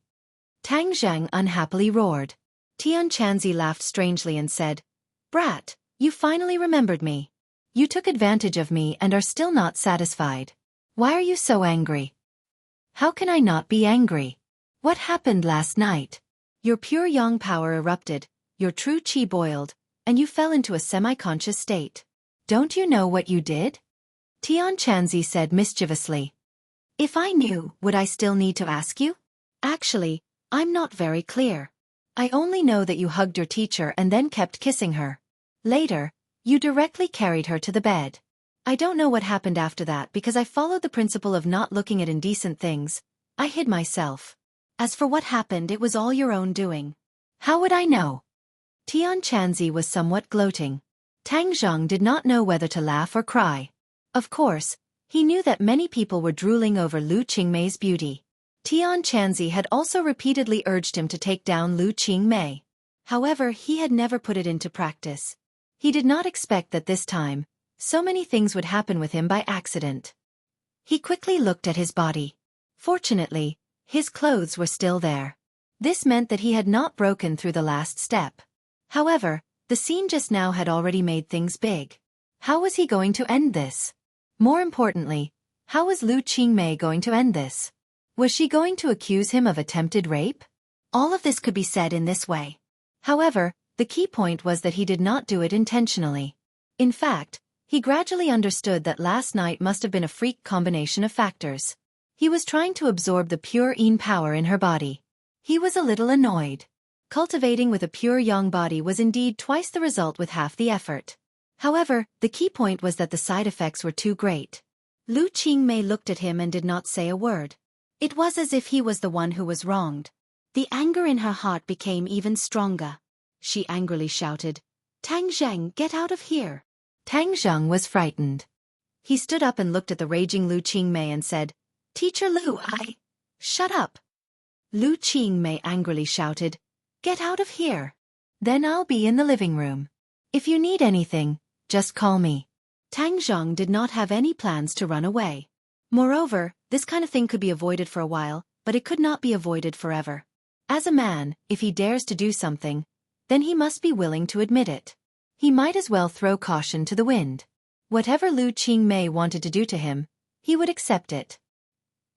Tang Zheng unhappily roared. Tian Chanzi laughed strangely and said, Brat, you finally remembered me. You took advantage of me and are still not satisfied. Why are you so angry? How can I not be angry? What happened last night? Your pure yang power erupted, your true qi boiled, and you fell into a semi-conscious state. Don't you know what you did? Tian Chanzi said mischievously. If I knew, would I still need to ask you? Actually, I'm not very clear. I only know that you hugged your teacher and then kept kissing her. Later, you directly carried her to the bed. I don't know what happened after that because I followed the principle of not looking at indecent things. I hid myself. As for what happened, it was all your own doing. How would I know? Tian Chanzi was somewhat gloating. Tang Zheng did not know whether to laugh or cry. Of course, he knew that many people were drooling over Lu Qingmei's beauty. Tian Chanzi had also repeatedly urged him to take down Lu Qingmei. However, he had never put it into practice. He did not expect that this time, so many things would happen with him by accident. He quickly looked at his body. Fortunately, his clothes were still there. This meant that he had not broken through the last step. However, the scene just now had already made things big. How was he going to end this? More importantly, how was Lu Qingmei going to end this? Was she going to accuse him of attempted rape? All of this could be said in this way. However, the key point was that he did not do it intentionally. In fact, he gradually understood that last night must have been a freak combination of factors. He was trying to absorb the pure yin power in her body. He was a little annoyed. Cultivating with a pure yang body was indeed twice the result with half the effort. However, the key point was that the side effects were too great. Lu Qingmei looked at him and did not say a word. It was as if he was the one who was wronged. The anger in her heart became even stronger. She angrily shouted, Tang Zheng, get out of here. Tang Zheng was frightened. He stood up and looked at the raging Lu Qingmei and said, Teacher Lu, Shut up. Lu Qingmei angrily shouted, Get out of here. Then I'll be in the living room. If you need anything, just call me. Tang Zheng did not have any plans to run away. Moreover, this kind of thing could be avoided for a while, but it could not be avoided forever. As a man, if he dares to do something, then he must be willing to admit it. He might as well throw caution to the wind. Whatever Lu Qingmei wanted to do to him, he would accept it.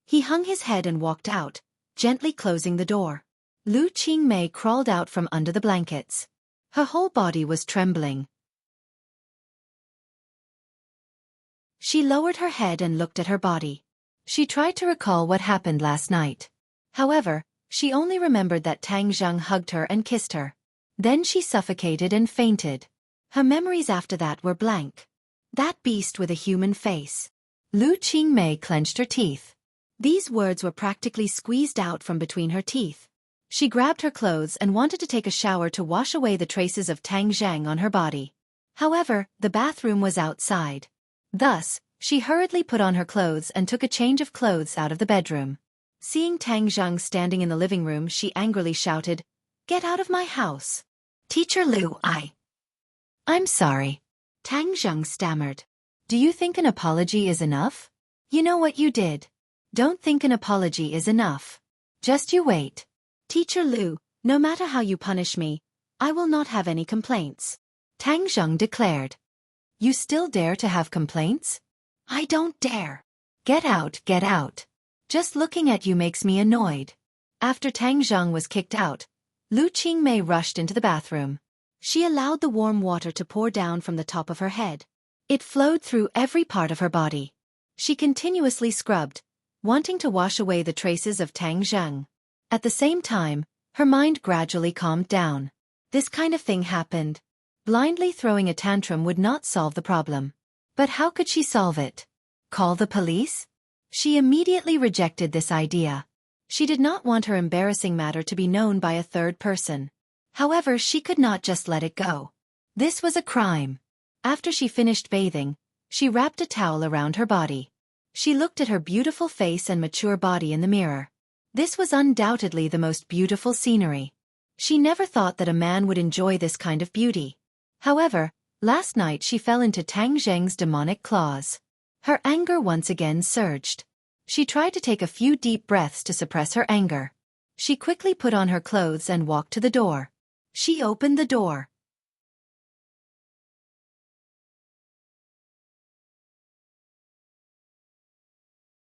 He hung his head and walked out, gently closing the door. Lu Qingmei crawled out from under the blankets. Her whole body was trembling. She lowered her head and looked at her body. She tried to recall what happened last night. However, she only remembered that Tang Zheng hugged her and kissed her. Then she suffocated and fainted. Her memories after that were blank. That beast with a human face. Lu Qingmei clenched her teeth. These words were practically squeezed out from between her teeth. She grabbed her clothes and wanted to take a shower to wash away the traces of Tang Zheng on her body. However, the bathroom was outside. Thus, she hurriedly put on her clothes and took a change of clothes out of the bedroom. Seeing Tang Zheng standing in the living room, she angrily shouted, Get out of my house. Teacher Lu, I'm sorry. Tang Zheng stammered. Do you think an apology is enough? You know what you did. Don't think an apology is enough. Just you wait. Teacher Lu, no matter how you punish me, I will not have any complaints. Tang Zheng declared. You still dare to have complaints? I don't dare. Get out, get out. Just looking at you makes me annoyed. After Tang Zheng was kicked out, Lu Qingmei rushed into the bathroom. She allowed the warm water to pour down from the top of her head. It flowed through every part of her body. She continuously scrubbed, wanting to wash away the traces of Tang Zheng. At the same time, her mind gradually calmed down. This kind of thing happened. Blindly throwing a tantrum would not solve the problem. But how could she solve it? Call the police? She immediately rejected this idea. She did not want her embarrassing matter to be known by a third person. However, she could not just let it go. This was a crime. After she finished bathing, she wrapped a towel around her body. She looked at her beautiful face and mature body in the mirror. This was undoubtedly the most beautiful scenery. She never thought that a man would enjoy this kind of beauty. However, last night she fell into Tang Zheng's demonic claws. Her anger once again surged. She tried to take a few deep breaths to suppress her anger. She quickly put on her clothes and walked to the door. She opened the door.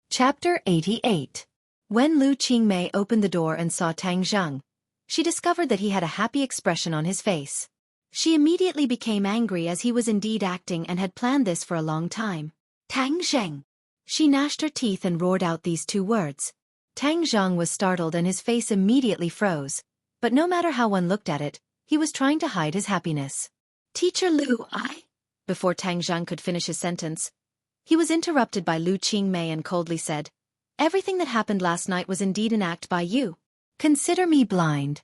Chapter 88. When Lu Qingmei opened the door and saw Tang Zheng, she discovered that he had a happy expression on his face. She immediately became angry as he was indeed acting and had planned this for a long time. Tang Zheng. She gnashed her teeth and roared out these two words. Tang Zheng was startled and his face immediately froze. But no matter how one looked at it, he was trying to hide his happiness. Teacher Lu, Before Tang Zheng could finish his sentence, he was interrupted by Lu Qingmei and coldly said, Everything that happened last night was indeed an act by you. Consider me blind.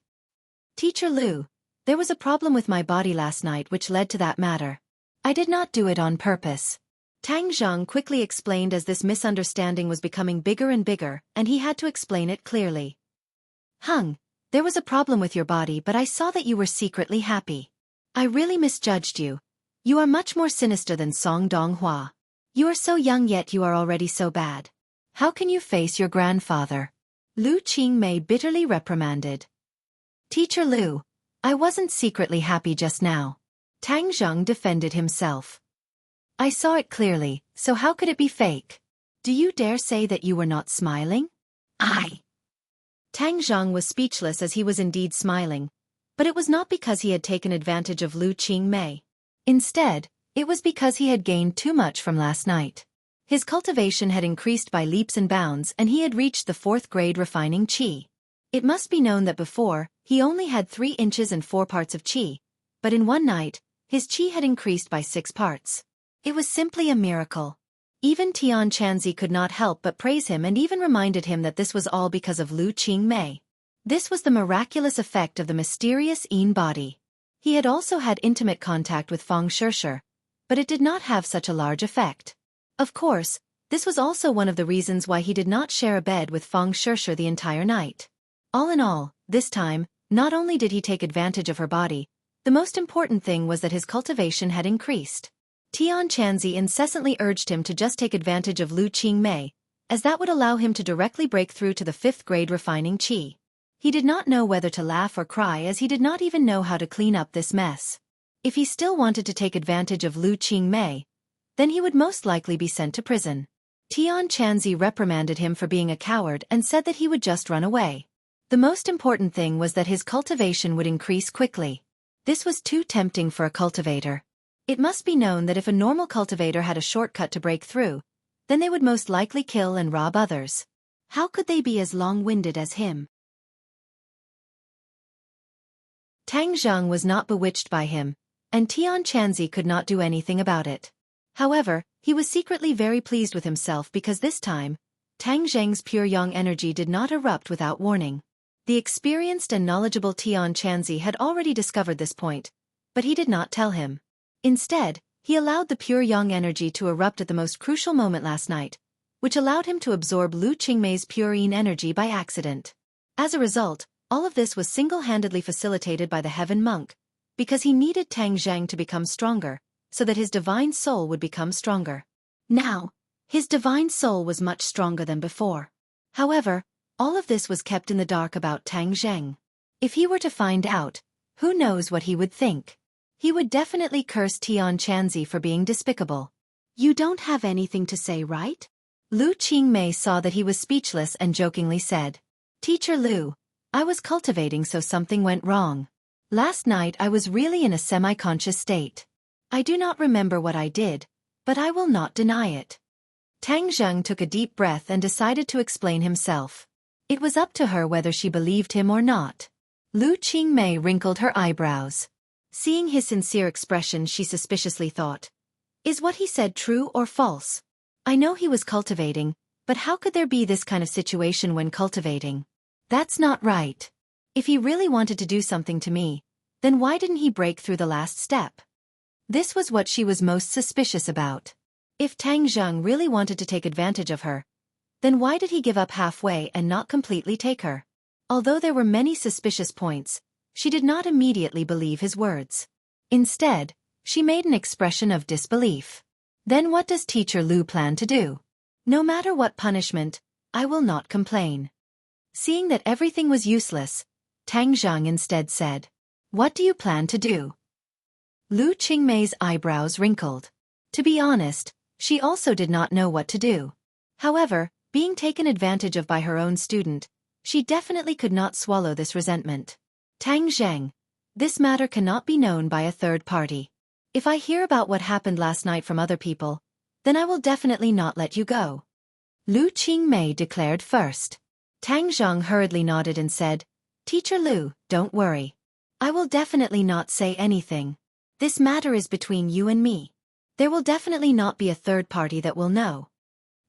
Teacher Lu, there was a problem with my body last night which led to that matter. I did not do it on purpose. Tang Zheng quickly explained as this misunderstanding was becoming bigger and bigger, and he had to explain it clearly. There was a problem with your body, but I saw that you were secretly happy. I really misjudged you. You are much more sinister than Song Donghua. You are so young yet you are already so bad. How can you face your grandfather? Lu Qingmei bitterly reprimanded. Teacher Lu, I wasn't secretly happy just now. Tang Zheng defended himself. I saw it clearly, so how could it be fake? Do you dare say that you were not smiling? Tang Zheng was speechless as he was indeed smiling, but it was not because he had taken advantage of Lu Qingmei. Instead, it was because he had gained too much from last night. His cultivation had increased by leaps and bounds and he had reached the 4th grade refining qi. It must be known that before, he only had 3 inches and 4 parts of qi, but in one night, his qi had increased by 6 parts. It was simply a miracle. Even Tian Chanzi could not help but praise him and even reminded him that this was all because of Lu Qingmei. This was the miraculous effect of the mysterious Yin body. He had also had intimate contact with Fang Shirshir, but it did not have such a large effect. Of course, this was also one of the reasons why he did not share a bed with Fang Shirshir the entire night. All in all, this time, not only did he take advantage of her body, the most important thing was that his cultivation had increased. Tian Chanzi incessantly urged him to just take advantage of Lu Qingmei, as that would allow him to directly break through to the 5th grade refining qi. He did not know whether to laugh or cry, as he did not even know how to clean up this mess. If he still wanted to take advantage of Lu Qingmei, then he would most likely be sent to prison. Tian Chanzi reprimanded him for being a coward and said that he would just run away. The most important thing was that his cultivation would increase quickly. This was too tempting for a cultivator. It must be known that if a normal cultivator had a shortcut to break through, then they would most likely kill and rob others. How could they be as long-winded as him? Tang Zheng was not bewitched by him, and Tian Chanzi could not do anything about it. However, he was secretly very pleased with himself because this time, Tang Zheng's pure yang energy did not erupt without warning. The experienced and knowledgeable Tian Chanzi had already discovered this point, but he did not tell him. Instead, he allowed the pure yang energy to erupt at the most crucial moment last night, which allowed him to absorb Lu Qingmei's pure yin energy by accident. As a result, all of this was single-handedly facilitated by the Heaven Monk, because he needed Tang Zheng to become stronger, so that his divine soul would become stronger. Now, his divine soul was much stronger than before. However, all of this was kept in the dark about Tang Zheng. If he were to find out, who knows what he would think. He would definitely curse Tian Chanzi for being despicable. You don't have anything to say, right? Lu Qingmei saw that he was speechless and jokingly said, Teacher Lu, I was cultivating so something went wrong. Last night I was really in a semi-conscious state. I do not remember what I did, but I will not deny it. Tang Zheng took a deep breath and decided to explain himself. It was up to her whether she believed him or not. Lu Qingmei wrinkled her eyebrows. Seeing his sincere expression, she suspiciously thought, is what he said true or false? I know he was cultivating, but how could there be this kind of situation when cultivating? That's not right. If he really wanted to do something to me, then why didn't he break through the last step? This was what she was most suspicious about. If Tang Zheng really wanted to take advantage of her, then why did he give up halfway and not completely take her? Although there were many suspicious points, she did not immediately believe his words. Instead, she made an expression of disbelief. Then what does Teacher Lu plan to do? No matter what punishment, I will not complain. Seeing that everything was useless, Tang Zheng instead said, What do you plan to do? Lu Qingmei's eyebrows wrinkled. To be honest, she also did not know what to do. However, being taken advantage of by her own student, she definitely could not swallow this resentment. Tang Zheng, this matter cannot be known by a third party. If I hear about what happened last night from other people, then I will definitely not let you go. Lu Qingmei declared first. Tang Zheng hurriedly nodded and said, Teacher Lu, don't worry. I will definitely not say anything. This matter is between you and me. There will definitely not be a third party that will know.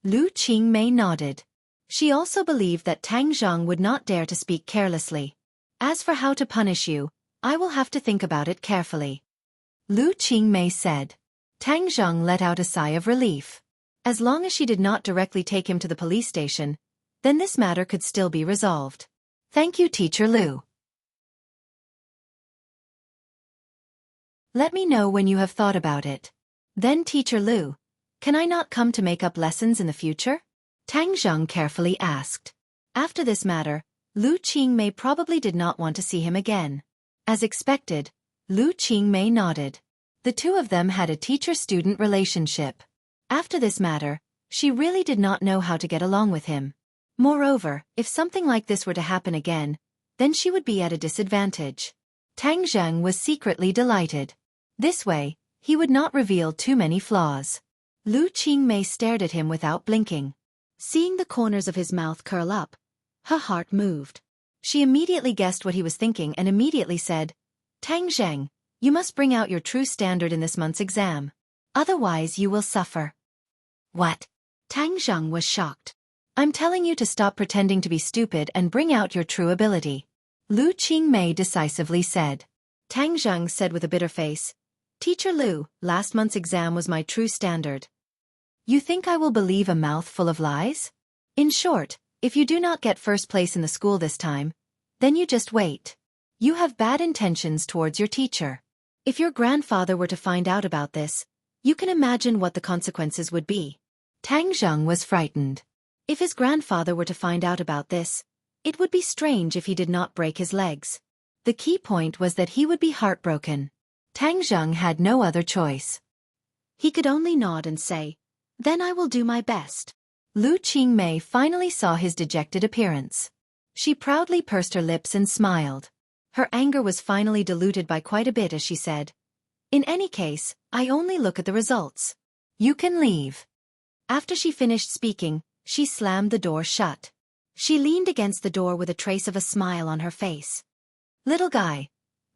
Lu Qingmei nodded. She also believed that Tang Zheng would not dare to speak carelessly. As for how to punish you, I will have to think about it carefully. Lu Qingmei said. Tang Zheng let out a sigh of relief. As long as she did not directly take him to the police station, then this matter could still be resolved. Thank you, Teacher Lu. Let me know when you have thought about it. Then Teacher Lu, can I not come to make up lessons in the future? Tang Zheng carefully asked. After this matter, Lu Qingmei probably did not want to see him again. As expected, Lu Qingmei nodded. The two of them had a teacher-student relationship. After this matter, she really did not know how to get along with him. Moreover, if something like this were to happen again, then she would be at a disadvantage. Tang Zheng was secretly delighted. This way, he would not reveal too many flaws. Lu Qingmei stared at him without blinking. Seeing the corners of his mouth curl up, her heart moved. She immediately guessed what he was thinking and immediately said, Tang Zheng, you must bring out your true standard in this month's exam. Otherwise you will suffer. What? Tang Zheng was shocked. I'm telling you to stop pretending to be stupid and bring out your true ability. Lu Qingmei decisively said. Tang Zheng said with a bitter face. Teacher Lu, last month's exam was my true standard. You think I will believe a mouth full of lies? In short, if you do not get first place in the school this time, then you just wait. You have bad intentions towards your teacher. If your grandfather were to find out about this, you can imagine what the consequences would be. Tang Zheng was frightened. If his grandfather were to find out about this, it would be strange if he did not break his legs. The key point was that he would be heartbroken. Tang Zheng had no other choice. He could only nod and say, "Then I will do my best." Lu Qingmei finally saw his dejected appearance. She proudly pursed her lips and smiled. Her anger was finally diluted by quite a bit as she said, "In any case, I only look at the results. You can leave." After she finished speaking, she slammed the door shut. She leaned against the door with a trace of a smile on her face. "Little guy,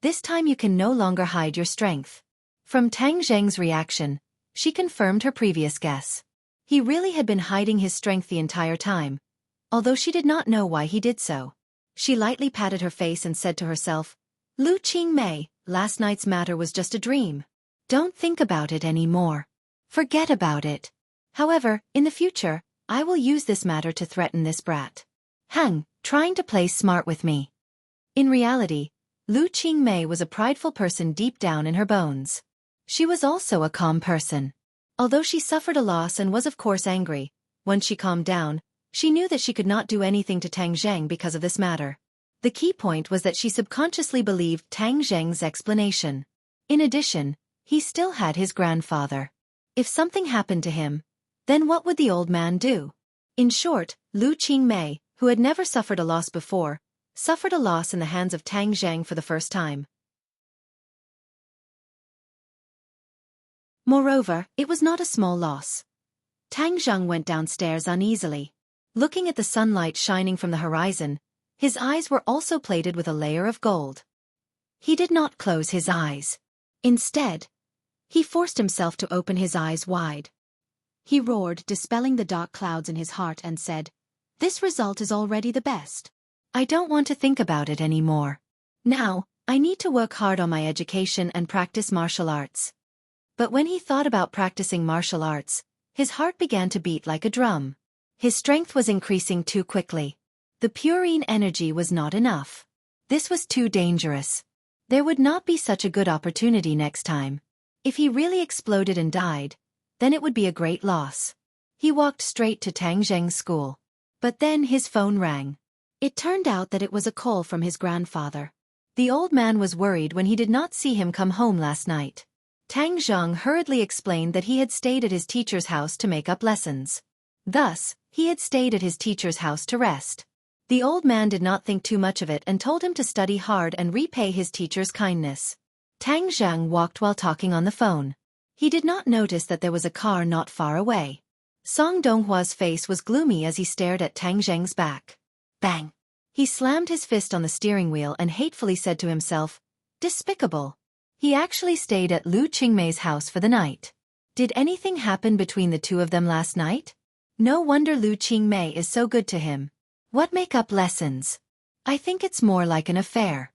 this time you can no longer hide your strength." From Tang Zheng's reaction, she confirmed her previous guess. He really had been hiding his strength the entire time, although she did not know why he did so. She lightly patted her face and said to herself, "Lu Qingmei, last night's matter was just a dream. Don't think about it anymore. Forget about it. However, in the future, I will use this matter to threaten this brat. Hang, trying to play smart with me." In reality, Lu Qingmei was a prideful person deep down in her bones. She was also a calm person. Although she suffered a loss and was of course angry, once she calmed down, she knew that she could not do anything to Tang Zheng because of this matter. The key point was that she subconsciously believed Tang Zheng's explanation. In addition, he still had his grandfather. If something happened to him, then what would the old man do? In short, Lu Qingmei, who had never suffered a loss before, suffered a loss in the hands of Tang Zheng for the first time. Moreover, it was not a small loss. Tang Zheng went downstairs uneasily. Looking at the sunlight shining from the horizon, his eyes were also plated with a layer of gold. He did not close his eyes. Instead, he forced himself to open his eyes wide. He roared, dispelling the dark clouds in his heart, and said, "This result is already the best. I don't want to think about it anymore. Now, I need to work hard on my education and practice martial arts." But when he thought about practicing martial arts, his heart began to beat like a drum. His strength was increasing too quickly. The purine energy was not enough. This was too dangerous. There would not be such a good opportunity next time. If he really exploded and died, then it would be a great loss. He walked straight to Tang Zheng's school. But then his phone rang. It turned out that it was a call from his grandfather. The old man was worried when he did not see him come home last night. Tang Zheng hurriedly explained that he had stayed at his teacher's house to make up lessons. Thus, he had stayed at his teacher's house to rest. The old man did not think too much of it and told him to study hard and repay his teacher's kindness. Tang Zheng walked while talking on the phone. He did not notice that there was a car not far away. Song Donghua's face was gloomy as he stared at Tang Zheng's back. Bang! He slammed his fist on the steering wheel and hatefully said to himself, "Despicable. He actually stayed at Lu Qingmei's house for the night. Did anything happen between the two of them last night? No wonder Lu Qingmei is so good to him. What make-up lessons? I think it's more like an affair."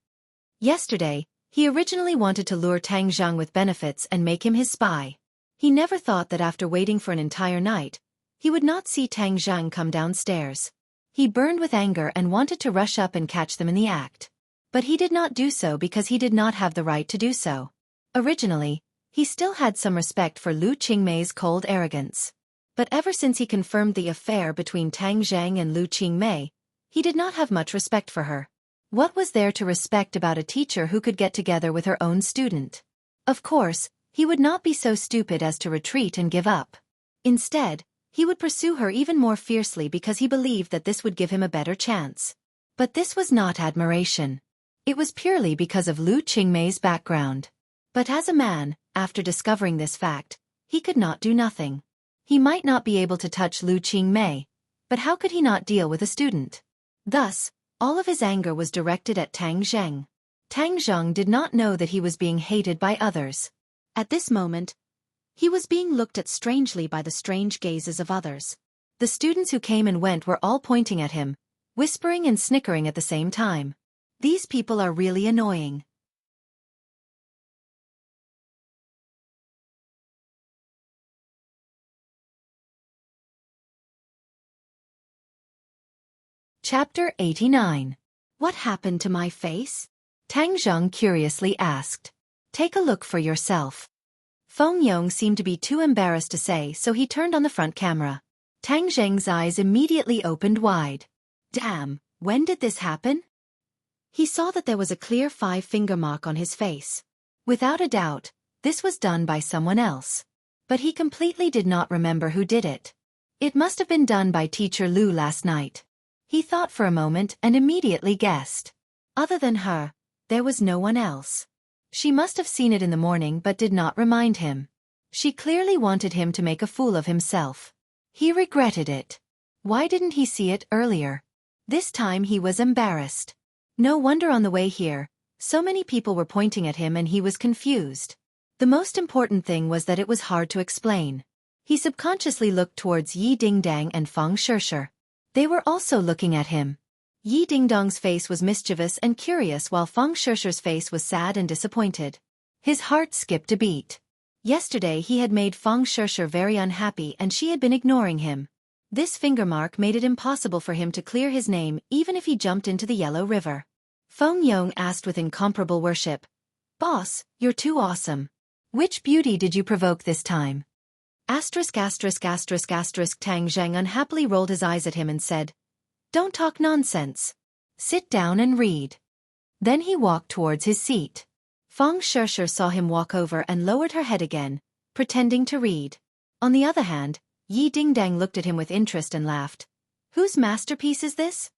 Yesterday, he originally wanted to lure Tang Zheng with benefits and make him his spy. He never thought that after waiting for an entire night, he would not see Tang Zheng come downstairs. He burned with anger and wanted to rush up and catch them in the act. But he did not do so because he did not have the right to do so. Originally, he still had some respect for Lu Qingmei's cold arrogance. But ever since he confirmed the affair between Tang Zheng and Lu Qingmei, he did not have much respect for her. What was there to respect about a teacher who could get together with her own student? Of course, he would not be so stupid as to retreat and give up. Instead, he would pursue her even more fiercely because he believed that this would give him a better chance. But this was not admiration. It was purely because of Lu Qingmei's background. But as a man, after discovering this fact, he could not do nothing. He might not be able to touch Lu Qingmei, but how could he not deal with a student? Thus, all of his anger was directed at Tang Zheng. Tang Zheng did not know that he was being hated by others. At this moment, he was being looked at strangely by the strange gazes of others. The students who came and went were all pointing at him, whispering and snickering at the same time. These people are really annoying. Chapter 89. What happened to my face? Tang Zheng curiously asked. Take a look for yourself. Feng Yong seemed to be too embarrassed to say, so he turned on the front camera. Tang Zheng's eyes immediately opened wide. Damn, when did this happen? He saw that there was a clear 5-finger mark on his face. Without a doubt, this was done by someone else. But he completely did not remember who did it. It must have been done by Teacher Lu last night. He thought for a moment and immediately guessed. Other than her, there was no one else. She must have seen it in the morning but did not remind him. She clearly wanted him to make a fool of himself. He regretted it. Why didn't he see it earlier? This time he was embarrassed. No wonder on the way here, so many people were pointing at him and he was confused. The most important thing was that it was hard to explain. He subconsciously looked towards Yi Dingdang and Fang Shishir. They were also looking at him. Yi Dingdong's face was mischievous and curious while Fang Shishir's face was sad and disappointed. His heart skipped a beat. Yesterday he had made Fang Shishir very unhappy and she had been ignoring him. This finger mark made it impossible for him to clear his name even if he jumped into the Yellow River. Feng Yong asked with incomparable worship, Boss, you're too awesome. Which beauty did you provoke this time? Tang Zheng unhappily rolled his eyes at him and said, Don't talk nonsense. Sit down and read. Then he walked towards his seat. Fang Shishir saw him walk over and lowered her head again, pretending to read. On the other hand, Yi Dingdang looked at him with interest and laughed. Whose masterpiece is this?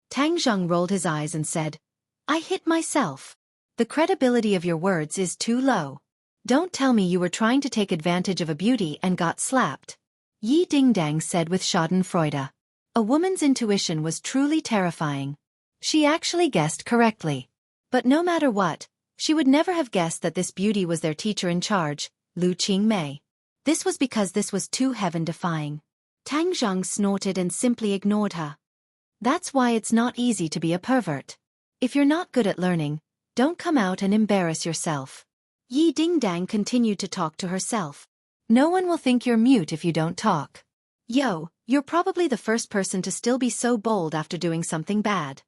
Tang Zheng rolled his eyes and said, I hit myself. The credibility of your words is too low. Don't tell me you were trying to take advantage of a beauty and got slapped. Yi Dingdang said with schadenfreude. A woman's intuition was truly terrifying. She actually guessed correctly. But no matter what, she would never have guessed that this beauty was their teacher in charge, Lu Qingmei. This was because this was too heaven-defying. Tang Zheng snorted and simply ignored her. That's why it's not easy to be a pervert. If you're not good at learning, don't come out and embarrass yourself. Yi Dingdang continued to talk to herself. No one will think you're mute if you don't talk. Yo, you're probably the first person to still be so bold after doing something bad.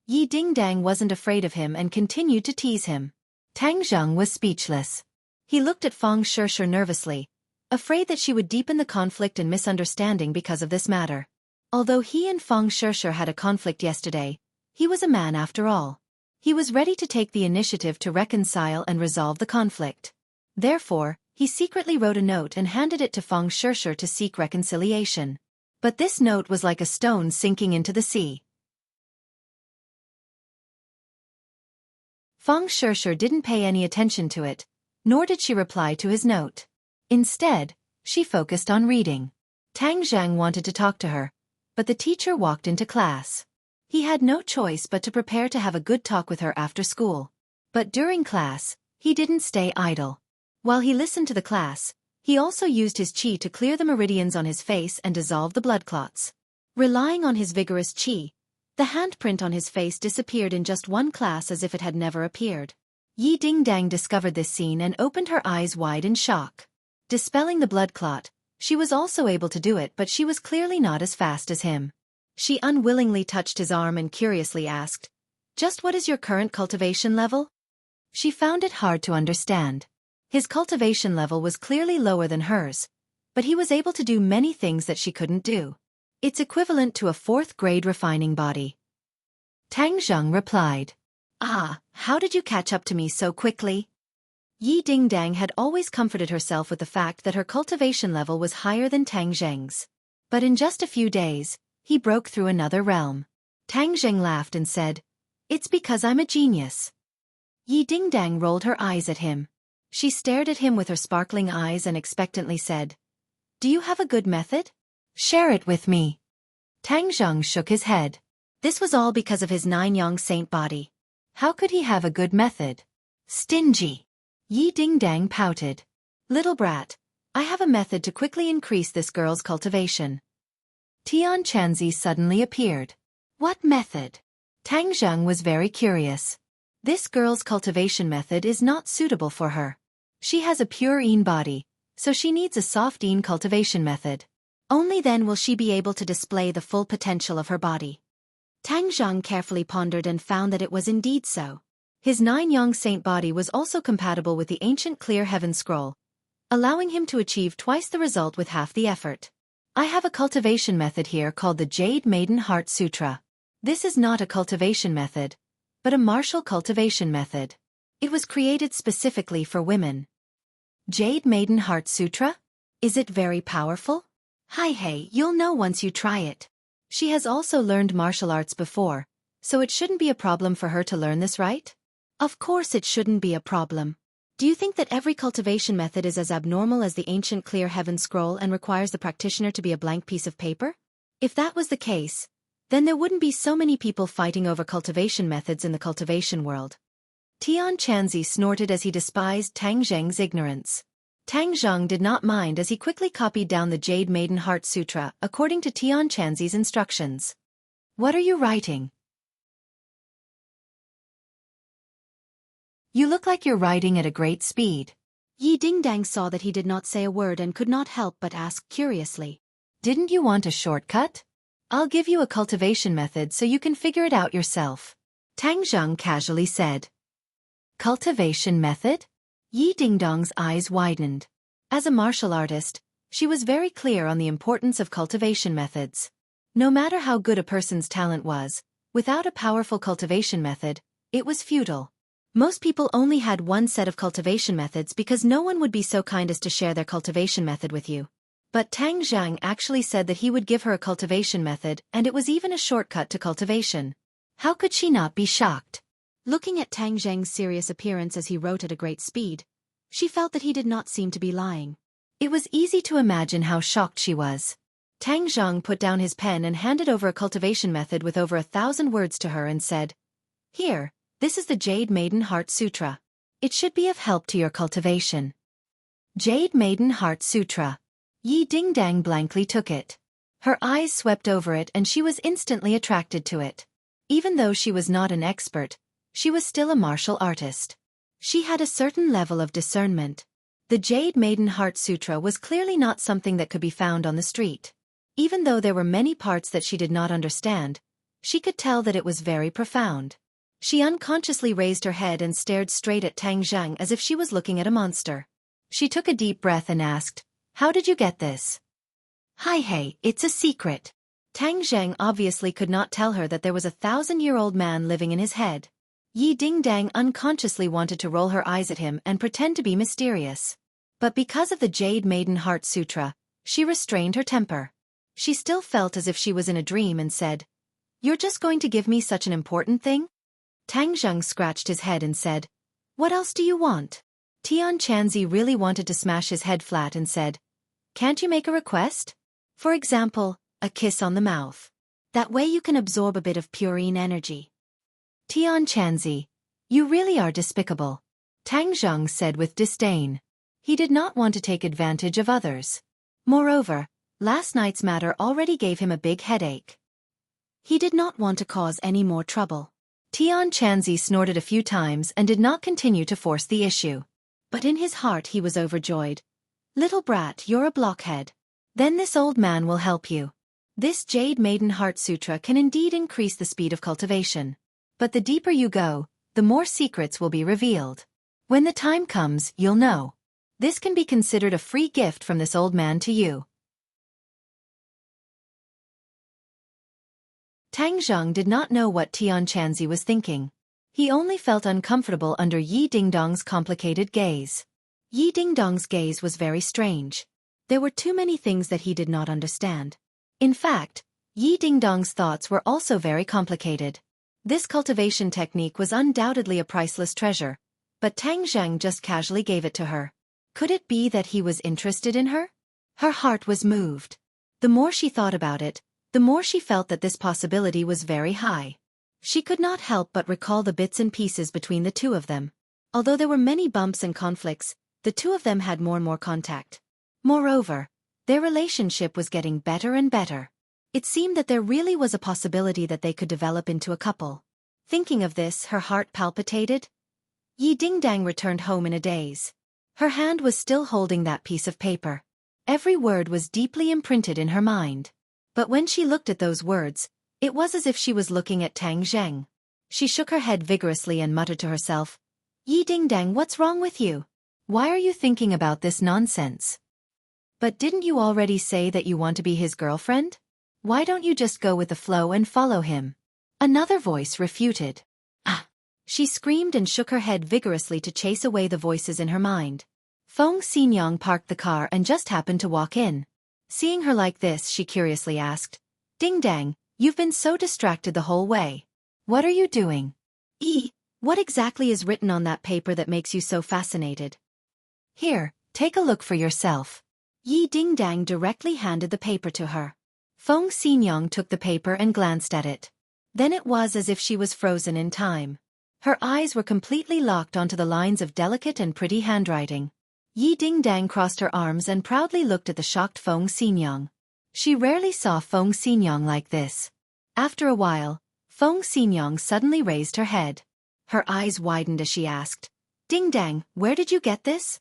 Yi Dingdang wasn't afraid of him and continued to tease him. Tang Zheng was speechless. He looked at Fang Shishir nervously, afraid that she would deepen the conflict and misunderstanding because of this matter. Although he and Fang Shishir had a conflict yesterday, he was a man after all. He was ready to take the initiative to reconcile and resolve the conflict. Therefore, he secretly wrote a note and handed it to Fang Shishir to seek reconciliation. But this note was like a stone sinking into the sea. Fang Shishir didn't pay any attention to it, nor did she reply to his note. Instead, she focused on reading. Tang Zheng wanted to talk to her, but the teacher walked into class. He had no choice but to prepare to have a good talk with her after school. But during class, he didn't stay idle. While he listened to the class, he also used his qi to clear the meridians on his face and dissolve the blood clots. Relying on his vigorous qi, the handprint on his face disappeared in just one class as if it had never appeared. Yi Dingdang discovered this scene and opened her eyes wide in shock. Dispelling the blood clot, she was also able to do it, but she was clearly not as fast as him. She unwillingly touched his arm and curiously asked, Just what is your current cultivation level? She found it hard to understand. His cultivation level was clearly lower than hers, but he was able to do many things that she couldn't do. It's equivalent to a 4th grade refining body. Tang Zheng replied. Ah, how did you catch up to me so quickly? Yi Dingdang had always comforted herself with the fact that her cultivation level was higher than Tang Zheng's. But in just a few days, he broke through another realm. Tang Zheng laughed and said, It's because I'm a genius. Yi Dingdang rolled her eyes at him. She stared at him with her sparkling eyes and expectantly said, Do you have a good method? Share it with me. Tang Zheng shook his head. This was all because of his 9-yang saint body. How could he have a good method? Stingy. Yi Dingdang pouted. Little brat, I have a method to quickly increase this girl's cultivation. Tian Chanzi suddenly appeared. What method? Tang Zheng was very curious. This girl's cultivation method is not suitable for her. She has a pure yin body, so she needs a soft yin cultivation method. Only then will she be able to display the full potential of her body. Tang Zhang carefully pondered and found that it was indeed so. His 9-yang saint body was also compatible with the ancient clear heaven scroll, allowing him to achieve twice the result with half the effort. I have a cultivation method here called the Jade Maiden Heart Sutra. This is not a cultivation method, but a martial cultivation method. It was created specifically for women. Jade Maiden Heart Sutra? Is it very powerful? Hey, you'll know once you try it. She has also learned martial arts before, so it shouldn't be a problem for her to learn this, right? Of course it shouldn't be a problem. Do you think that every cultivation method is as abnormal as the ancient clear heaven scroll and requires the practitioner to be a blank piece of paper? If that was the case, then there wouldn't be so many people fighting over cultivation methods in the cultivation world. Tian Chanzi snorted as he despised Tang Zheng's ignorance. Tang Zheng did not mind as he quickly copied down the Jade Maiden Heart Sutra according to Tian Chanzi's instructions. What are you writing? You look like you're writing at a great speed. Yi Dingdang saw that he did not say a word and could not help but ask curiously. Didn't you want a shortcut? I'll give you a cultivation method so you can figure it out yourself. Tang Zheng casually said. Cultivation method? Yi Dingdong's eyes widened. As a martial artist, she was very clear on the importance of cultivation methods. No matter how good a person's talent was, without a powerful cultivation method, it was futile. Most people only had one set of cultivation methods because no one would be so kind as to share their cultivation method with you. But Tang Zhang actually said that he would give her a cultivation method and it was even a shortcut to cultivation. How could she not be shocked? Looking at Tang Zhang's serious appearance as he wrote at a great speed, she felt that he did not seem to be lying. It was easy to imagine how shocked she was. Tang Zhang put down his pen and handed over a cultivation method with over 1,000 words to her and said, Here. This is the Jade Maiden Heart Sutra. It should be of help to your cultivation. Jade Maiden Heart Sutra. Yi Dingdang blankly took it. Her eyes swept over it and she was instantly attracted to it. Even though she was not an expert, she was still a martial artist. She had a certain level of discernment. The Jade Maiden Heart Sutra was clearly not something that could be found on the street. Even though there were many parts that she did not understand, she could tell that it was very profound. She unconsciously raised her head and stared straight at Tang Zhang as if she was looking at a monster. She took a deep breath and asked, How did you get this? Hey, it's a secret. Tang Zhang obviously could not tell her that there was a 1,000-year-old man living in his head. Yi Dingdang unconsciously wanted to roll her eyes at him and pretend to be mysterious. But because of the Jade Maiden Heart Sutra, she restrained her temper. She still felt as if she was in a dream and said, You're just going to give me such an important thing? Tang Zheng scratched his head and said, What else do you want? Tian Chanzi really wanted to smash his head flat and said, Can't you make a request? For example, a kiss on the mouth. That way you can absorb a bit of purine energy. Tian Chanzi, you really are despicable. Tang Zheng said with disdain. He did not want to take advantage of others. Moreover, last night's matter already gave him a big headache. He did not want to cause any more trouble. Tian Chanzi snorted a few times and did not continue to force the issue. But in his heart he was overjoyed. Little brat, you're a blockhead. Then this old man will help you. This Jade Maiden Heart Sutra can indeed increase the speed of cultivation. But the deeper you go, the more secrets will be revealed. When the time comes, you'll know. This can be considered a free gift from this old man to you. Tang Zheng did not know what Tian Chanzi was thinking. He only felt uncomfortable under Yi Dingdong's complicated gaze. Yi Dingdong's gaze was very strange. There were too many things that he did not understand. In fact, Yi Dingdong's thoughts were also very complicated. This cultivation technique was undoubtedly a priceless treasure, but Tang Zheng just casually gave it to her. Could it be that he was interested in her? Her heart was moved. The more she thought about it, the more she felt that this possibility was very high. She could not help but recall the bits and pieces between the two of them. Although there were many bumps and conflicts, the two of them had more and more contact. Moreover, their relationship was getting better and better. It seemed that there really was a possibility that they could develop into a couple. Thinking of this, her heart palpitated. Yi Dingdang returned home in a daze. Her hand was still holding that piece of paper. Every word was deeply imprinted in her mind. But when she looked at those words, It was as if she was looking at Tang Zheng. She shook her head vigorously and muttered to herself, "Yi Dingdang, what's wrong with you? Why are you thinking about this nonsense? But didn't you already say that you want to be his girlfriend? Why don't you just go with the flow and follow him?" Another voice refuted. "Ah!" She screamed and shook her head vigorously to chase away the voices in her mind. Feng Xinyang parked the car and just happened to walk in. Seeing her like this, she curiously asked, "Dingdang, you've been so distracted the whole way. What are you doing? What exactly is written on that paper that makes you so fascinated? Here, take a look for yourself." Yi Dingdang directly handed the paper to her. Feng Xinyang took the paper and glanced at it. Then it was as if she was frozen in time. Her eyes were completely locked onto the lines of delicate and pretty handwriting. Yi Dingdang crossed her arms and proudly looked at the shocked Feng Xinyang. She rarely saw Feng Xinyang like this. After a while, Feng Xinyang suddenly raised her head. Her eyes widened as she asked, "Dingdang, where did you get this?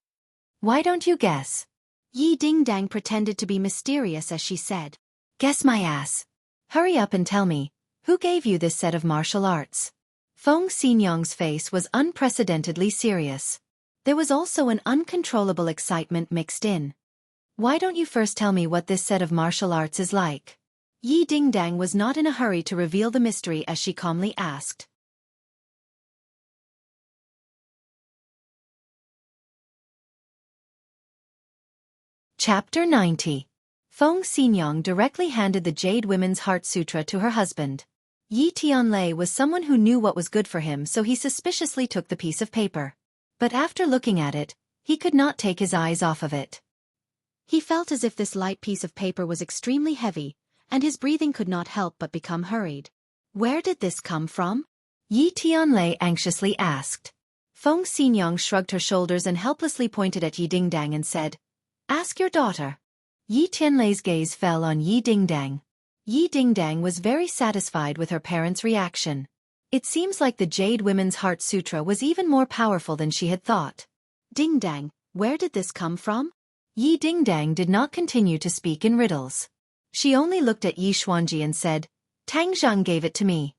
Why don't you guess?" Yi Dingdang pretended to be mysterious as she said, "Guess my ass. Hurry up and tell me, who gave you this set of martial arts?" Feng Xinyang's face was unprecedentedly serious. There was also an uncontrollable excitement mixed in. "Why don't you first tell me what this set of martial arts is like?" Yi Dingdang was not in a hurry to reveal the mystery as she calmly asked. Chapter 90. Feng Xinyang directly handed the Jade Women's Heart Sutra to her husband. Yi Tianlei was someone who knew what was good for him, so he suspiciously took the piece of paper. But after looking at it, he could not take his eyes off of it. He felt as if this light piece of paper was extremely heavy, and his breathing could not help but become hurried. "Where did this come from?" Yi Tianlei anxiously asked. Feng Xinyang shrugged her shoulders and helplessly pointed at Yi Dingdang and said, "Ask your daughter." Yi Tianlei's gaze fell on Yi Dingdang. Yi Dingdang was very satisfied with her parents' reaction. It seems like the Jade Women's Heart Sutra was even more powerful than she had thought. "Dingdang, where did this come from?" Yi Dingdang did not continue to speak in riddles. She only looked at Yi Xuanji and said, "Tang Zheng gave it to me."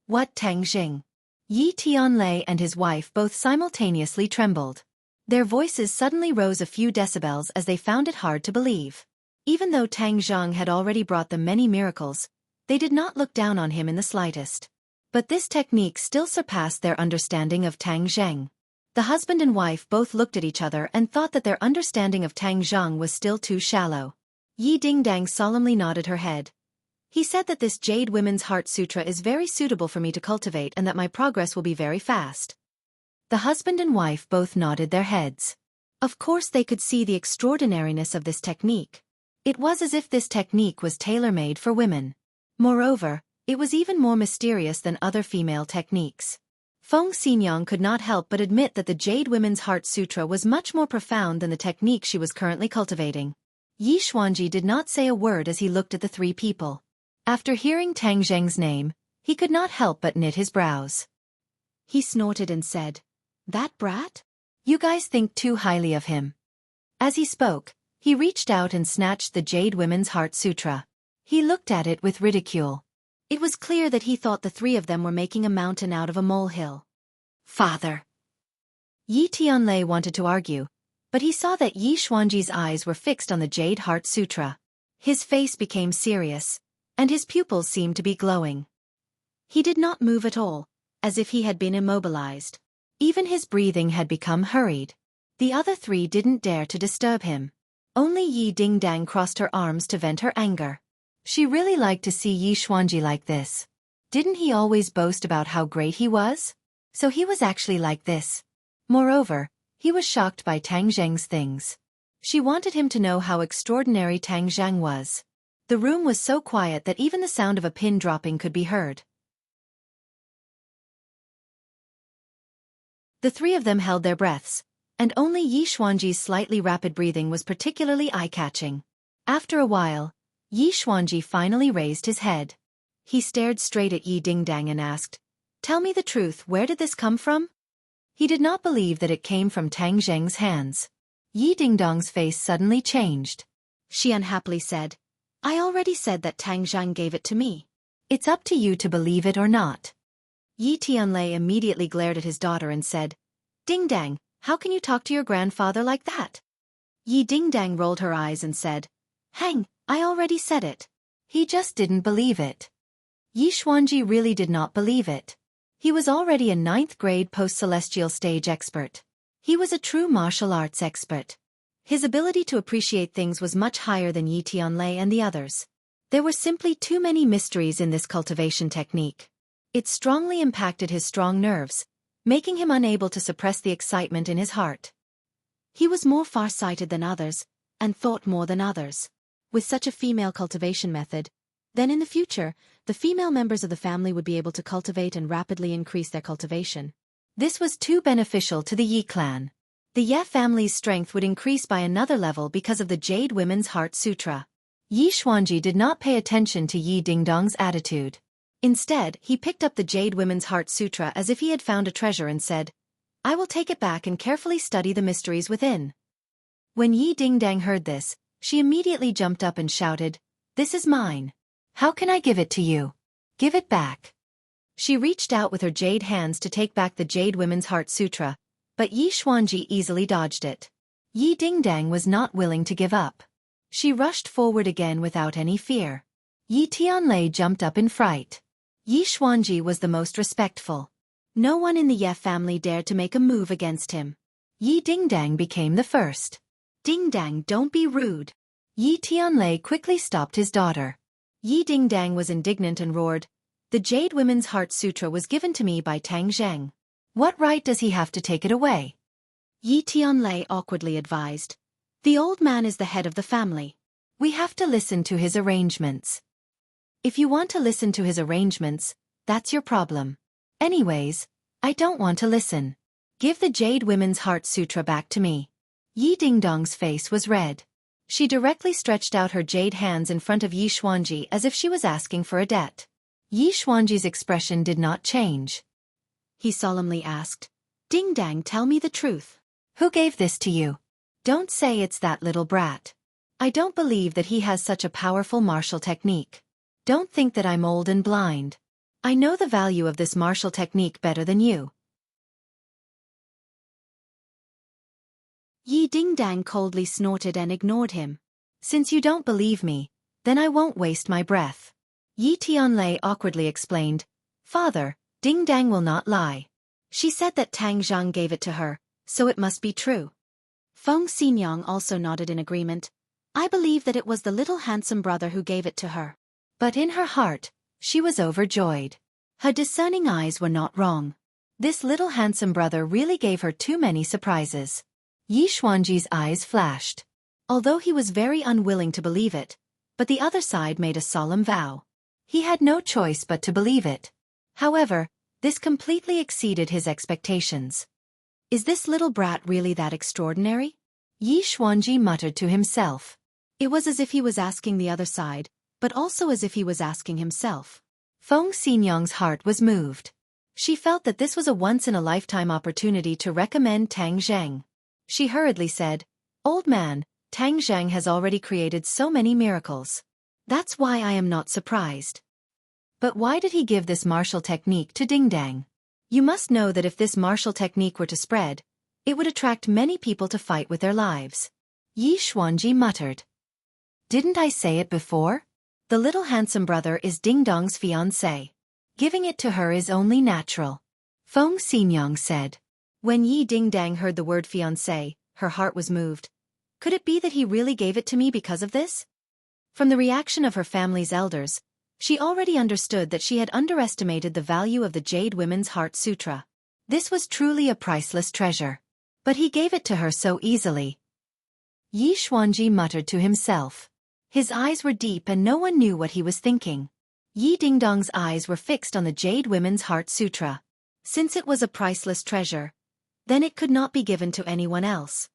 "What Tang Zheng?" Yi Tianlei and his wife both simultaneously trembled. Their voices suddenly rose a few decibels as they found it hard to believe. Even though Tang Zheng had already brought them many miracles, they did not look down on him in the slightest. But this technique still surpassed their understanding of Tang Zheng. The husband and wife both looked at each other and thought that their understanding of Tang Zheng was still too shallow. Yi Dingdang solemnly nodded her head. "He said that this Jade Women's Heart Sutra is very suitable for me to cultivate and that my progress will be very fast." The husband and wife both nodded their heads. Of course they could see the extraordinariness of this technique. It was as if this technique was tailor-made for women. Moreover, it was even more mysterious than other female techniques. Feng Xinyang could not help but admit that the Jade Women's Heart Sutra was much more profound than the technique she was currently cultivating. Yi Xuanji did not say a word as he looked at the three people. After hearing Tang Zheng's name, he could not help but knit his brows. He snorted and said, "That brat? You guys think too highly of him." As he spoke, he reached out and snatched the Jade Women's Heart Sutra. He looked at it with ridicule. It was clear that he thought the three of them were making a mountain out of a molehill. "Father!" Yi Tianlei wanted to argue, but he saw that Yi Xuanji's eyes were fixed on the Jade Heart Sutra. His face became serious, and his pupils seemed to be glowing. He did not move at all, as if he had been immobilized. Even his breathing had become hurried. The other three didn't dare to disturb him. Only Yi Dingdang crossed her arms to vent her anger. She really liked to see Yi Xuanji like this. Didn't he always boast about how great he was? So he was actually like this. Moreover, he was shocked by Tang Zheng's things. She wanted him to know how extraordinary Tang Zheng was. The room was so quiet that even the sound of a pin dropping could be heard. The three of them held their breaths, and only Yi Xuanji's slightly rapid breathing was particularly eye-catching. After a while, Yi Xuanji finally raised his head. He stared straight at Yi Dingdang and asked, "Tell me the truth, where did this come from?" He did not believe that it came from Tang Zheng's hands. Yi Dingdang's face suddenly changed. She unhappily said, "I already said that Tang Zheng gave it to me." It's up to you to believe it or not. Yi Tianlei immediately glared at his daughter and said, Ding Dang, how can you talk to your grandfather like that? Yi Ding Dang rolled her eyes and said, Hang, I already said it. He just didn't believe it. Yi Xuanji really did not believe it. He was already a 9th grade post-celestial stage expert. He was a true martial arts expert. His ability to appreciate things was much higher than Yi Tianlei and the others. There were simply too many mysteries in this cultivation technique. It strongly impacted his strong nerves, making him unable to suppress the excitement in his heart. He was more far-sighted than others, and thought more than others. With such a female cultivation method, then in the future, the female members of the family would be able to cultivate and rapidly increase their cultivation. This was too beneficial to the Yi clan. The Ye family's strength would increase by another level because of the Jade Women's Heart Sutra. Yi Xuanji did not pay attention to Yi Dingdong's attitude. Instead, he picked up the Jade Women's Heart Sutra as if he had found a treasure and said, I will take it back and carefully study the mysteries within. When Yi Dingdang heard this, she immediately jumped up and shouted, This is mine. How can I give it to you? Give it back. She reached out with her jade hands to take back the Jade Women's Heart Sutra, but Yi Xuanji easily dodged it. Yi Dingdang was not willing to give up. She rushed forward again without any fear. Yi Tianlei jumped up in fright. Yi Xuanji was the most respectful. No one in the Ye family dared to make a move against him. Yi Dingdang became the first. Dingdang, don't be rude. Yi Tianlei quickly stopped his daughter. Yi Dingdang was indignant and roared, The Jade Women's Heart Sutra was given to me by Tang Zheng. What right does he have to take it away? Yi Tianlei awkwardly advised, The old man is the head of the family. We have to listen to his arrangements. If you want to listen to his arrangements, that's your problem. Anyways, I don't want to listen. Give the Jade Women's Heart Sutra back to me. Yi Dingdong's face was red. She directly stretched out her jade hands in front of Yi Xuanji as if she was asking for a debt. Yi Xuanji's expression did not change. He solemnly asked, Dingdang, tell me the truth. Who gave this to you? Don't say it's that little brat. I don't believe that he has such a powerful martial technique. Don't think that I'm old and blind. I know the value of this martial technique better than you. Yi Dingdang coldly snorted and ignored him. Since you don't believe me, then I won't waste my breath. Yi Tianlei awkwardly explained, Father, Dingdang will not lie. She said that Tang Zhang gave it to her, so it must be true. Feng Xinyang also nodded in agreement. I believe that it was the little handsome brother who gave it to her. But in her heart, she was overjoyed. Her discerning eyes were not wrong. This little handsome brother really gave her too many surprises. Yi Xuanji's eyes flashed. Although he was very unwilling to believe it, but the other side made a solemn vow. He had no choice but to believe it. However, this completely exceeded his expectations. Is this little brat really that extraordinary? Yi Xuanji muttered to himself. It was as if he was asking the other side, but also as if he was asking himself. Feng Xinyang's heart was moved. She felt that this was a once-in-a-lifetime opportunity to recommend Tang Zheng. She hurriedly said, Old man, Tang Zheng has already created so many miracles. That's why I am not surprised. But why did he give this martial technique to Dingdang? You must know that if this martial technique were to spread, it would attract many people to fight with their lives. Yi Xuanji muttered. Didn't I say it before? The little handsome brother is Dingdong's fiancé. Giving it to her is only natural. Feng Xinyang said. When Yi Dingdang heard the word fiancé, her heart was moved. Could it be that he really gave it to me because of this? From the reaction of her family's elders, she already understood that she had underestimated the value of the Jade Women's Heart Sutra. This was truly a priceless treasure. But he gave it to her so easily. Yi Xuanji muttered to himself. His eyes were deep and no one knew what he was thinking. Yi Dingdong's eyes were fixed on the Jade Women's Heart Sutra. Since it was a priceless treasure, then it could not be given to anyone else.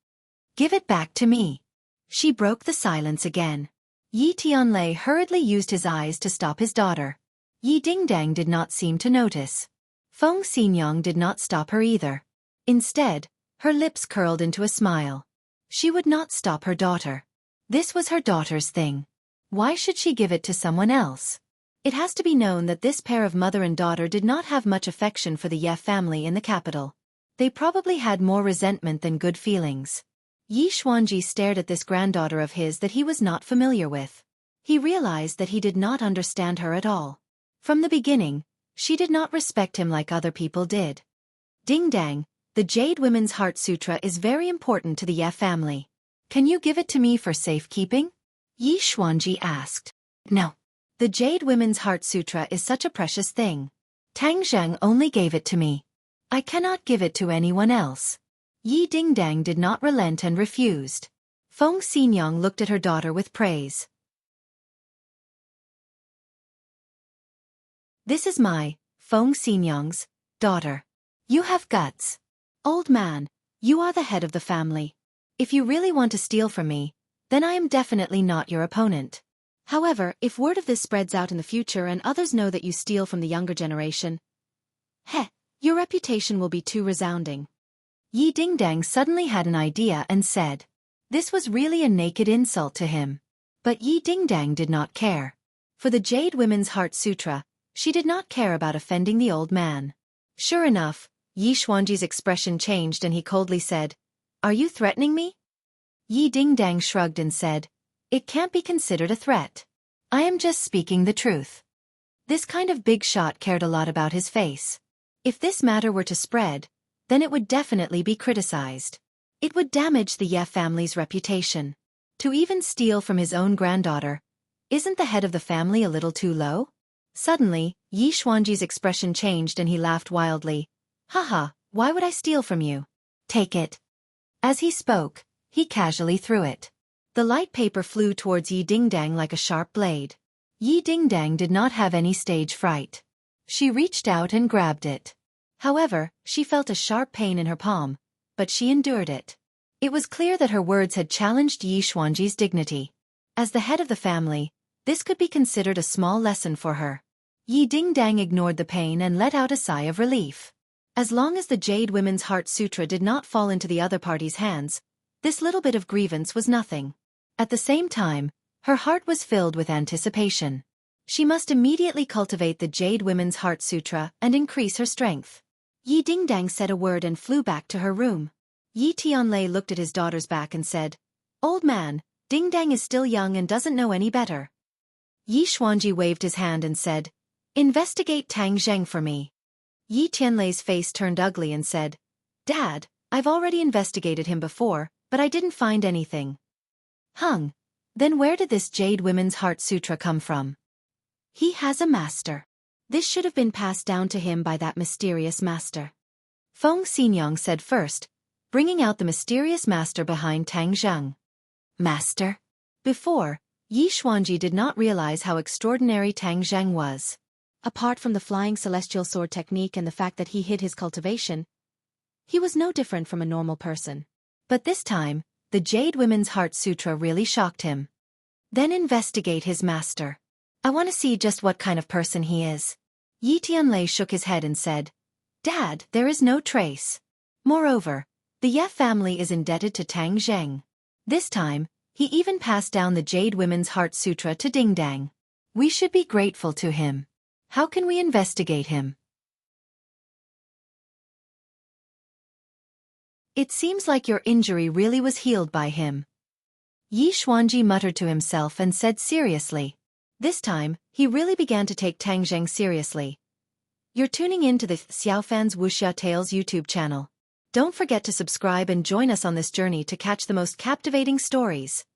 Give it back to me. She broke the silence again. Yi Tianlei hurriedly used his eyes to stop his daughter. Yi Dingdang did not seem to notice. Feng Xinyang did not stop her either. Instead, her lips curled into a smile. She would not stop her daughter. This was her daughter's thing. Why should she give it to someone else? It has to be known that this pair of mother and daughter did not have much affection for the Ye family in the capital. They probably had more resentment than good feelings. Yi Xuanji stared at this granddaughter of his that he was not familiar with. He realized that he did not understand her at all. From the beginning, she did not respect him like other people did. Ding dang, the Jade Women's Heart Sutra is very important to the Ye family. Can you give it to me for safekeeping? Yi Xuanji asked. No. The Jade Women's Heart Sutra is such a precious thing. Tang Zheng only gave it to me. I cannot give it to anyone else. Yi Dingdang did not relent and refused. Feng Xinyang looked at her daughter with praise. This is my, Feng Xinyang's, daughter. You have guts. Old man, you are the head of the family. If you really want to steal from me, then I am definitely not your opponent. However, if word of this spreads out in the future and others know that you steal from the younger generation, your reputation will be too resounding. Yi Dingdang suddenly had an idea and said. This was really a naked insult to him. But Yi Dingdang did not care. For the Jade Women's Heart Sutra, she did not care about offending the old man. Sure enough, Yi Xuanji's expression changed and he coldly said, Are you threatening me? Yi Dingdang shrugged and said, It can't be considered a threat. I am just speaking the truth. This kind of big shot cared a lot about his face. If this matter were to spread, then it would definitely be criticized. It would damage the Ye family's reputation. To even steal from his own granddaughter, isn't the head of the family a little too low? Suddenly, Yi Xuanji's expression changed and he laughed wildly. Haha, why would I steal from you? Take it. As he spoke, he casually threw it. The light paper flew towards Yi Dingdang like a sharp blade. Yi Dingdang did not have any stage fright. She reached out and grabbed it. However, she felt a sharp pain in her palm, but she endured it. It was clear that her words had challenged Yi Xuanji's dignity. As the head of the family, this could be considered a small lesson for her. Yi Dingdang ignored the pain and let out a sigh of relief. As long as the Jade Women's Heart Sutra did not fall into the other party's hands, this little bit of grievance was nothing. At the same time, her heart was filled with anticipation. She must immediately cultivate the Jade Women's Heart Sutra and increase her strength. Yi Dingdang said a word and flew back to her room. Yi Tianlei looked at his daughter's back and said, Old man, Dingdang is still young and doesn't know any better. Yi Xuanji waved his hand and said, Investigate Tang Zheng for me. Yi Tianlei's face turned ugly and said, Dad, I've already investigated him before, but I didn't find anything. Then where did this Jade Women's Heart Sutra come from? He has a master. This should have been passed down to him by that mysterious master. Feng Xinyang said first, bringing out the mysterious master behind Tang Zheng. Master? Before, Yi Xuanji did not realize how extraordinary Tang Zheng was. Apart from the flying celestial sword technique and the fact that he hid his cultivation, he was no different from a normal person. But this time, the Jade Women's Heart Sutra really shocked him. Then investigate his master. I want to see just what kind of person he is. Yi Tianlei shook his head and said, Dad, there is no trace. Moreover, the Ye family is indebted to Tang Zheng. This time, he even passed down the Jade Women's Heart Sutra to Dingdang. We should be grateful to him. How can we investigate him? It seems like your injury really was healed by him. Yi Xuanji muttered to himself and said seriously. This time, he really began to take Tang Zheng seriously. You're tuning in to the Xiaofan's Wuxia Tales YouTube channel. Don't forget to subscribe and join us on this journey to catch the most captivating stories.